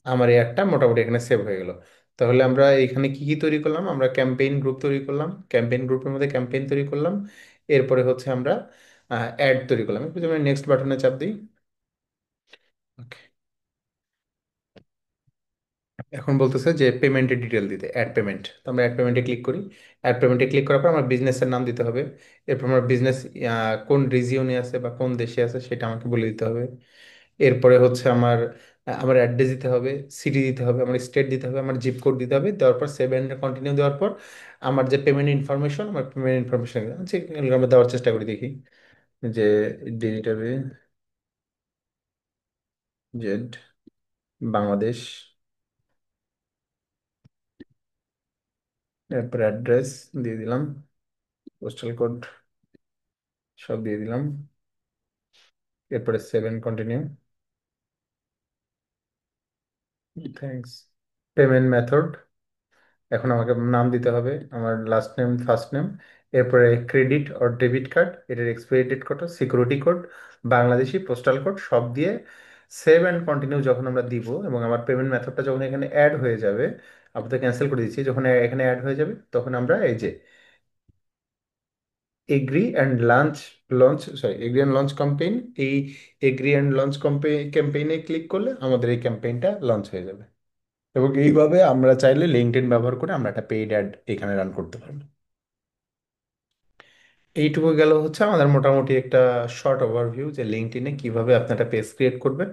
আমার এই একটা মোটামুটি এখানে সেভ হয়ে গেল। তাহলে আমরা এখানে কি কি তৈরি করলাম, আমরা ক্যাম্পেইন গ্রুপ তৈরি করলাম, ক্যাম্পেইন গ্রুপের মধ্যে ক্যাম্পেইন তৈরি করলাম। এরপরে হচ্ছে আমরা অ্যাড তৈরি করলাম। একটু যদি আমরা নেক্সট বাটনে চাপ দিই। ওকে, এখন বলতেছে যে পেমেন্টের ডিটেল দিতে, অ্যাড পেমেন্ট। তো আমরা অ্যাড পেমেন্টে ক্লিক করি। অ্যাড পেমেন্টে ক্লিক করার পর আমার বিজনেসের নাম দিতে হবে। এরপর আমার বিজনেস কোন রিজিয়নে আছে বা কোন দেশে আছে সেটা আমাকে বলে দিতে হবে। এরপরে হচ্ছে আমার অ্যাড্রেস দিতে হবে, সিটি দিতে হবে, আমার স্টেট দিতে হবে, আমার জিপ কোড দিতে হবে। দেওয়ার পর সেভ এন্ড কন্টিনিউ দেওয়ার পর আমার যে পেমেন্ট ইনফরমেশন, আমার পেমেন্ট ইনফরমেশন আমরা দেওয়ার চেষ্টা করি, দেখি যে ডিজিটাবে জেড বাংলাদেশ, এরপর অ্যাড্রেস দিয়ে দিলাম, পোস্টাল কোড সব দিয়ে দিলাম। এরপরে save and continue. Thanks. Payment method, এখন আমাকে নাম দিতে হবে, আমার লাস্ট নেম ফার্স্ট নেম। এরপরে ক্রেডিট অর ডেবিট কার্ড, এটার এক্সপায়ারি ডেট কত, security code, Bangladeshi postal code সব দিয়ে সেভ অ্যান্ড কন্টিনিউ যখন আমরা দিব, এবং আমার পেমেন্ট মেথডটা যখন এখানে অ্যাড হয়ে যাবে, আপাতত ক্যান্সেল করে দিচ্ছি, যখন এখানে অ্যাড হয়ে যাবে তখন আমরা এই যে agri and launch sorry agri and launch campaign, এই এগ্রি অ্যান্ড লঞ্চ ক্যাম্পেইনে ক্লিক করলে আমাদের এই ক্যাম্পেইনটা লঞ্চ হয়ে যাবে। এবং এইভাবে আমরা চাইলে লিঙ্কডইন ব্যবহার করে আমরা একটা পেইড অ্যাড এখানে রান করতে পারবো। এইটুকু গেল হচ্ছে আমাদের মোটামুটি একটা শর্ট ওভারভিউ, যে লিঙ্কডইনে কিভাবে আপনি একটা পেজ ক্রিয়েট করবেন,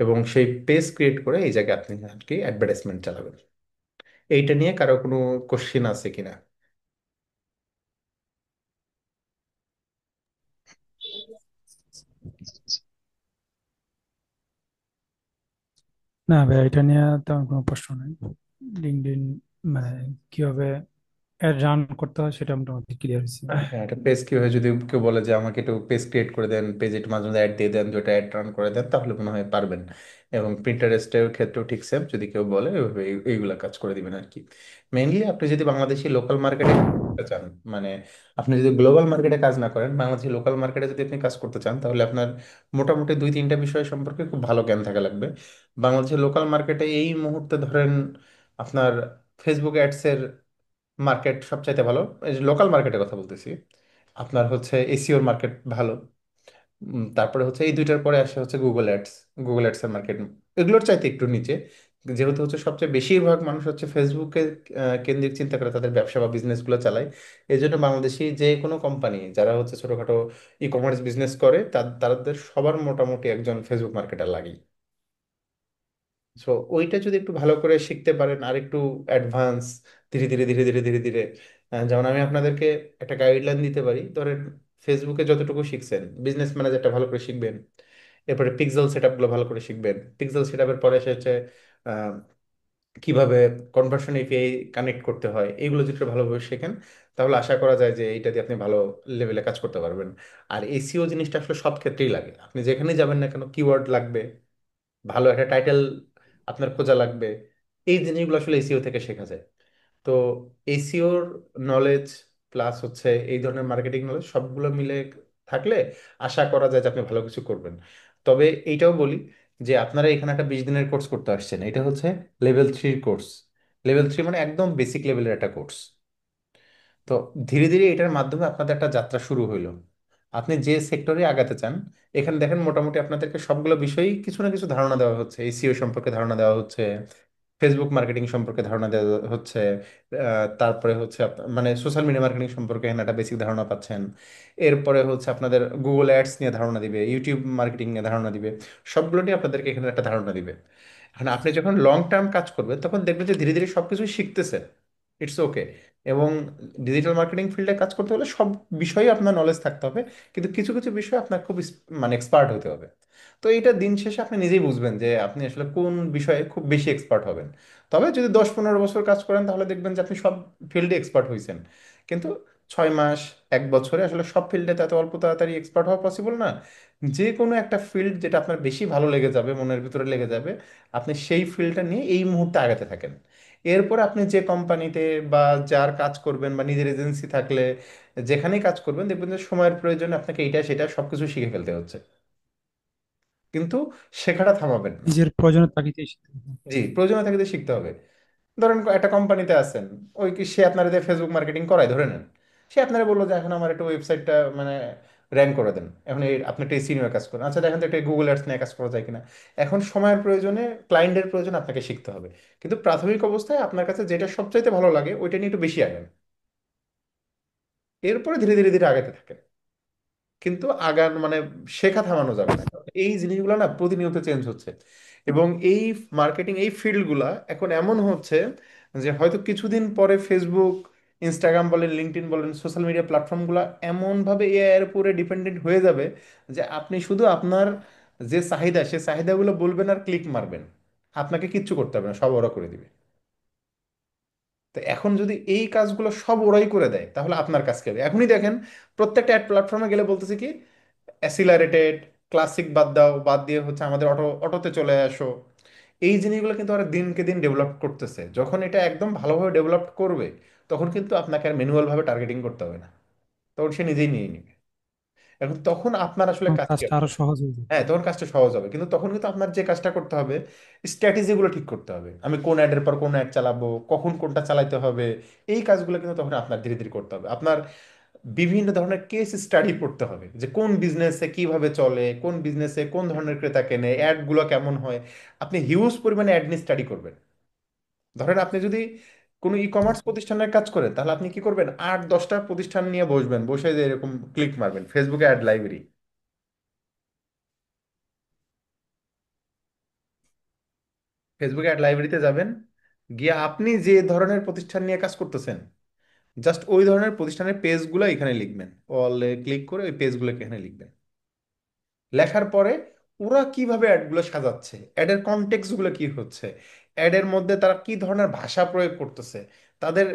এবং সেই পেজ ক্রিয়েট করে এই জায়গায় আপনি আর কি অ্যাডভার্টাইজমেন্ট চালাবেন। এইটা নিয়ে কারো কোনো কোশ্চেন আছে কিনা? না ভাই, এটা নিয়ে তেমন কোনো প্রশ্ন নেই। লিঙ্কডইন মানে কিভাবে অ্যাড রান করতে হয় সেটা মোটামুটি ক্লিয়ার হয়েছে। হ্যাঁ, একটা পেজ কি হয়, যদি কেউ বলে যে আমাকে একটু পেজ ক্রিয়েট করে দেন, পেজে একটু মাঝে মাঝে অ্যাড দিয়ে দেন, দুটো অ্যাড রান করে দেন, তাহলে মনে হয় পারবেন। এবং প্রিন্টারেস্টের ক্ষেত্রেও ঠিক সেম, যদি কেউ বলে ওইভাবে এইগুলা কাজ করে দিবেন আর কি। মেইনলি আপনি যদি বাংলাদেশি লোকাল মার্কেটে চান, মানে আপনি যদি গ্লোবাল মার্কেটে কাজ না করেন, বাংলাদেশি লোকাল মার্কেটে যদি আপনি কাজ করতে চান, তাহলে আপনার মোটামুটি দুই তিনটা বিষয় সম্পর্কে খুব ভালো জ্ঞান থাকা লাগবে। বাংলাদেশের লোকাল মার্কেটে এই মুহূর্তে ধরেন আপনার ফেসবুক অ্যাডসের মার্কেট সবচাইতে ভালো। এই যে লোকাল মার্কেটের কথা বলতেছি, আপনার হচ্ছে এসিওর মার্কেট ভালো। তারপরে হচ্ছে এই দুইটার পরে আসে হচ্ছে গুগল অ্যাডস। গুগল অ্যাডস এর মার্কেট এগুলোর চাইতে একটু নিচে, যেহেতু হচ্ছে সবচেয়ে বেশিরভাগ মানুষ হচ্ছে ফেসবুকে কেন্দ্রিক চিন্তা করে তাদের ব্যবসা বা বিজনেসগুলো চালায়। এই জন্য বাংলাদেশি যে কোনো কোম্পানি যারা হচ্ছে ছোটোখাটো ই কমার্স বিজনেস করে, তাদের সবার মোটামুটি একজন ফেসবুক মার্কেটার লাগে। সো ওইটা যদি একটু ভালো করে শিখতে পারেন, আর একটু অ্যাডভান্স, ধীরে ধীরে ধীরে ধীরে ধীরে ধীরে, যেমন আমি আপনাদেরকে একটা গাইডলাইন দিতে পারি। ধরেন ফেসবুকে যতটুকু শিখছেন, বিজনেস ম্যানেজারটা ভালো করে শিখবেন, এরপরে পিক্সেল সেটআপগুলো ভালো করে শিখবেন। পিক্সেল সেটআপের পরে এসে হচ্ছে আহ, কিভাবে কনভার্সন এপিআই কানেক্ট করতে হয়, এইগুলো যদি একটু ভালোভাবে শেখেন, তাহলে আশা করা যায় যে এইটা দিয়ে আপনি ভালো লেভেলে কাজ করতে পারবেন। আর এসিও জিনিসটা আসলে সব ক্ষেত্রেই লাগে, আপনি যেখানেই যাবেন না কেন কিওয়ার্ড লাগবে, ভালো একটা টাইটেল আপনার খোঁজা লাগবে। এই জিনিসগুলো আসলে এসিও থেকে শেখা যায়। তো এসিওর নলেজ প্লাস হচ্ছে এই ধরনের মার্কেটিং নলেজ সবগুলো মিলে থাকলে আশা করা যায় যে আপনি ভালো কিছু করবেন। তবে এইটাও বলি যে আপনারা এখানে একটা 20 দিনের কোর্স করতে আসছেন, এটা হচ্ছে লেভেল 3 কোর্স। লেভেল 3 মানে একদম বেসিক লেভেলের একটা কোর্স। তো ধীরে ধীরে এটার মাধ্যমে আপনাদের একটা যাত্রা শুরু হইলো। আপনি যে সেক্টরে আগাতে চান, এখানে দেখেন মোটামুটি আপনাদেরকে সবগুলো বিষয়ই কিছু না কিছু ধারণা দেওয়া হচ্ছে। এসইও সম্পর্কে ধারণা দেওয়া হচ্ছে, ফেসবুক মার্কেটিং সম্পর্কে ধারণা দেওয়া হচ্ছে, তারপরে হচ্ছে মানে সোশ্যাল মিডিয়া মার্কেটিং সম্পর্কে এখানে একটা বেসিক ধারণা পাচ্ছেন। এরপরে হচ্ছে আপনাদের গুগল অ্যাডস নিয়ে ধারণা দিবে, ইউটিউব মার্কেটিং নিয়ে ধারণা দিবে, সবগুলো নিয়ে আপনাদেরকে এখানে একটা ধারণা দিবে। এখন আপনি যখন লং টার্ম কাজ করবেন তখন দেখবেন যে ধীরে ধীরে সবকিছু শিখতেছেন। It's okay. এবং ডিজিটাল মার্কেটিং ফিল্ডে কাজ করতে হলে সব বিষয়ে আপনার নলেজ থাকতে হবে, কিন্তু কিছু কিছু বিষয়ে আপনার খুব মানে এক্সপার্ট হতে হবে। তো এইটা দিন শেষে আপনি নিজেই বুঝবেন যে আপনি আসলে কোন বিষয়ে খুব বেশি এক্সপার্ট হবেন। তবে যদি 10-15 বছর কাজ করেন তাহলে দেখবেন যে আপনি সব ফিল্ডে এক্সপার্ট হয়েছেন। কিন্তু 6 মাস, 1 বছরে আসলে সব ফিল্ডে এত অল্প তাড়াতাড়ি এক্সপার্ট হওয়া পসিবল না। যে কোনো একটা ফিল্ড যেটা আপনার বেশি ভালো লেগে যাবে, মনের ভিতরে লেগে যাবে, আপনি সেই ফিল্ডটা নিয়ে এই মুহূর্তে আগাতে থাকেন। এরপর আপনি যে কোম্পানিতে বা যার কাজ করবেন বা নিজের এজেন্সি থাকলে যেখানেই কাজ করবেন, দেখবেন যে সময়ের প্রয়োজনে আপনাকে এইটা সেটা সবকিছু শিখে ফেলতে হচ্ছে, কিন্তু শেখাটা থামাবেন না। নিজের প্রয়োজনের তাগিদে শিখতে হবে। জি, প্রয়োজনীয় থাকলে শিখতে হবে। ধরেন একটা কোম্পানিতে আছেন, ওই কি সে আপনার যে ফেসবুক মার্কেটিং করায় ধরে নেন, সে আপনারা বললো যে এখন আমার একটা ওয়েবসাইটটা মানে র্যাঙ্ক করে দেন, এখন এই আপনি একটা সিনিয়র কাজ করেন, আচ্ছা দেখেন তো একটা গুগল অ্যাডস নিয়ে কাজ করা যায় কিনা। এখন সময়ের প্রয়োজনে, ক্লায়েন্টের প্রয়োজনে আপনাকে শিখতে হবে। কিন্তু প্রাথমিক অবস্থায় আপনার কাছে যেটা সবচাইতে ভালো লাগে ওইটা নিয়ে একটু বেশি আগান, এরপরে ধীরে ধীরে ধীরে আগাতে থাকেন। কিন্তু আগান মানে শেখা থামানো যাবে না, কারণ এই জিনিসগুলো না প্রতিনিয়ত চেঞ্জ হচ্ছে। এবং এই মার্কেটিং এই ফিল্ডগুলা এখন এমন হচ্ছে যে হয়তো কিছুদিন পরে ফেসবুক, ইনস্টাগ্রাম বলেন, লিঙ্কডইন বলেন, সোশ্যাল মিডিয়া প্ল্যাটফর্মগুলো এমনভাবে এআই এর উপরে ডিপেন্ডেন্ট হয়ে যাবে যে আপনি শুধু আপনার যে চাহিদা সে চাহিদাগুলো বলবেন আর ক্লিক মারবেন, আপনাকে কিচ্ছু করতে হবে না, সব ওরা করে দিবে। তো এখন যদি এই কাজগুলো সব ওরাই করে দেয় তাহলে আপনার কাজ কি হবে? এখনই দেখেন প্রত্যেকটা অ্যাড প্ল্যাটফর্মে গেলে বলতেছে কি, অ্যাসিলারেটেড, ক্লাসিক বাদ দাও, বাদ দিয়ে হচ্ছে আমাদের অটোতে চলে আসো। এই জিনিসগুলো কিন্তু ওরা দিনকে দিন ডেভেলপ করতেছে, যখন এটা একদম ভালোভাবে ডেভেলপ করবে তখন কিন্তু আপনাকে আর ম্যানুয়াল ভাবে টার্গেটিং করতে হবে না, তখন সে নিজেই নিয়ে নিবে। এখন তখন আপনার আসলে তখন কাজ কি কাজটা হবে? আরো সহজ হয়ে যাবে। হ্যাঁ, তখন কাজটা সহজ হবে, কিন্তু তখন কিন্তু আপনার যে কাজটা করতে হবে, স্ট্র্যাটেজিগুলো ঠিক করতে হবে, আমি কোন অ্যাডের পর কোন অ্যাড চালাবো, কখন কোনটা চালাতে হবে। এই কাজগুলো কিন্তু তখন আপনার ধীরে ধীরে করতে হবে। আপনার বিভিন্ন ধরনের কেস স্টাডি পড়তে হবে যে কোন বিজনেসে কিভাবে চলে, কোন বিজনেসে কোন ধরনের ক্রেতা কেনে, অ্যাডগুলো কেমন হয়। আপনি হিউজ পরিমাণে অ্যাড নিয়ে স্টাডি করবেন। ধরেন আপনি যদি কোনো ই কমার্স প্রতিষ্ঠানের কাজ করেন, তাহলে আপনি কি করবেন, 8-10টা প্রতিষ্ঠান নিয়ে বসবেন, বসে যে এরকম ক্লিক মারবেন ফেসবুকে অ্যাড লাইব্রেরি। ফেসবুকে অ্যাড লাইব্রেরিতে যাবেন, গিয়ে আপনি যে ধরনের প্রতিষ্ঠান নিয়ে কাজ করতেছেন জাস্ট ওই ধরনের প্রতিষ্ঠানের পেজগুলো এখানে লিখবেন, অলে ক্লিক করে ওই পেজগুলোকে এখানে লিখবেন। লেখার পরে ওরা কিভাবে অ্যাডগুলো সাজাচ্ছে, অ্যাডের কনটেক্সট গুলো কি হচ্ছে, অ্যাডের মধ্যে তারা কি ধরনের ভাষা প্রয়োগ করতেছে, তাদের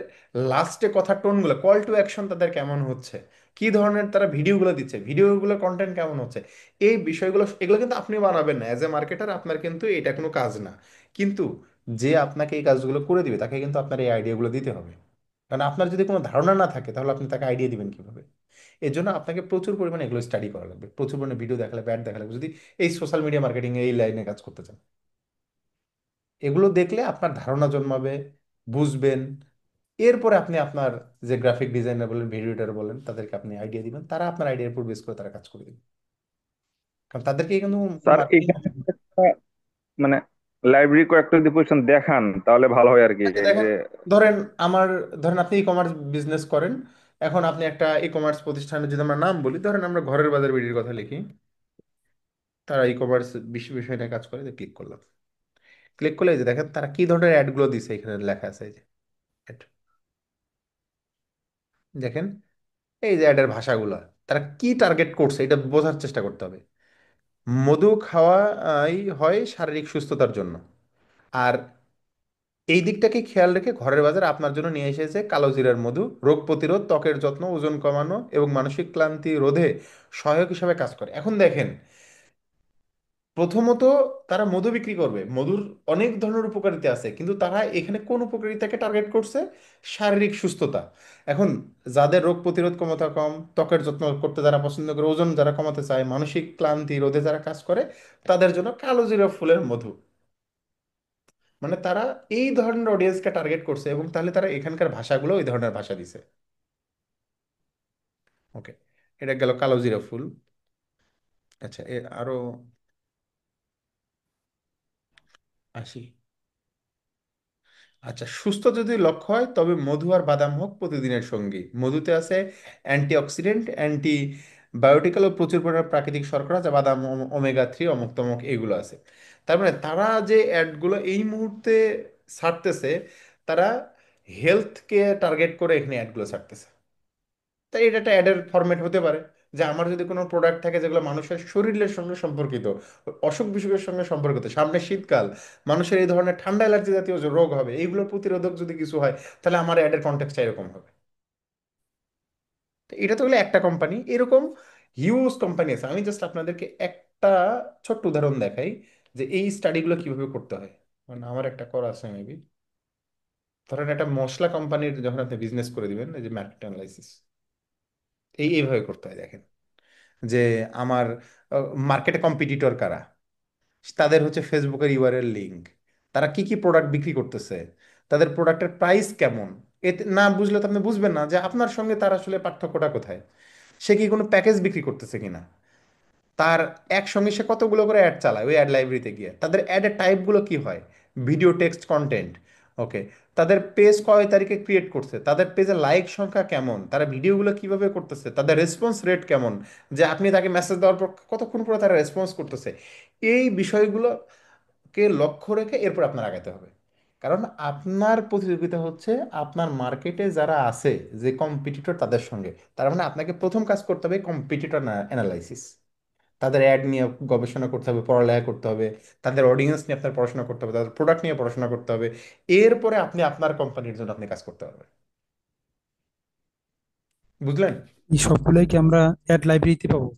লাস্টে কথার টোনগুলো, কল টু অ্যাকশন তাদের কেমন হচ্ছে, কি ধরনের তারা ভিডিওগুলো দিচ্ছে, ভিডিওগুলোর কন্টেন্ট কেমন হচ্ছে, এই বিষয়গুলো এগুলো কিন্তু আপনি বানাবেন না অ্যাজ এ মার্কেটার, আপনার কিন্তু এটা কোনো কাজ না। কিন্তু যে আপনাকে এই কাজগুলো করে দিবে তাকে কিন্তু আপনার এই আইডিয়াগুলো দিতে হবে। কারণ আপনার যদি কোনো ধারণা না থাকে তাহলে আপনি তাকে আইডিয়া দিবেন কিভাবে? এর জন্য আপনাকে প্রচুর পরিমাণে এগুলো স্টাডি করা লাগবে, প্রচুর পরিমাণে ভিডিও দেখা লাগবে, অ্যাড দেখা লাগবে, যদি এই সোশ্যাল মিডিয়া মার্কেটিং এই লাইনে কাজ করতে চান। এগুলো দেখলে আপনার ধারণা জন্মাবে, বুঝবেন। এরপরে আপনি আপনার যে গ্রাফিক ডিজাইনার বলেন, ভিডিও এডিটর বলেন, তাদেরকে আপনি আইডিয়া দিবেন, তারা আপনার আইডিয়ার উপর বেস করে তারা কাজ করে দিবে। কারণ তাদেরকে কিন্তু স্যার মার্কেটিং। এখানে একটা মানে লাইব্রেরি কয়েকটা যদি পজিশন দেখান তাহলে ভালো হয় আর কি। আচ্ছা যে দেখেন, ধরেন আমার, ধরেন আপনি ই কমার্স বিজনেস করেন। এখন আপনি একটা ই কমার্স প্রতিষ্ঠানের যদি আমরা নাম বলি, ধরেন আমরা ঘরের বাজার বিডির কথা লিখি, তারা ই কমার্স বিষয় নিয়ে কাজ করে, ক্লিক করলাম। ক্লিক করলে এই যে দেখেন তারা কি ধরনের অ্যাডগুলো দিছে, এখানে লেখা আছে এই যে ad। দেখেন এই যে অ্যাডের ভাষাগুলো, তারা কি টার্গেট করছে এটা বোঝার চেষ্টা করতে হবে। মধু খাওয়াই হয় শারীরিক সুস্থতার জন্য, আর এই দিকটাকে খেয়াল রেখে ঘরের বাজার আপনার জন্য নিয়ে এসেছে কালো জিরার মধু, রোগ প্রতিরোধ, ত্বকের যত্ন, ওজন কমানো এবং মানসিক ক্লান্তি রোধে সহায়ক হিসাবে কাজ করে। এখন দেখেন, প্রথমত তারা মধু বিক্রি করবে, মধুর অনেক ধরনের উপকারিতা আছে, কিন্তু তারা এখানে কোন উপকারিতাকে টার্গেট করছে? শারীরিক সুস্থতা। এখন যাদের রোগ প্রতিরোধ ক্ষমতা কম, ত্বকের যত্ন করতে যারা পছন্দ করে, ওজন যারা কমাতে চায়, মানসিক ক্লান্তি রোধে যারা কাজ করে, তাদের জন্য কালো জিরা ফুলের মধু। মানে তারা এই ধরনের অডিয়েন্সকে টার্গেট করছে, এবং তাহলে তারা এখানকার ভাষাগুলো ওই ধরনের ভাষা দিছে। ওকে, এটা গেল কালো জিরা ফুল। আচ্ছা, আরো আসি। আচ্ছা, সুস্থ যদি লক্ষ্য হয় তবে মধু আর বাদাম হোক প্রতিদিনের সঙ্গী। মধুতে আছে অ্যান্টিঅক্সিডেন্ট, বায়োটিক্যাল ও প্রচুর পরিমাণে প্রাকৃতিক শর্করা, যা বাদাম, ওমেগা 3, অমুক তমুক এইগুলো আছে। তার মানে তারা যে অ্যাডগুলো এই মুহূর্তে ছাড়তেছে, তারা হেলথকে টার্গেট করে এখানে অ্যাডগুলো ছাড়তেছে। তাই এটা একটা অ্যাডের ফরম্যাট হতে পারে, যে আমার যদি কোনো প্রোডাক্ট থাকে যেগুলো মানুষের শরীরের সঙ্গে সম্পর্কিত, অসুখ বিসুখের সঙ্গে সম্পর্কিত, সামনে শীতকাল, মানুষের এই ধরনের ঠান্ডা অ্যালার্জি জাতীয় যে রোগ হবে, এইগুলোর প্রতিরোধক যদি কিছু হয়, তাহলে আমার অ্যাডের কন্টেক্সট এরকম হবে। তো এটা তো হলো একটা কোম্পানি, এরকম হিউজ কোম্পানি আছে। আমি জাস্ট আপনাদেরকে একটা ছোট্ট উদাহরণ দেখাই যে এই স্টাডিগুলো কিভাবে করতে হয়। মানে আমার একটা করা আছে মেবি। ধরেন একটা মশলা কোম্পানির যখন আপনি বিজনেস করে দিবেন, এই যে মার্কেট অ্যানালাইসিস এইভাবে করতে হয় দেখেন। যে আমার মার্কেটে কম্পিটিটর কারা, তাদের হচ্ছে ফেসবুকের ইউআরএল লিঙ্ক, তারা কি কি প্রোডাক্ট বিক্রি করতেছে, তাদের প্রোডাক্টের প্রাইস কেমন। এতে না বুঝলে তো আপনি বুঝবেন না যে আপনার সঙ্গে তার আসলে পার্থক্যটা কোথায়। সে কি কোনো প্যাকেজ বিক্রি করতেছে কিনা, তার একসঙ্গে সে কতগুলো করে অ্যাড চালায় ওই অ্যাড লাইব্রেরিতে গিয়ে, তাদের অ্যাডের টাইপগুলো কি হয়, ভিডিও, টেক্সট, কন্টেন্ট। ওকে, তাদের পেজ কয় তারিখে ক্রিয়েট করছে, তাদের পেজে লাইক সংখ্যা কেমন, তারা ভিডিওগুলো কিভাবে করতেছে, তাদের রেসপন্স রেট কেমন, যে আপনি তাকে মেসেজ দেওয়ার পর কতক্ষণ পরে তারা রেসপন্স করতেছে। এই বিষয়গুলোকে লক্ষ্য রেখে এরপর আপনার আগাতে হবে। কারণ আপনার প্রতিযোগিতা হচ্ছে আপনার মার্কেটে যারা আছে, যে কম্পিটিটর তাদের সঙ্গে। তার মানে আপনাকে প্রথম কাজ করতে হবে কম্পিটিটর অ্যানালাইসিস। তাদের অ্যাড নিয়ে গবেষণা করতে হবে, পড়ালেখা করতে হবে, তাদের অডিয়েন্স নিয়ে আপনার পড়াশোনা করতে হবে, তাদের প্রোডাক্ট নিয়ে পড়াশোনা করতে হবে। এরপরে আপনি আপনার কোম্পানির জন্য আপনি কাজ করতে পারবেন। বুঝলেন? এই সবগুলাই কি আমরা অ্যাড লাইব্রেরিতে পাবো?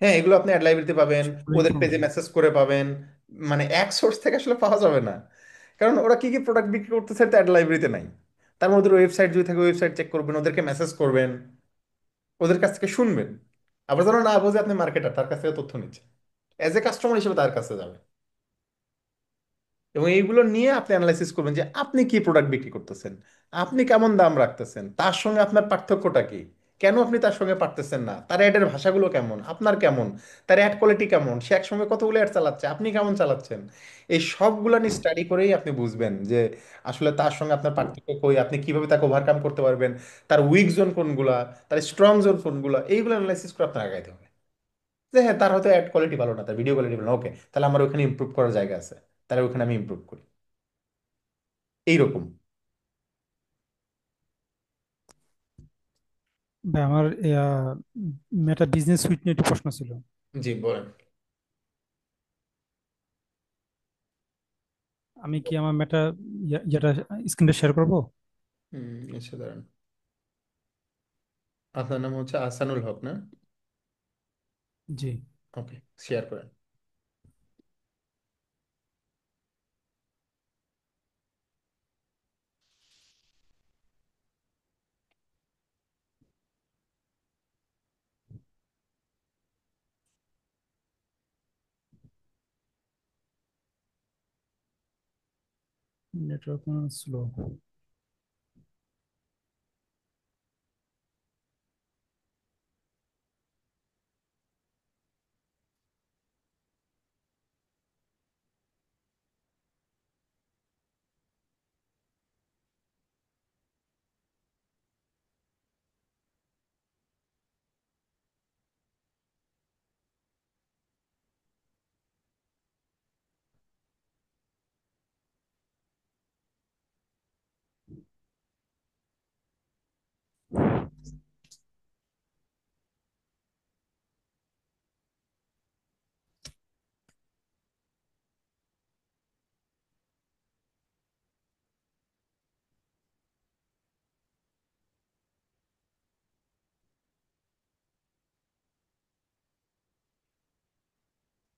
হ্যাঁ, এগুলো আপনি অ্যাড লাইব্রেরিতে পাবেন, সবগুলাই ওদের পাবো? পেজে মেসেজ করে পাবেন। মানে এক সোর্স থেকে আসলে পাওয়া যাবে না, কারণ ওরা কি কি প্রোডাক্ট বিক্রি করতেছে তো অ্যাড লাইব্রেরিতে নাই। তার মধ্যে ওয়েবসাইট যদি থাকে ওয়েবসাইট চেক করবেন, ওদেরকে মেসেজ করবেন, ওদের কাছ থেকে শুনবেন। আবার যেন না বোঝে আপনি মার্কেটার, তার কাছ থেকে তথ্য নিচ্ছেন, অ্যাজ এ কাস্টমার হিসেবে তার কাছে যাবে। এবং এইগুলো নিয়ে আপনি অ্যানালাইসিস করবেন যে আপনি কি প্রোডাক্ট বিক্রি করতেছেন, আপনি কেমন দাম রাখতেছেন, তার সঙ্গে আপনার পার্থক্যটা কি, কেন আপনি তার সঙ্গে পারতেছেন না, তার অ্যাডের ভাষাগুলো কেমন, আপনার কেমন, তার অ্যাড কোয়ালিটি কেমন, সে একসঙ্গে কতগুলো অ্যাড চালাচ্ছে, আপনি কেমন চালাচ্ছেন। এই সবগুলো নিয়ে স্টাডি করেই আপনি বুঝবেন যে আসলে তার সঙ্গে আপনার পার্থক্য কই, আপনি কিভাবে তাকে ওভারকাম করতে পারবেন, তার উইক জোন কোনগুলা, তার স্ট্রং জোন কোনগুলা, এইগুলো অ্যানালাইসিস করে আপনার আগাইতে হবে। যে হ্যাঁ, তার হয়তো অ্যাড কোয়ালিটি ভালো না, তার ভিডিও কোয়ালিটি ভালো না, ওকে, তাহলে আমার ওখানে ইমপ্রুভ করার জায়গা আছে, তাহলে ওখানে আমি ইমপ্রুভ করি। এইরকম। ভাই আমার মেটা বিজনেস সুইট নিয়ে একটু প্রশ্ন ছিল। জি বলেন। আমি কি আমার মেটা ইয়েটা স্ক্রিনটা শেয়ার করবো? আচ্ছা দাঁড়ান, আপনার নাম হচ্ছে আহসানুল হক না? জি। ওকে, শেয়ার করেন। Network slow.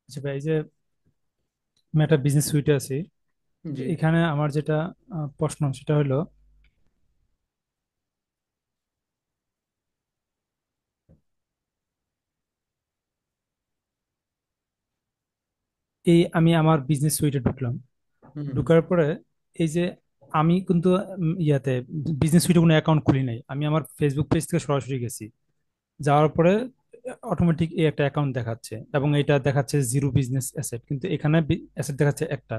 আচ্ছা ভাই, এই যে আমি একটা বিজনেস সুইটে আছি। তো জি। এখানে আমার যেটা প্রশ্ন সেটা হলো, এই আমি আমার বিজনেস সুইটে ঢুকলাম। হুম হুম ঢোকার পরে এই যে আমি কিন্তু ইয়াতে বিজনেস সুইটে কোনো অ্যাকাউন্ট খুলি নাই, আমি আমার ফেসবুক পেজ থেকে সরাসরি গেছি। যাওয়ার পরে অটোমেটিক এই একটা অ্যাকাউন্ট দেখাচ্ছে এবং এটা দেখাচ্ছে জিরো বিজনেস অ্যাসেট, কিন্তু এখানে অ্যাসেট দেখাচ্ছে একটা।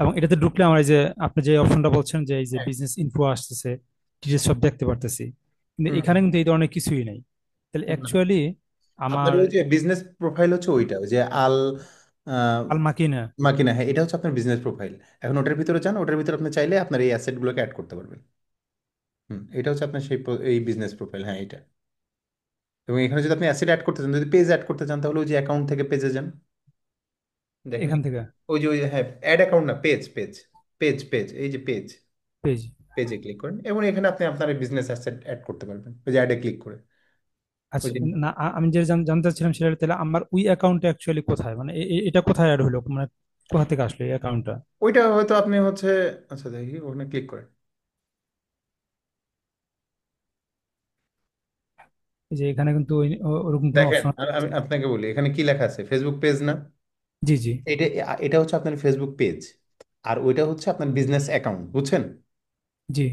এবং এটাতে ঢুকলে আমার এই যে আপনি যে অপশনটা বলছেন যে এই যে হ্যাঁ, বিজনেস ইনফো আসতেছে, ডিটেলস সব দেখতে পারতেছি, কিন্তু হুম এখানে কিন্তু এই ধরনের কিছুই নাই। তাহলে না। অ্যাকচুয়ালি আপনার আমার ওই যে বিজনেস প্রোফাইল হচ্ছে ওইটা, ওই যে আল আহ, আলমাকিনা। মাকিনা, হ্যাঁ এটা হচ্ছে আপনার বিজনেস প্রোফাইল। এখন ওটার ভিতরে যান, ওটার ভিতরে আপনি চাইলে আপনার এই অ্যাসেটগুলোকে অ্যাড করতে পারবেন। এটা হচ্ছে আপনার সেই এই বিজনেস প্রোফাইল, হ্যাঁ এটা। এবং এখানে যদি আপনি অ্যাসেট অ্যাড করতে চান, যদি পেজ অ্যাড করতে চান, তাহলে ওই যে অ্যাকাউন্ট থেকে পেজে যান, দেখেন এখান থেকে ওই যে হ্যাঁ, অ্যাড অ্যাকাউন্ট না, পেজ পেজ পেজ পেজ, এই যে পেজ, পেজ। পেজে ক্লিক করেন এবং এখানে আপনি আপনার বিজনেস অ্যাসেট অ্যাড করতে পারবেন ওই যে অ্যাডে ক্লিক করে। ওই আচ্ছা, যে না আমি যে জানতে চাচ্ছিলাম সেটা হলো, তাহলে আমার ওই অ্যাকাউন্টে অ্যাকচুয়ালি কোথায়, মানে এটা কোথায় অ্যাড হলো, মানে কোথা থেকে আসলো এই অ্যাকাউন্টটা? ওইটা হয়তো আপনি হচ্ছে, আচ্ছা দেখি ওখানে ক্লিক করেন। এই যে এখানে কিন্তু ওরকম কোনো দেখেন অপশন। আর আমি আপনাকে বলি, এখানে কি লেখা আছে, ফেসবুক পেজ না? জি জি। এটা এটা হচ্ছে আপনার ফেসবুক পেজ, আর ওইটা হচ্ছে আপনার বিজনেস অ্যাকাউন্ট, বুঝছেন? জি।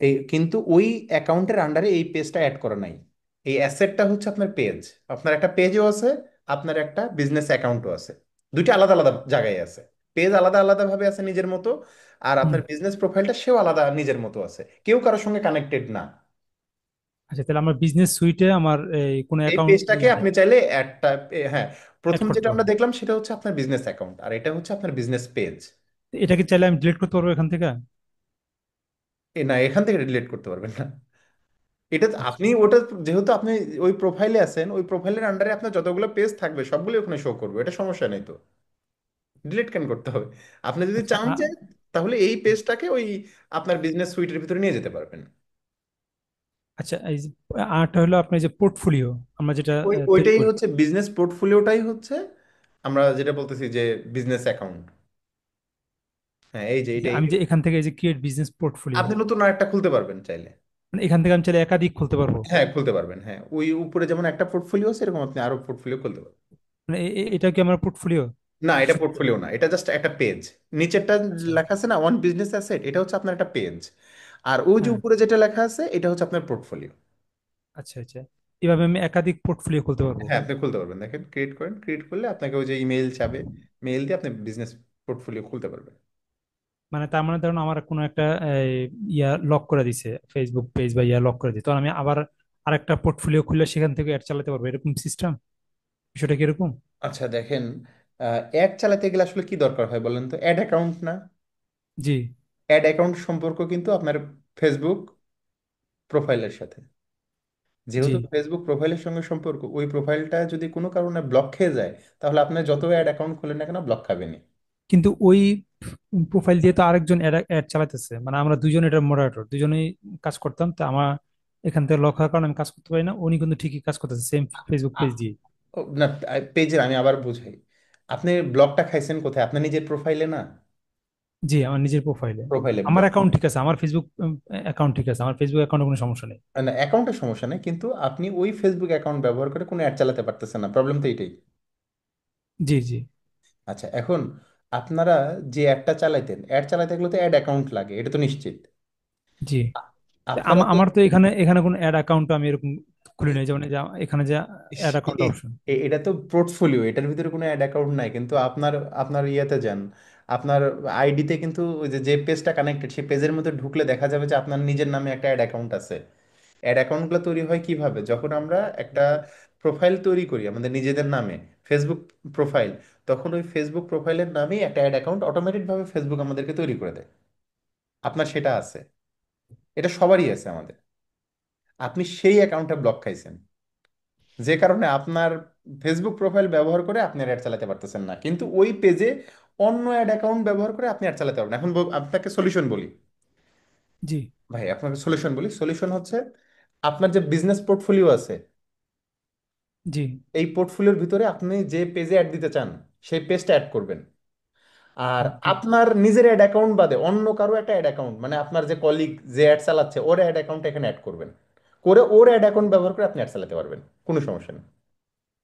এই কিন্তু ওই অ্যাকাউন্টের আন্ডারে এই পেজটা অ্যাড করা নাই। এই অ্যাসেটটা হচ্ছে আপনার পেজ। আপনার একটা পেজও আছে, আপনার একটা বিজনেস অ্যাকাউন্টও আছে। দুইটা আলাদা আলাদা জায়গায় আছে। পেজ আলাদা আলাদা ভাবে আছে নিজের মতো, আর হুম। আপনার বিজনেস প্রোফাইলটা সেও আলাদা নিজের মতো আছে, কেউ কারোর সঙ্গে কানেক্টেড না। আচ্ছা, তাহলে আমার বিজনেস সুইটে আমার এই কোনো এই অ্যাকাউন্ট পেজটাকে ইয়া নেই, আপনি চাইলে একটা, হ্যাঁ, অ্যাড প্রথম করতে যেটা আমরা পারবো? দেখলাম সেটা হচ্ছে আপনার বিজনেস অ্যাকাউন্ট, আর এটা হচ্ছে আপনার বিজনেস পেজ। এটা কি চাইলে আমি ডিলিট করতে পারবো এখান থেকে? না, এখান থেকে ডিলিট করতে পারবেন না। এটা আচ্ছা আপনি ওটা, যেহেতু আপনি ওই প্রোফাইলে আছেন, ওই প্রোফাইলের আন্ডারে আপনার যতগুলো পেজ থাকবে সবগুলো ওখানে শো করবে, এটা সমস্যা নেই তো। ডিলিট কেন করতে হবে? আপনি যদি আচ্ছা। চান যে, তাহলে এই পেজটাকে ওই আপনার বিজনেস সুইটের ভিতরে নিয়ে যেতে পারবেন। আচ্ছা, এই যে আরটা হলো আপনার যে পোর্টফোলিও, আমরা যেটা তৈরি ওইটাই করি। হচ্ছে বিজনেস পোর্টফোলিওটাই হচ্ছে আমরা যেটা বলতেছি যে বিজনেস অ্যাকাউন্ট। হ্যাঁ এই যে যে এটাই। আমি যে এখান থেকে এই যে ক্রিয়েট বিজনেস পোর্টফোলিও, আপনি নতুন আরেকটা খুলতে পারবেন চাইলে। মানে এখান থেকে আমি চাইলে একাধিক খুলতে পারবো? হ্যাঁ খুলতে পারবেন, হ্যাঁ ওই উপরে যেমন একটা পোর্টফোলিও আছে, এরকম আপনি আরো পোর্টফোলিও খুলতে পারবেন। মানে এটা কি আমার পোর্টফোলিও? না, এটা পোর্টফোলিও না, এটা জাস্ট একটা পেজ। নিচেরটা আচ্ছা। লেখা আছে না, ওয়ান বিজনেস অ্যাসেট, এটা হচ্ছে আপনার একটা পেজ। আর ওই যে হ্যাঁ। উপরে যেটা লেখা আছে, এটা হচ্ছে আপনার পোর্টফোলিও। আচ্ছা আচ্ছা, এভাবে আমি একাধিক পোর্টফোলিও খুলতে পারবো? হ্যাঁ আপনি খুলতে পারবেন, দেখেন ক্রিয়েট করেন, ক্রিয়েট করলে আপনাকে ওই যে ইমেল চাবে, মেইল দিয়ে আপনি বিজনেস পোর্টফোলিও খুলতে পারবেন। মানে তার মানে ধরুন আমার কোনো একটা ইয়া লক করে দিছে, ফেসবুক পেজ বা ইয়া লক করে দিই, তখন আমি আবার আরেকটা পোর্টফোলিও খুলে সেখান থেকে অ্যাড চালাতে পারবো, এরকম সিস্টেম? বিষয়টা কিরকম? আচ্ছা দেখেন, অ্যাড চালাতে গেলে আসলে কি দরকার হয় বলেন তো? অ্যাড অ্যাকাউন্ট না? জি অ্যাড অ্যাকাউন্ট সম্পর্ক কিন্তু আপনার ফেসবুক প্রোফাইলের সাথে। জি। যেহেতু ফেসবুক প্রোফাইলের সঙ্গে সম্পর্ক, ওই প্রোফাইলটা যদি কোনো কারণে ব্লক খেয়ে যায়, তাহলে আপনি যত অ্যাড অ্যাকাউন্ট খোলেন না কেন, ব্লক খাবেনই। কিন্তু ওই প্রোফাইল দিয়ে তো আরেকজন অ্যাড চালাইতেছে, মানে আমরা দুজন এটা মডারেটর, দুজনেই কাজ করতাম, তো আমার এখান থেকে লক হওয়ার কারণে আমি কাজ করতে পারি না, উনি কিন্তু ঠিকই কাজ করতেছে সেম ফেসবুক পেজ দিয়ে। ও, না, পেজের আমি আবার বুঝাই। আপনি ব্লকটা খাইছেন কোথায়? আপনার নিজের প্রোফাইলে না? জি, আমার নিজের প্রোফাইলে। প্রোফাইলে আমার ব্লক। অ্যাকাউন্ট ঠিক আছে, আমার ফেসবুক অ্যাকাউন্ট ঠিক আছে, আমার ফেসবুক অ্যাকাউন্টে কোনো সমস্যা নেই। না, অ্যাকাউন্টের সমস্যা নেই, কিন্তু আপনি ওই ফেসবুক অ্যাকাউন্ট ব্যবহার করে কোনো অ্যাড চালাতে পারতেছেন না, প্রবলেম তো এইটাই। জি জি আচ্ছা, এখন আপনারা যে অ্যাডটা চালাইতেন, অ্যাড চালাতে গেলে তো অ্যাড অ্যাকাউন্ট লাগে, এটা তো নিশ্চিত। জি। আপনারা যে আমার তো এখানে এখানে কোনো অ্যাড অ্যাকাউন্ট আমি এরকম খুলি নাই, যেমন এই যে এখানে যে ইস, অ্যাড অ্যাকাউন্ট অপশন। এটা তো পোর্টফোলিও, এটার ভিতরে কোনো অ্যাড অ্যাকাউন্ট নাই, কিন্তু আপনার আপনার ইয়েতে যান, আপনার আইডিতে কিন্তু ওই যে যে পেজটা কানেক্টেড, সেই পেজের মধ্যে ঢুকলে দেখা যাবে যে আপনার নিজের নামে একটা অ্যাড অ্যাকাউন্ট আছে। অ্যাড অ্যাকাউন্টগুলো তৈরি হয় কিভাবে? যখন আমরা একটা প্রোফাইল তৈরি করি আমাদের নিজেদের নামে, ফেসবুক প্রোফাইল, তখন ওই ফেসবুক প্রোফাইলের নামেই একটা অ্যাড অ্যাকাউন্ট অটোমেটিকভাবে ফেসবুক আমাদেরকে তৈরি করে দেয়। আপনার সেটা আছে, এটা সবারই আছে আমাদের। আপনি সেই অ্যাকাউন্টটা ব্লক খাইছেন, যে কারণে আপনার ফেসবুক প্রোফাইল ব্যবহার করে আপনি অ্যাড চালাতে পারতেছেন না, কিন্তু ওই পেজে অন্য অ্যাড অ্যাকাউন্ট ব্যবহার করে আপনি অ্যাড চালাতে পারবেন। এখন আপনাকে সলিউশন বলি। জি ভাই, আপনাকে সলিউশন বলি। সলিউশন হচ্ছে, আপনার যে বিজনেস পোর্টফোলিও আছে, জি। এই পোর্টফোলিওর ভিতরে আপনি যে পেজে অ্যাড দিতে চান সেই পেজটা অ্যাড করবেন। আর ওকে। আপনার নিজের অ্যাড অ্যাকাউন্ট বাদে অন্য কারো একটা অ্যাড অ্যাকাউন্ট, মানে আপনার যে কলিগ যে অ্যাড চালাচ্ছে ওর অ্যাড অ্যাকাউন্ট এখানে অ্যাড করবেন, করে ওর অ্যাড অ্যাকাউন্ট ব্যবহার করে আপনি অ্যাড চালাতে পারবেন, কোনো সমস্যা নেই।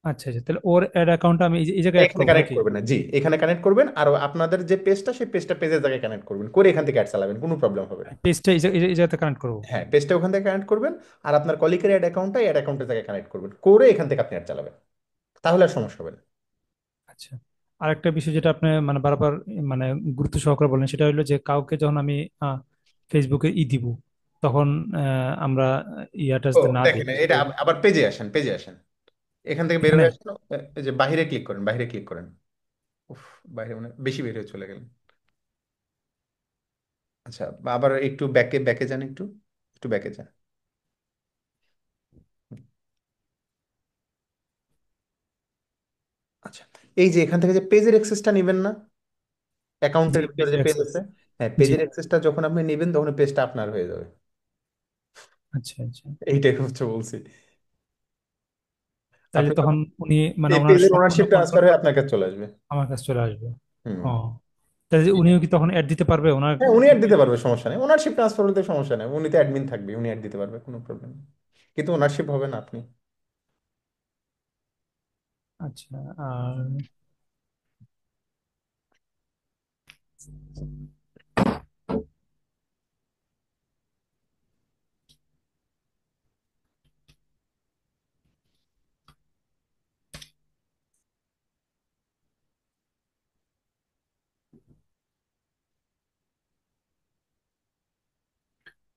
আচ্ছা আচ্ছা, তাহলে ওর অ্যাড অ্যাকাউন্টটা আমি এই জায়গায় অ্যাড এখানে করবো কানেক্ট নাকি? করবেন না, জি, এখানে কানেক্ট করবেন, আর আপনাদের যে পেজটা সেই পেজটা পেজের জায়গায় কানেক্ট করবেন, করে এখান থেকে অ্যাড চালাবেন, কোনো প্রবলেম হবে না। পেজটা এই জায়গাতে কানেক্ট করবো। হ্যাঁ, পেজটা ওখান থেকে কানেক্ট করবেন, আর আপনার কলিগের অ্যাড অ্যাকাউন্টটা অ্যাড অ্যাকাউন্টের জায়গায় কানেক্ট করবেন, করে এখান থেকে আপনি অ্যাড চালাবেন, তাহলে আর সমস্যা হবে না। আচ্ছা। আরেকটা বিষয় যেটা আপনি মানে বারবার মানে গুরুত্ব সহকারে বলেন, সেটা হলো যে কাউকে যখন আমি ফেসবুকে দিব, তখন আমরা ইয়াটা ও, যাতে না দেখেন, দেখে এটা সেটা। আবার পেজে আসেন, পেজে আসেন, এখান থেকে বের এখানে। হয়ে আসেন। এই যে বাহিরে ক্লিক করেন, বাহিরে ক্লিক করেন। উফ, বাইরে মানে বেশি বের হয়ে চলে গেলেন। আচ্ছা, আবার একটু ব্যাকে ব্যাকে যান, একটু একটু ব্যাকে যান। আচ্ছা, এই যে এখান থেকে যে পেজের অ্যাক্সেসটা নেবেন না, জি, অ্যাকাউন্টের ভিতরে পেজের যে পেজ অ্যাক্সেস। আছে, হ্যাঁ, জি। পেজের অ্যাক্সেসটা যখন আপনি নেবেন তখন পেজটা আপনার হয়ে যাবে। আচ্ছা আচ্ছা। এইটাই হচ্ছে বলছি। তাইলে আপনি তখন উনি মানে এই ওনার পেজের সম্পূর্ণ ওনারশিপ ট্রান্সফার কন্ট্রোল হয়ে আপনার কাছে চলে আসবে। আমার কাছে চলে আসবে। হুম। ও, তাহলে উনিও কি তখন অ্যাড দিতে পারবে ওনার? হ্যাঁ, উনি অ্যাড দিতে পারবে, সমস্যা নেই, ওনারশিপ ট্রান্সফার হতে সমস্যা নেই, উনি তো অ্যাডমিন থাকবে, উনি অ্যাড দিতে পারবে, কোনো প্রবলেম নেই, কিন্তু ওনারশিপ হবে না আপনি। আচ্ছা। আর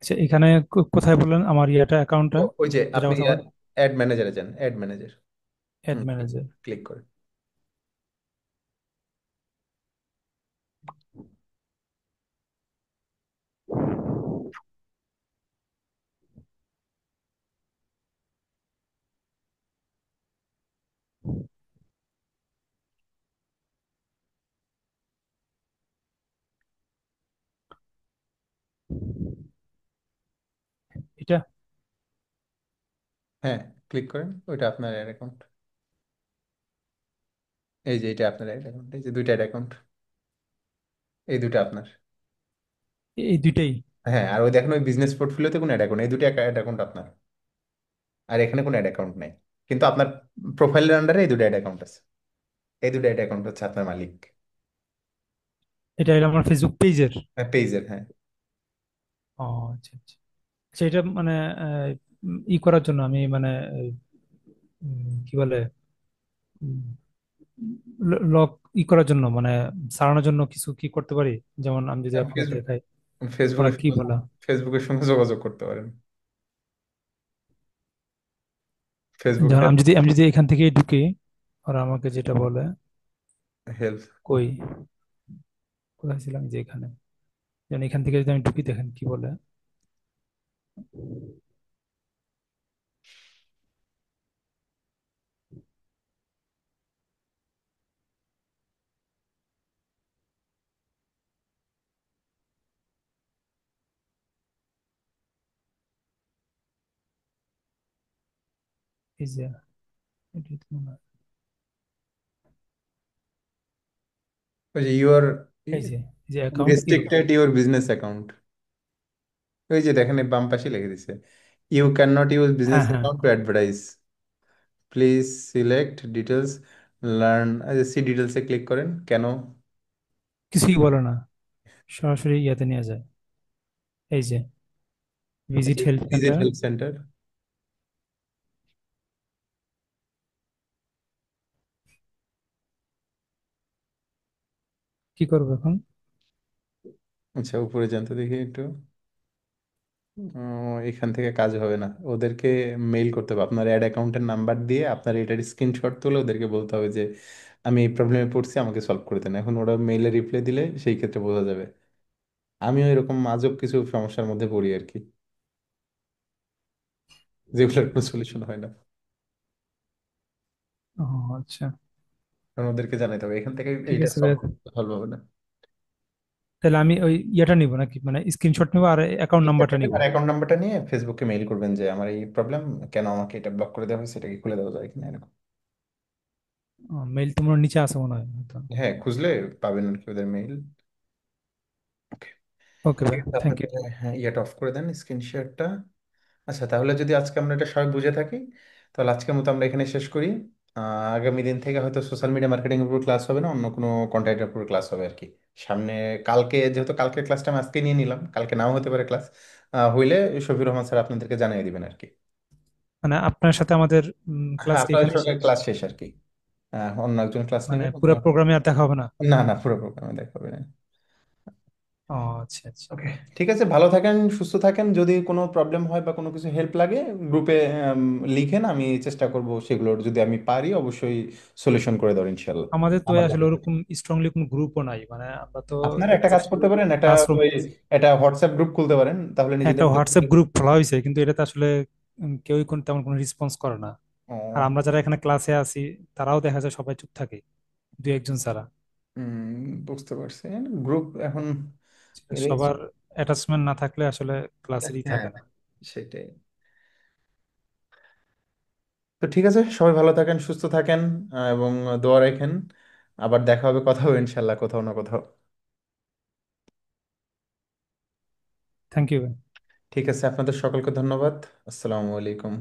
আচ্ছা, এখানে কোথায় বললেন আমার ইয়েটা অ্যাকাউন্টটা, ওই যে যেটা আপনি কথা বলেন? অ্যাড ম্যানেজারে যান, অ্যাড ম্যানেজার। অ্যাড হুম, ম্যানেজার। ক্লিক করেন। এটা। হ্যাঁ, ক্লিক করেন, ওইটা আপনার অ্যাড অ্যাকাউন্ট। এই যে এটা আপনার অ্যাড অ্যাকাউন্ট, এই যে দুইটা অ্যাড অ্যাকাউন্ট, এই দুটো আপনার। এই দুইটাই? হ্যাঁ, আর ওই দেখেন ওই বিজনেস পোর্টফোলিওতে কোনো অ্যাড অ্যাকাউন্ট, এই দুটো অ্যাড অ্যাকাউন্ট আপনার, আর এখানে কোনো অ্যাড অ্যাকাউন্ট নেই, কিন্তু আপনার প্রোফাইলের আন্ডারে এই দুটো অ্যাড অ্যাকাউন্ট আছে, এই দুটো অ্যাড অ্যাকাউন্ট হচ্ছে আপনার মালিক। এটা হলো আমার ফেসবুক পেজের? হ্যাঁ, পেজের, হ্যাঁ। ও আচ্ছা আচ্ছা। আচ্ছা, এটা মানে ই করার জন্য আমি মানে কি বলে, লক ই করার জন্য মানে সারানোর জন্য কিছু কি করতে পারি? যেমন আমি যদি আপনাকে ফেসবুক, দেখাই। ওরা ফেসবুকের কি সঙ্গে, বলা? ফেসবুকের সঙ্গে যোগাযোগ করতে পারেন। ফেসবুক যেমন হেল্প, আমি যদি এখান থেকে ঢুকি, ওরা আমাকে যেটা বলে, হেল্প। কই কোথায় ছিলাম, যে এখানে, যেমন এখান থেকে যদি আমি ঢুকি, দেখেন কি বলে। এই যে এটাই তো মনে হয়। ওই যে ইউর এই যে account you. Restricted your business account, ওই যে দেখেন এই বাম পাশে লিখে দিছে, you can not use business হ্যাঁ হ্যাঁ, account to advertise, please select details, learn, see ডিটেলসে ক্লিক করেন কেন। কিছুই বলে না, সরাসরি ইয়াতে নিয়ে যায়। এই যে visit help visit centre. Help centre. কি করবো এখন? আচ্ছা উপরে জানতে দেখি একটু। এখান থেকে কাজ হবে না, ওদেরকে মেইল করতে হবে আপনার অ্যাড অ্যাকাউন্টের নাম্বার দিয়ে, আপনার এটার স্ক্রিনশট তুলে ওদেরকে বলতে হবে যে আমি এই প্রবলেমে পড়ছি, আমাকে সলভ করে দেন। এখন ওরা মেইলে রিপ্লাই দিলে সেই ক্ষেত্রে বোঝা যাবে। আমিও এরকম আজব কিছু সমস্যার মধ্যে পড়ি আর কি, যেগুলোর কোনো সলিউশন হয় না। ও আচ্ছা, কারণ ওদেরকে জানাতে হবে এখান থেকে ঠিক এইটা আছে ভাই। সলভ সলভ হবে না। তাহলে আমি ওই ইয়েটা নিব নাকি, মানে স্ক্রিনশট নিবো আর অ্যাকাউন্ট নাম্বারটা নিব? আর অ্যাকাউন্ট নাম্বারটা নিয়ে ফেসবুকে মেইল করবেন যে আমার এই প্রবলেম, কেন আমাকে এটা ব্লক করে দেওয়া হয়েছে, এটাকে খুলে দেওয়া যায় কিনা এরকম। মেইল তো মনে হয় নিচে আছে মনে হয় হয়তো। হ্যাঁ খুঁজলে পাবেন আর কি ওদের মেইল। ওকে ঠিক ভাই, আছে আপনি থ্যাংক ইউ। তাহলে হ্যাঁ ইয়েটা অফ করে দেন, স্ক্রিন শেয়ারটা। আচ্ছা তাহলে যদি আজকে আমরা এটা সবাই বুঝে থাকি, তাহলে আজকের মতো আমরা এখানে শেষ করি। আগামী দিন থেকে হয়তো সোশ্যাল মিডিয়া মার্কেটিং এর উপর ক্লাস হবে না, অন্য কোনো কন্টেন্টের উপর ক্লাস হবে আর কি। সামনে কালকে যেহেতু কালকের ক্লাসটা আমি আজকে নিয়ে নিলাম, কালকে নাও হতে পারে ক্লাস, হইলে শফির রহমান স্যার আপনাদেরকে জানিয়ে দিবেন আর কি। মানে আপনার সাথে আমাদের ক্লাস হ্যাঁ কি আপনাদের এখানে সঙ্গে শেষ? ক্লাস শেষ আর কি। অন্য একজন ক্লাস মানে নেবে পুরো প্রোগ্রামে আর দেখা হবে না? না না পুরো প্রোগ্রামে দেখা হবে না। ও আচ্ছা আচ্ছা। ওকে ঠিক আছে, ভালো থাকেন, সুস্থ থাকেন। যদি কোনো প্রবলেম হয় বা কোনো কিছু হেল্প লাগে গ্রুপে লিখেন, আমি চেষ্টা করব সেগুলোর, যদি আমি পারি অবশ্যই সলিউশন করে দেওয়ার ইনশাল্লাহ। আমাদের তো আমার আসলে জানা মতে। ওরকম স্ট্রংলি কোনো গ্রুপও নাই, মানে আমরা তো আপনারা একটা দেখতেছি কাজ করতে শুধু পারেন, একটা ক্লাসরুমে ওই আছি। একটা হোয়াটসঅ্যাপ গ্রুপ খুলতে পারেন, তাহলে হ্যাঁ, একটা নিজেদের হোয়াটসঅ্যাপ মধ্যে। গ্রুপ খোলা হয়েছে, কিন্তু এটাতে আসলে কেউই তেমন কোনো রেসপন্স করে না। আর ও, আমরা যারা এখানে ক্লাসে আছি তারাও দেখা যায় সবাই চুপ থাকে, দুই একজন ছাড়া। বুঝতে পারছি। গ্রুপ এখন সবার অ্যাটাচমেন্ট না থাকলে আসলে ক্লাসেরই হ্যাঁ থাকে না। সেটাই। তো ঠিক আছে, সবাই ভালো থাকেন, সুস্থ থাকেন, এবং দোয়া রাখেন। আবার দেখা হবে, কথা হবে ইনশাল্লাহ কোথাও না কোথাও। Thank you. ঠিক আছে, আপনাদের সকলকে ধন্যবাদ। আসসালামু আলাইকুম।